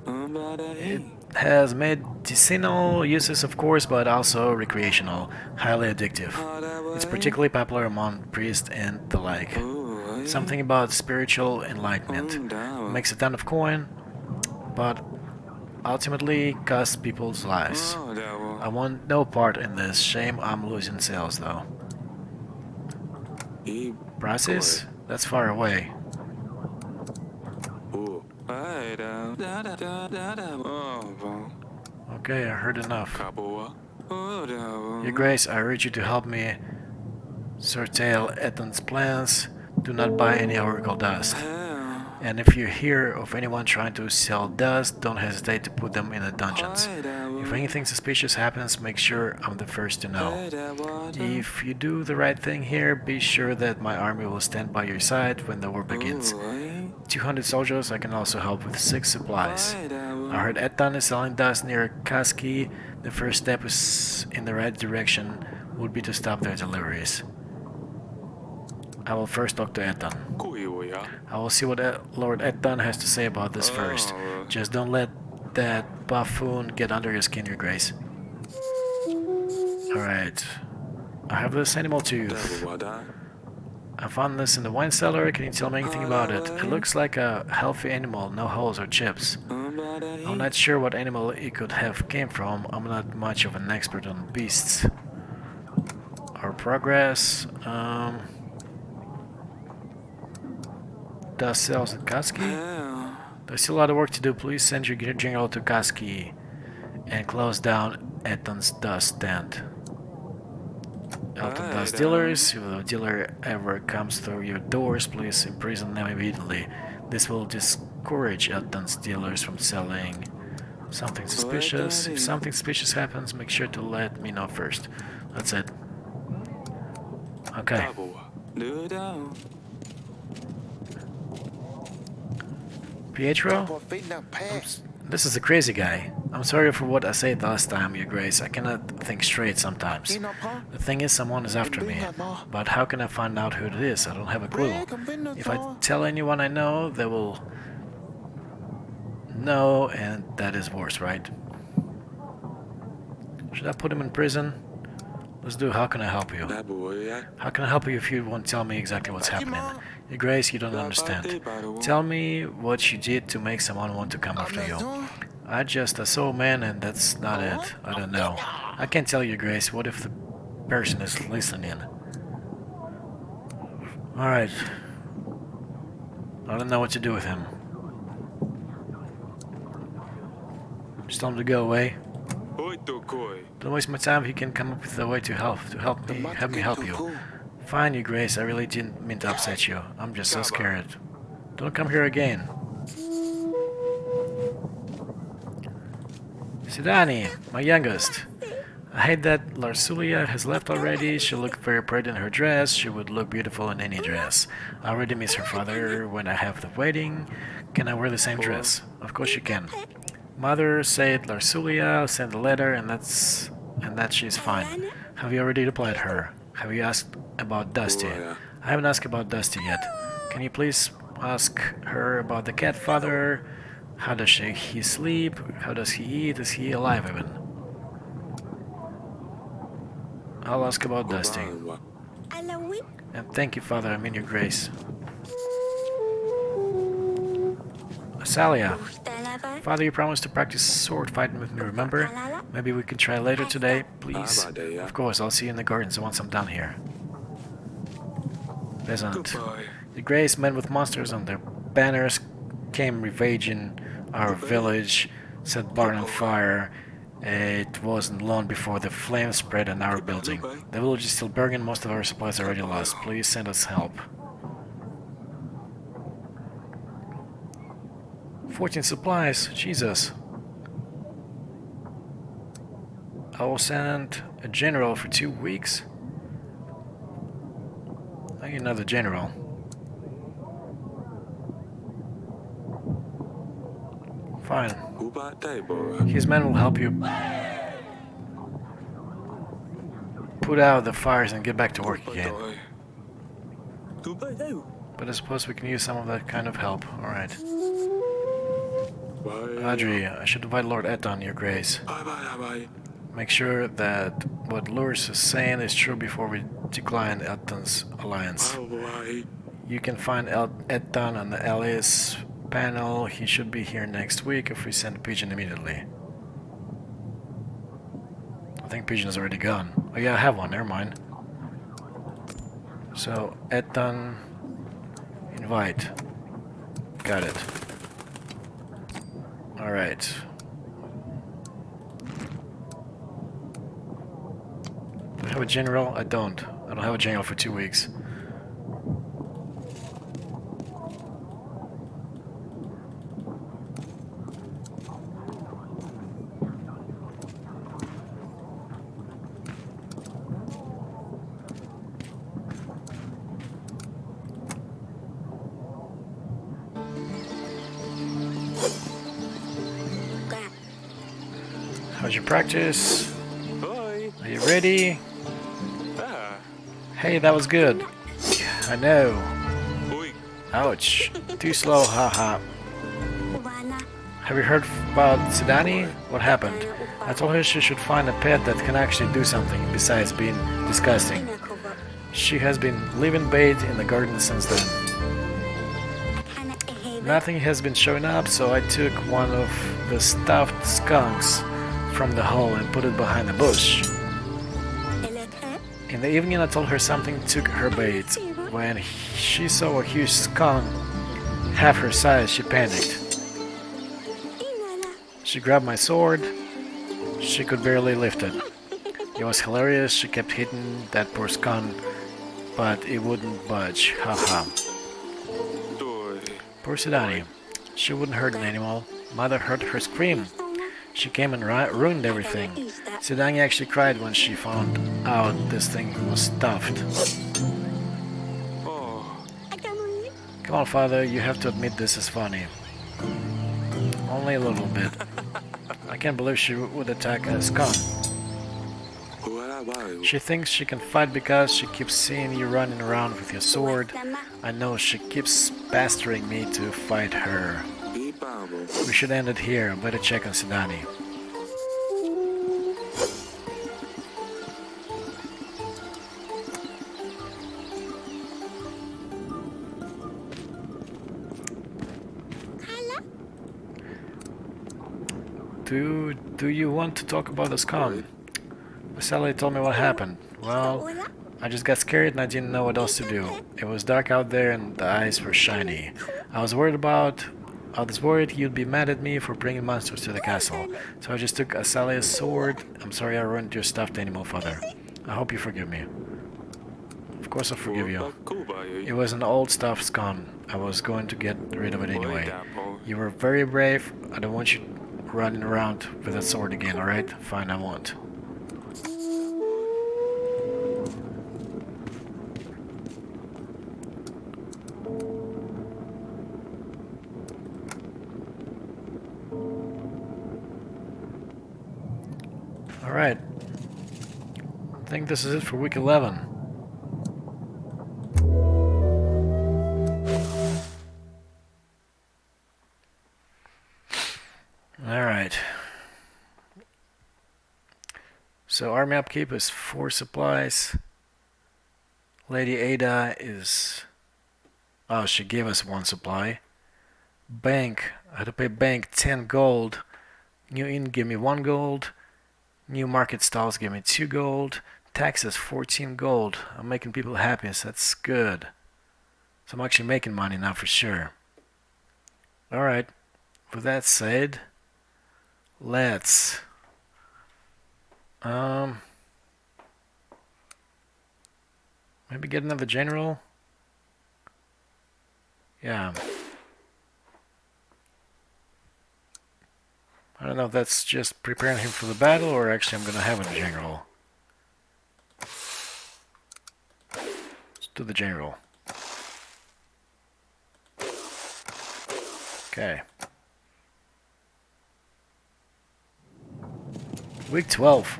It has medicinal uses, of course, but also recreational, highly addictive. It's particularly popular among priests and the like. Something about spiritual enlightenment. Makes a ton of coin, but ultimately costs people's lives. I want no part in this. Shame I'm losing sales, though. Prices? That's far away. Okay, I heard enough. Your Grace, I urge you to help me curtail Eton's plans. Do not buy any Oracle Dust. And if you hear of anyone trying to sell dust, don't hesitate to put them in the dungeons. If anything suspicious happens, make sure I'm the first to know. If you do the right thing here, be sure that my army will stand by your side when the war begins. 200 soldiers, I can also help with 6 supplies. I heard Eton is selling dust near Kaski. The first step is in the right direction would be to stop their deliveries. I will first talk to Eton. I will see what Lord Eton has to say about this first. Just don't let that buffoon get under your skin, Your Grace. Alright. I have this animal tooth. I found this in the wine cellar. Can you tell me anything about it? It looks like a healthy animal, no holes or chips. I'm not sure what animal it could have came from. I'm not much of an expert on beasts. Our progress. Dust cells at Kaski? There's still a lot of work to do. Please send your general to Kaski and close down Eton's dust stand. Elton Dust dealers. If a dealer ever comes through your doors, please imprison them immediately. This will discourage Elton's dealers from selling something suspicious. If something suspicious happens, make sure to let me know first. That's it. Okay. Pietro? This is a crazy guy. I'm sorry for what I said last time, Your Grace. I cannot think straight sometimes. The thing is, someone is after me. But how can I find out who it is? I don't have a clue. If I tell anyone I know, they will know, and that is worse, right? Should I put him in prison? Let's do how can I help you? How can I help you if you won't tell me exactly what's happening? Your Grace, you don't understand. Tell me what you did to make someone want to come after you. I saw a man and that's not it. I don't know. I can't tell you, Grace. What if the person is listening? Alright. I don't know what to do with him. Just tell him to go away. Don't waste my time. He can come up with a way to help me help you. Fine, Your Grace. I really didn't mean to upset you. I'm just so scared. Don't come here again. Sidani, my youngest. I hate that Larsulia has left already. She looked very pretty in her dress. She would look beautiful in any dress. I already miss her father when I have the wedding. Can I wear the same dress? Of course you can. Mother said Larsulia sent a letter and that she's fine. Have you already replied her? Have you asked about Dusty? I haven't asked about Dusty yet. Can you please ask her about the cat father? How does he sleep? How does he eat? Is he alive even? I'll ask about Dusty. And thank you, Father. I mean Your Grace. Asalia. Father, you promised to practice sword fighting with me, remember? Maybe we can try later today, please? Of course, I'll see you in the gardens once I'm down here. Peasant. The Grace men with monsters on their banners came ravaging our village, set barn on fire. It wasn't long before the flames spread on our building. The village is still burning, most of our supplies are already lost. Please send us help. 14 supplies, Jesus. I will send a general for 2 weeks. I need another general. Fine. His men will help you put out the fires and get back to work again. But I suppose we can use some of that kind of help. Alright. Adri, I should invite Lord Eton, Your Grace. Make sure that what Lurs is saying is true before we decline Eton's alliance. You can find Eton on the Alias panel. He should be here next week if we send a pigeon immediately. I think pigeon is already gone. Oh yeah, I have one, never mind. So, Eton, invite. Got it. Alright. Do I have a general? I don't. I don't have a general for 2 weeks. How's your practice? Are you ready? Hey, that was good. I know. Ouch. Too slow, haha. Have you heard about Sidani? What happened? I told her she should find a pet that can actually do something besides being disgusting. She has been living bathed in the garden since then. Nothing has been showing up, so I took one of the stuffed skunks from the hole and put it behind a bush. In the evening I told her something took her bait. When she saw a huge skunk half her size, she panicked. She grabbed my sword. She could barely lift it. It was hilarious. She kept hitting that poor skunk, but it wouldn't budge. Haha. Poor Sidani. She wouldn't hurt an animal. Mother heard her scream. She came and ruined everything. Sidani actually cried when she found out this thing was stuffed. Come on, Father, you have to admit this is funny. Only a little bit. I can't believe she would attack a scum. She thinks she can fight because she keeps seeing you running around with your sword. I know she keeps pestering me to fight her. We should end it here. Better check on Sidani. Do you want to talk about the scum? Sally told me what happened. Well, I just got scared and I didn't know what else to do. It was dark out there and the eyes were shiny. I was worried you'd be mad at me for bringing monsters to the castle. So I just took Asalia's sword. I'm sorry I ruined your stuffed animal, father. I hope you forgive me. Of course I forgive you. It was an old stuffed scum. I was going to get rid of it anyway. You were very brave. I don't want you running around with that sword again, alright? Fine, I won't. Alright. I think this is it for week 11. Alright. So army upkeep is 4 supplies. Lady Ada is... Oh, she gave us 1 supply. Bank. I had to pay bank 10 gold. New inn gave me 1 gold. New market stalls gave me 2 gold. Taxes 14 gold. I'm making people happy, so that's good. So I'm actually making money now for sure. Alright. With that said, let's maybe get another general. Yeah. I don't know if that's just preparing him for the battle or actually I'm gonna have a general. Let's do the general. Okay. Week 12.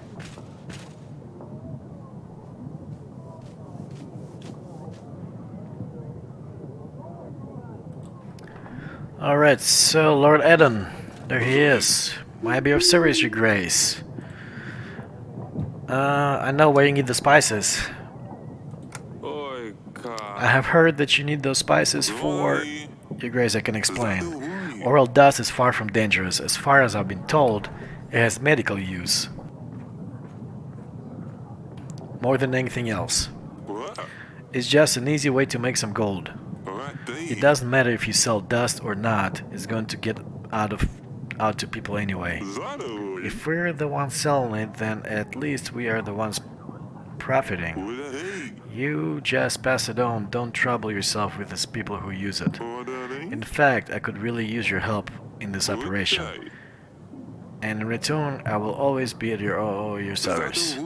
Alright, so Lord Eden, there he is. May I be of service, your grace? I know where you need the spices. I have heard that you need those spices for... Your grace, I can explain. Oral dust is far from dangerous. As far as I've been told, it has medical use. More than anything else. It's just an easy way to make some gold. It doesn't matter if you sell dust or not, it's going to get out to people anyway. If we're the ones selling it, then at least we are the ones profiting. You just pass it on, don't trouble yourself with the people who use it. In fact, I could really use your help in this operation. And in return, I will always be at your service.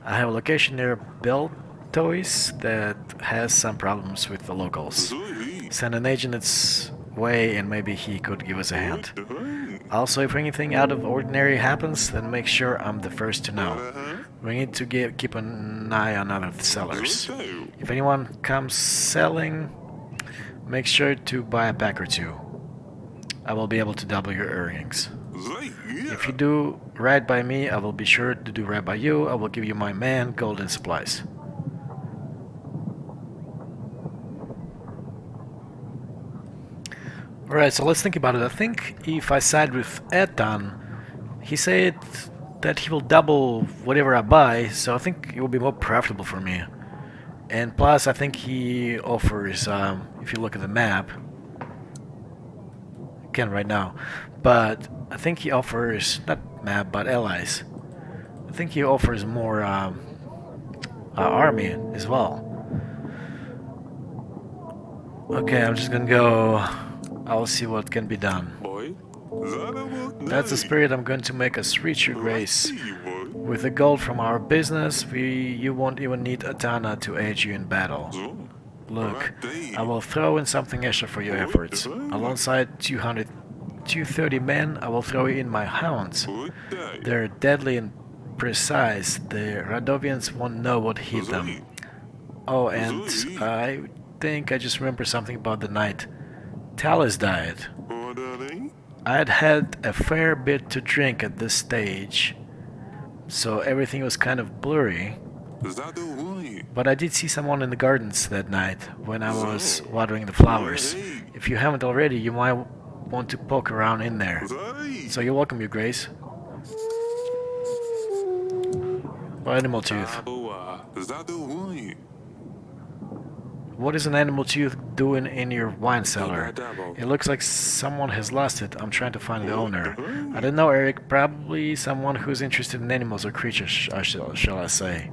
I have a location near Beltois that has some problems with the locals. Send an agent its way and maybe he could give us a hand. Also, if anything out of ordinary happens, then make sure I'm the first to know. We need to keep an eye on other sellers. If anyone comes selling, make sure to buy a pack or 2. I will be able to double your earnings. If you do right by me, I will be sure to do right by you. I will give you my man, gold and supplies. Alright, so let's think about it. I think if I side with Etan, he said that he will double whatever I buy, so I think it will be more profitable for me. And plus, I think he offers, if you look at the map, I can't right now, but I think he offers, not map, but allies. I think he offers more army as well. Okay, I'm just gonna go... I'll see what can be done. That's the spirit. I'm going to make us rich, your grace. With the gold from our business, you won't even need Atana to aid you in battle. Look, I will throw in something extra for your efforts. Alongside 200 230 men, I will throw in my hounds. Utai. They're deadly and precise. The Radovians won't know what hit them. Oh, and I think I just remember something about the night Talus died. Orderly. I'd had a fair bit to drink at this stage, so everything was kind of blurry. Zadui. But I did see someone in the gardens that night when I was watering the flowers. If you haven't already, you might want to poke around in there. Zai. So you're welcome, Your Grace. Oh, animal tooth. Abua. Zadui. What is an animal tooth doing in your wine cellar? It looks like someone has lost it. I'm trying to find the owner. I don't know, Eric. Probably someone who's interested in animals or creatures, shall I say.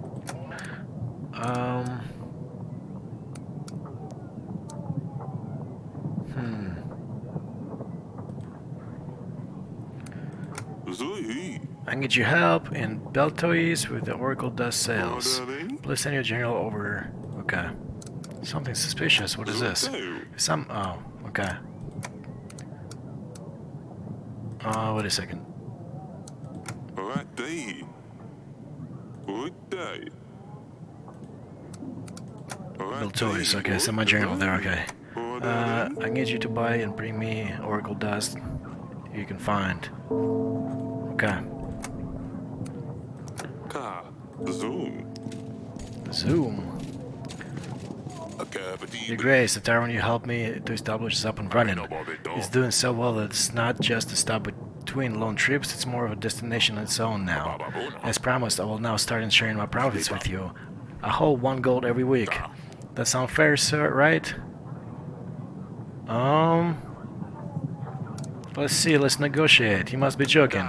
Zui. I need your help in Beltois with the Oracle Dust Sales. Orderly. Please send your general over. Okay. Something suspicious. What is this? Oh, okay. Wait a second. Utai. Utai. Build toys. Okay, send my journal there. Okay. I need you to buy and bring me Oracle Dust you can find. Okay. Ka. Zoom. Zoom. Your Grace, the tavern you helped me to establish is up and running. It's doing so well that it's not just a stop between lone trips, it's more of a destination on its own now. As promised, I will now start sharing my profits with you. I hold 1 gold every week. That sound fair, sir, right? Let's see, let's negotiate. You must be joking.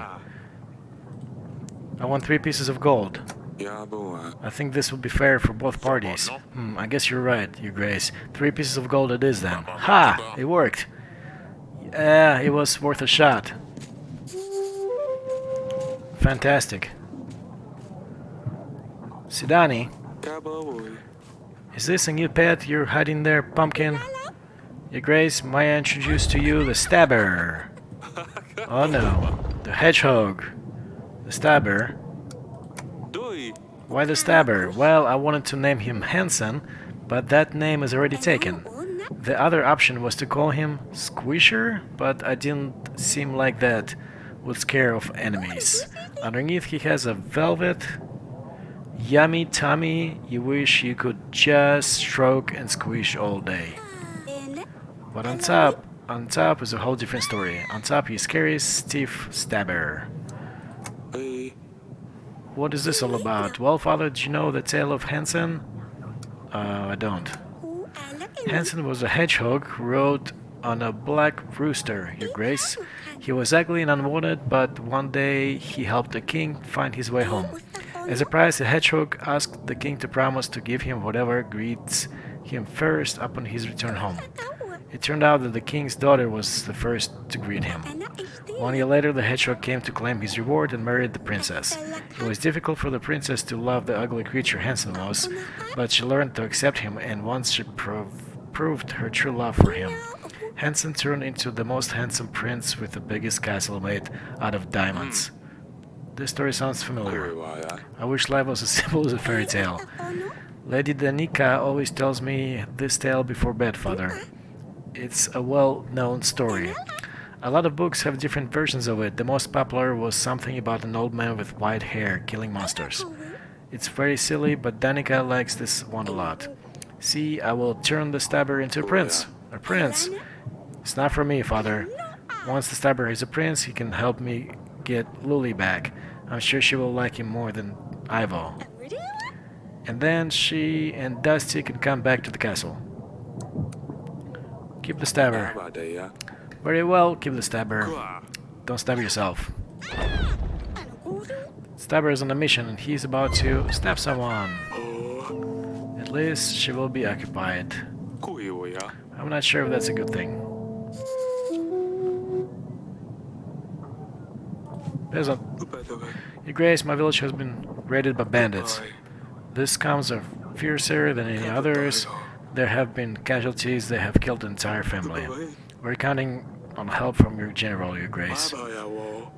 I want 3 pieces of gold. Yabua. I think this would be fair for both parties. I guess you're right, Your Grace. 3 pieces of gold it is then. Ha! It worked. Yeah, it was worth a shot. Fantastic. Sidani, Kabawi. is this a new pet you're hiding there, pumpkin? Your Grace, may I introduce to you the Stabber? Oh no, the Hedgehog. The Stabber. Doi. Why the Stabber? Well, I wanted to name him Hansen, but that name is already taken. The other option was to call him Squisher, but I didn't seem like that would scare off enemies. Underneath he has a velvet, yummy tummy you wish you could just stroke and squish all day. But on top is a whole different story. On top he's scary, stiff Stabber. Hey. What is this all about? Well, Father, did you know the tale of Hansen? I don't. Hansen was a hedgehog who rode on a black rooster, Your Grace. He was ugly and unwanted, but one day he helped the king find his way home. As a prize, the hedgehog asked the king to promise to give him whatever greets him first upon his return home. It turned out that the king's daughter was the first to greet him. 1 year later, the hedgehog came to claim his reward and married the princess. It was difficult for the princess to love the ugly creature Hansen was, but she learned to accept him, and once she proved her true love for him. Hansen turned into the most handsome prince with the biggest castle made out of diamonds. This story sounds familiar. I wish life was as simple as a fairy tale. Lady Danica always tells me this tale before bed, Father. It's a well-known story. A lot of books have different versions of it. The most popular was something about an old man with white hair killing monsters. It's very silly, but Danica likes this one a lot. See, I will turn the Stabber into a prince. A prince? It's not for me, Father. Once the Stabber is a prince, he can help me get Luli back. I'm sure she will like him more than Ivo. And then she and Dusty can come back to the castle. Keep the Stabber. Very well, keep the Stabber. Don't stab yourself. Stabber is on a mission and he's about to stab someone. At least she will be occupied. I'm not sure if that's a good thing. Peasant. Your Grace, my village has been raided by bandits. These scums are fiercer than any others. There have been casualties, they have killed the entire family. We're counting on help from your general, Your Grace. Babayawo.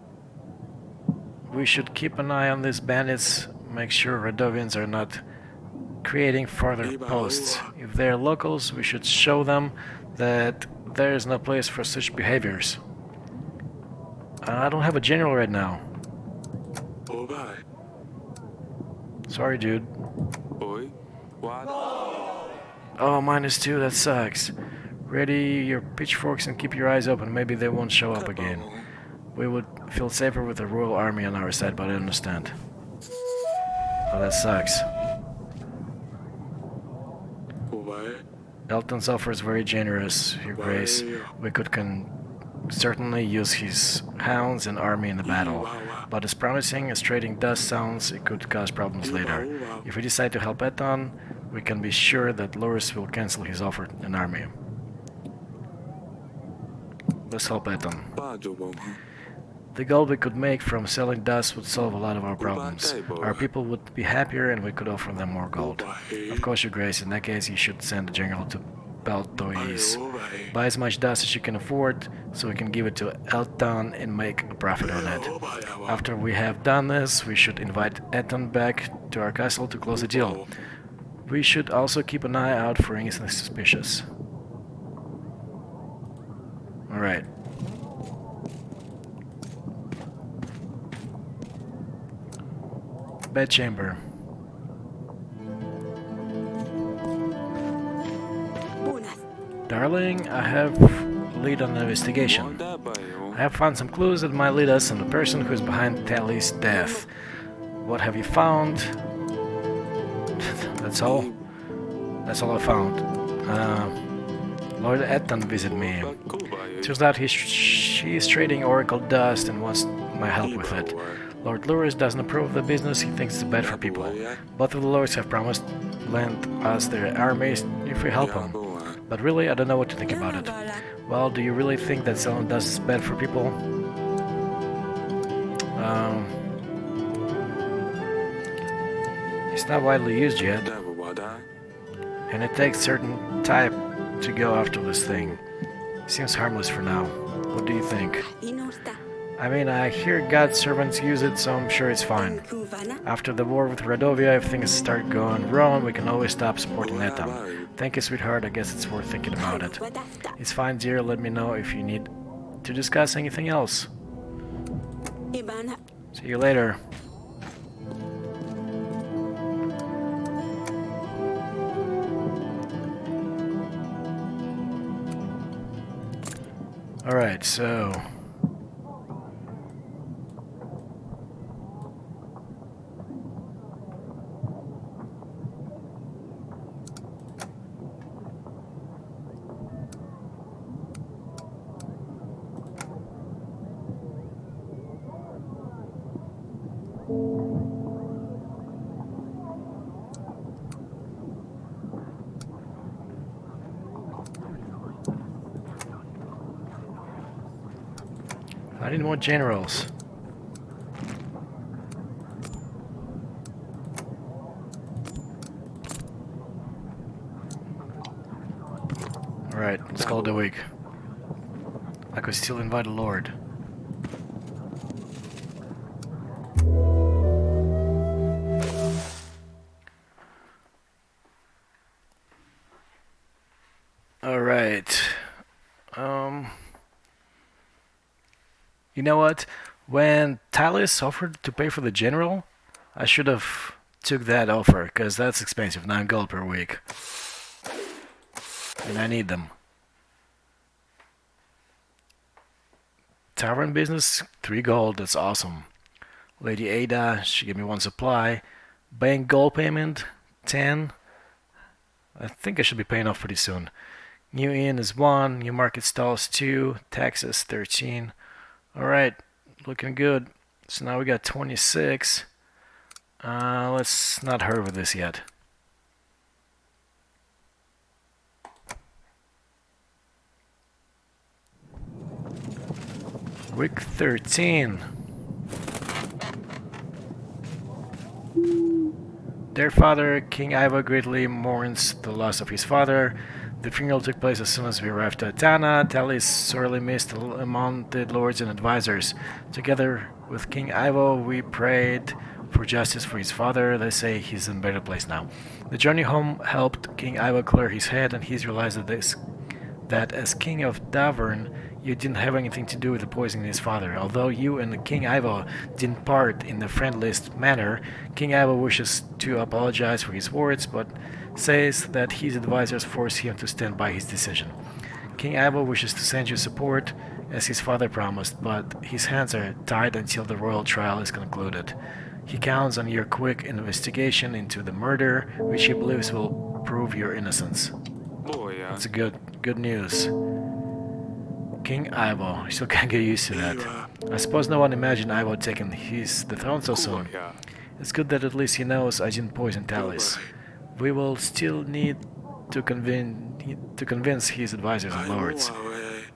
We should keep an eye on these bandits, make sure Radovians are not creating further posts. If they're locals, we should show them that there is no place for such behaviors. I don't have a general right now. Obai. Sorry, dude. Oi. What? Oh, -2, that sucks. Ready your pitchforks and keep your eyes open, maybe they won't show up again. We would feel safer with the royal army on our side, but I understand. Oh, that sucks. Obai. Elton's offer is very generous, Your Grace. We could certainly use his hounds and army in the battle, but as promising as trading dust sounds, it could cause problems later. If we decide to help Eton, we can be sure that Loris will cancel his offer an army. Let's help Eton. The gold we could make from selling dust would solve a lot of our problems. Our people would be happier and we could offer them more gold. Of course, Your Grace, in that case you should send a general to Beltois. Buy as much dust as you can afford, so we can give it to Elton and make a profit on it. After we have done this, we should invite Eton back to our castle to close the deal. We should also keep an eye out for anything suspicious. Alright. Bedchamber. Darling, I have lead on the investigation. I have found some clues that might lead us on the person who is behind Tally's death. What have you found? That's all? That's all I found. Lord Eton visited me. Turns out she's trading Oracle dust and wants my help with it. Lord Loris doesn't approve of the business, he thinks it's bad for people. Both of the lords have promised to lend us their armies if we help them. But really, I don't know what to think about it. Well, do you really think that selling dust is bad for people? It's not widely used yet. And it takes certain type to go after this thing. Seems harmless for now. What do you think? I mean, I hear God's servants use it, so I'm sure it's fine. After the war with Radovia, if things start going wrong, we can always stop supporting Eton. Thank you, sweetheart. I guess it's worth thinking about it. It's fine, dear. Let me know if you need to discuss anything else. See you later. Alright, so... I need more generals. Alright, let's call it a week. I could still invite a lord. Alright. You know what? When Talis offered to pay for the general, I should have took that offer, because that's expensive, 9 gold per week. And I need them. Tavern business, 3 gold, that's awesome. Lady Ada, she gave me 1 supply. Bank gold payment, 10. I think I should be paying off pretty soon. New inn is 1, new market stalls 2, taxes 13. Alright, looking good. So now we got 26. Let's not hurry with this yet. Week 13. Their father, King Iva, greatly mourns the loss of his father. The funeral took place as soon as we arrived at Tana. Talis sorely missed among the lords and advisors. Together with King Ivo, we prayed for justice for his father. They say he's in a better place now. The journey home helped King Ivo clear his head, and he's realized that as King of Davern, you didn't have anything to do with the poisoning his father. Although you and King Ivo didn't part in the friendliest manner, King Ivo wishes to apologize for his words, but says that his advisors force him to stand by his decision. King Ivo wishes to send you support, as his father promised, but his hands are tied until the royal trial is concluded. He counts on your quick investigation into the murder, which he believes will prove your innocence. Boy, yeah. That's a good news. King Ivo, I still can't get used to that. I suppose no one imagined Ivo taking the throne so soon. Yeah. It's good that at least he knows I didn't poison Talis. We will still need to convince his advisors and lords.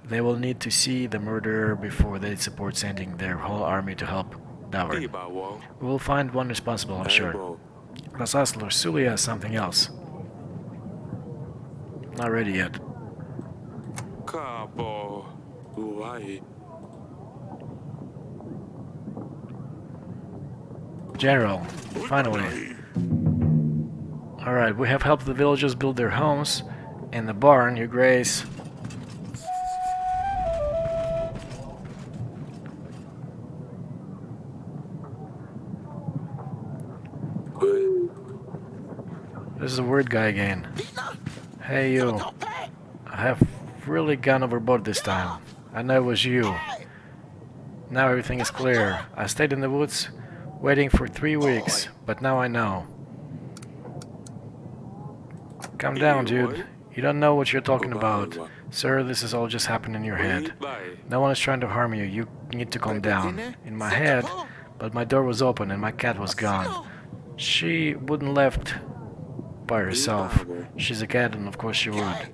They will need to see the murderer before they support sending their whole army to help Davern. We will find one responsible, I'm sure. Let's ask Lorsulia something else. Not ready yet. Capo. Why? General, finally. Alright, we have helped the villagers build their homes. In the barn, your grace. This is a weird guy again. Hey you. I have really gone overboard this time. I know it was you. Now everything is clear. I stayed in the woods waiting for 3 weeks, but now I know. Calm down, dude. You don't know what you're talking about. Sir, this is all just happening in your head. No one is trying to harm you. You need to calm down. In my head, but my door was open and my cat was gone. She wouldn't left by herself. She's a cat and of course she would.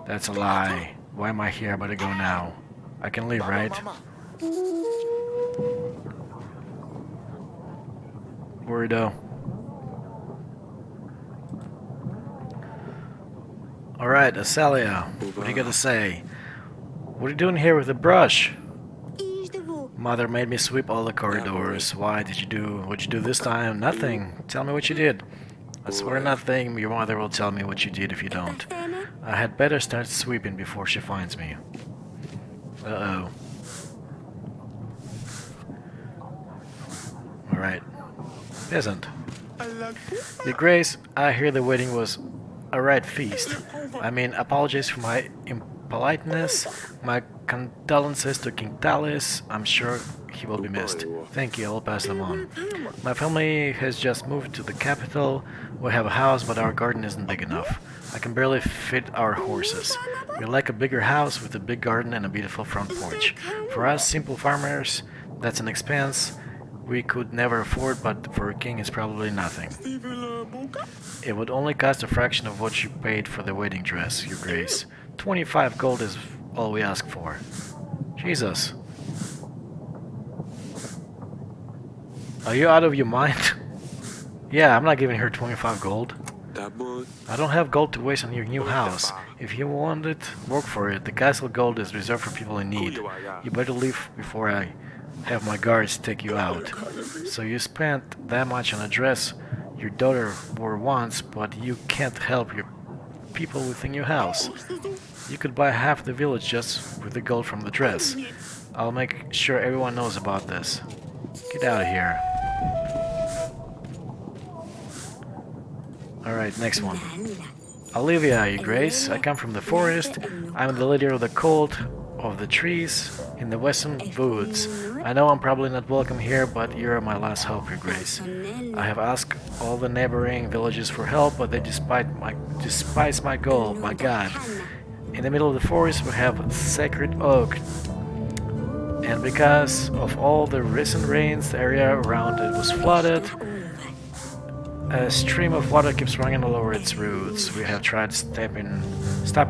That's a lie. Why am I here? I better go now. I can leave, right? Weirdo. Alright, Asalia, what do you gotta say? What are you doing here with the brush? Mother made me sweep all the corridors. What'd you do this time? Nothing. Tell me what you did. I swear nothing. Your mother will tell me what you did if you don't. I had better start sweeping before she finds me. Uh-oh. Alright. Peasant. Your Grace, I hear the wedding was a right feast. I mean, apologies for my impoliteness. My condolences to King Talis. I'm sure he will be missed. Thank you, I'll pass them on. My family has just moved to the capital. We have a house, but our garden isn't big enough. I can barely fit our horses. We like a bigger house with a big garden and a beautiful front porch. For us simple farmers, that's an expense we could never afford, but for a king it's probably nothing. It would only cost a fraction of what you paid for the wedding dress, Your Grace. 25 gold is all we ask for. Jesus. Are you out of your mind? Yeah, I'm not giving her 25 gold. I don't have gold to waste on your new house. If you want it, work for it. The castle gold is reserved for people in need. You better leave before I have my guards take you out. So you spent that much on a dress your daughter wore once, but you can't help your people with a new house. You could buy half the village just with the gold from the dress. I'll make sure everyone knows about this. Get out of here. Alright, next one. Olivia, Your Grace, I come from the forest. I'm the leader of the cult of the trees in the western woods. I know I'm probably not welcome here, but you're my last hope, Your Grace. I have asked all the neighboring villages for help, but they despise my gold, my god. In the middle of the forest we have a sacred oak, and because of all the recent rains, the area around it was flooded. A stream of water keeps running all over its roots. We have tried stopping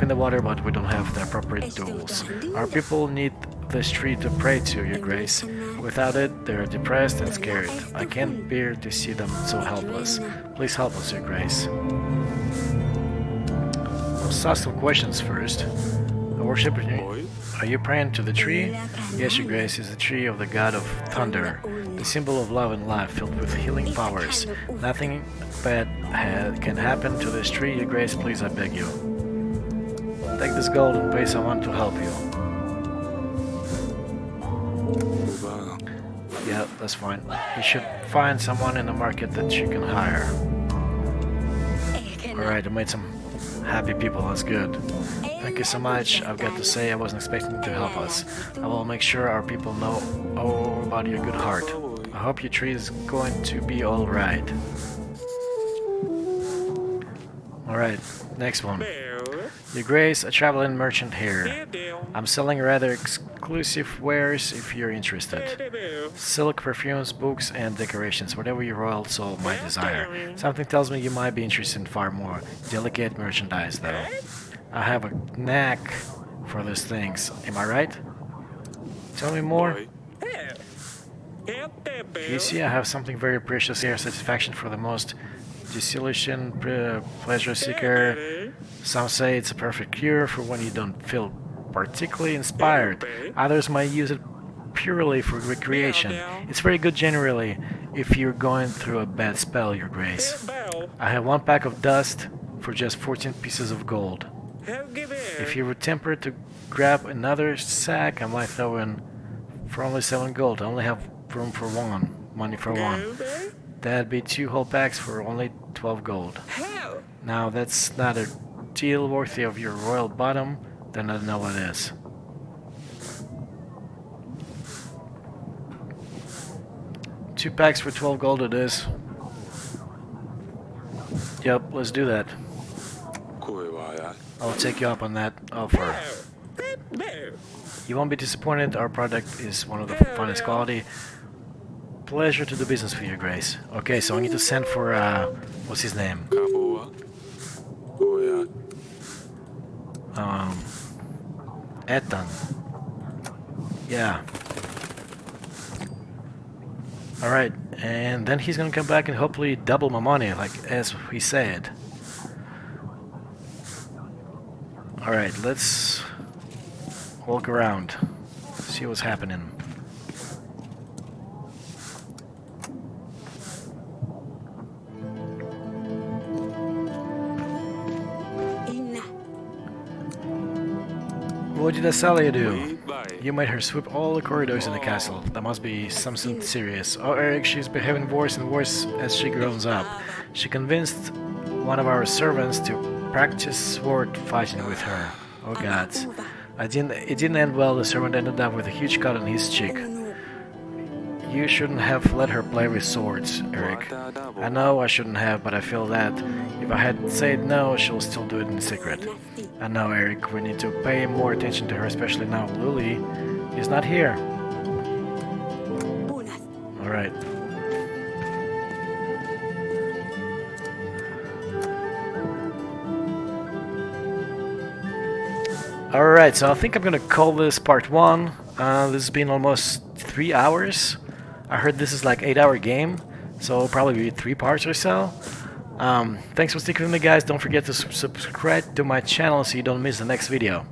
the water, but we don't have the appropriate tools. Our people need this tree to pray to, Your Grace. Without it, they're depressed and scared. I can't bear to see them so helpless. Please help us, Your Grace. Let's ask some questions first. Worship, Boy. are you praying to the tree? Yes, Your Grace, is the tree of the god of thunder, the symbol of love and life, filled with healing powers. Nothing bad can happen to this tree, Your Grace, please, I beg you. Take this gold and pay someone to help you. Uba. Yeah, that's fine. You should find someone in the market that you can hire. Alright, I made some happy people, that's good. Thank you so much. I've got to say I wasn't expecting you to help us. I will make sure our people know all about your good heart. I hope your tree is going to be alright. Alright, next one. Your Grace, a traveling merchant here. I'm selling rather exclusive wares if you're interested. Silk, perfumes, books, and decorations, whatever your royal soul might desire. Something tells me you might be interested in far more delicate merchandise, though. I have a knack for these things. Am I right? Tell me more. You see, I have something very precious here. Satisfaction for the most disillusioned pleasure seeker. Some say it's a perfect cure for when you don't feel particularly inspired. Others might use it purely for recreation. It's very good generally if you're going through a bad spell, Your Grace. I have 1 pack of dust for just 14 pieces of gold. If you were tempted to grab another sack, I might throw in for only 7 gold. I only have room for 1, money for 1. That'd be 2 whole packs for only 12 gold. Now that's not a deal worthy of your royal bottom, then I don't know what is. Two packs for 12 gold it is. Yep, let's do that. I'll take you up on that offer. You won't be disappointed, our product is one of the finest quality. Pleasure to do business with you, Grace. Okay, so I need to send for, what's his name? Ethan. Yeah. Alright, and then he's gonna come back and hopefully double my money, like as he said. Alright, let's walk around, see what's happening. What did Asalia do? You made her sweep all the corridors in the castle. That must be something serious. Oh, Eric, she's behaving worse and worse as she grows up. She convinced one of our servants to practice sword fighting with her. Oh god. It didn't end well. The servant ended up with a huge cut on his cheek. You shouldn't have let her play with swords, Eric. I know I shouldn't have, but I feel that if I had said no, she'll still do it in secret. I know, Eric, we need to pay more attention to her, especially now Luli is not here. Alright. Alright, so I think I'm gonna call this part 1. This has been almost 3 hours. I heard this is like 8-hour game, so it'll probably be 3 parts or so. Thanks for sticking with me, guys. Don't forget to subscribe to my channel so you don't miss the next video.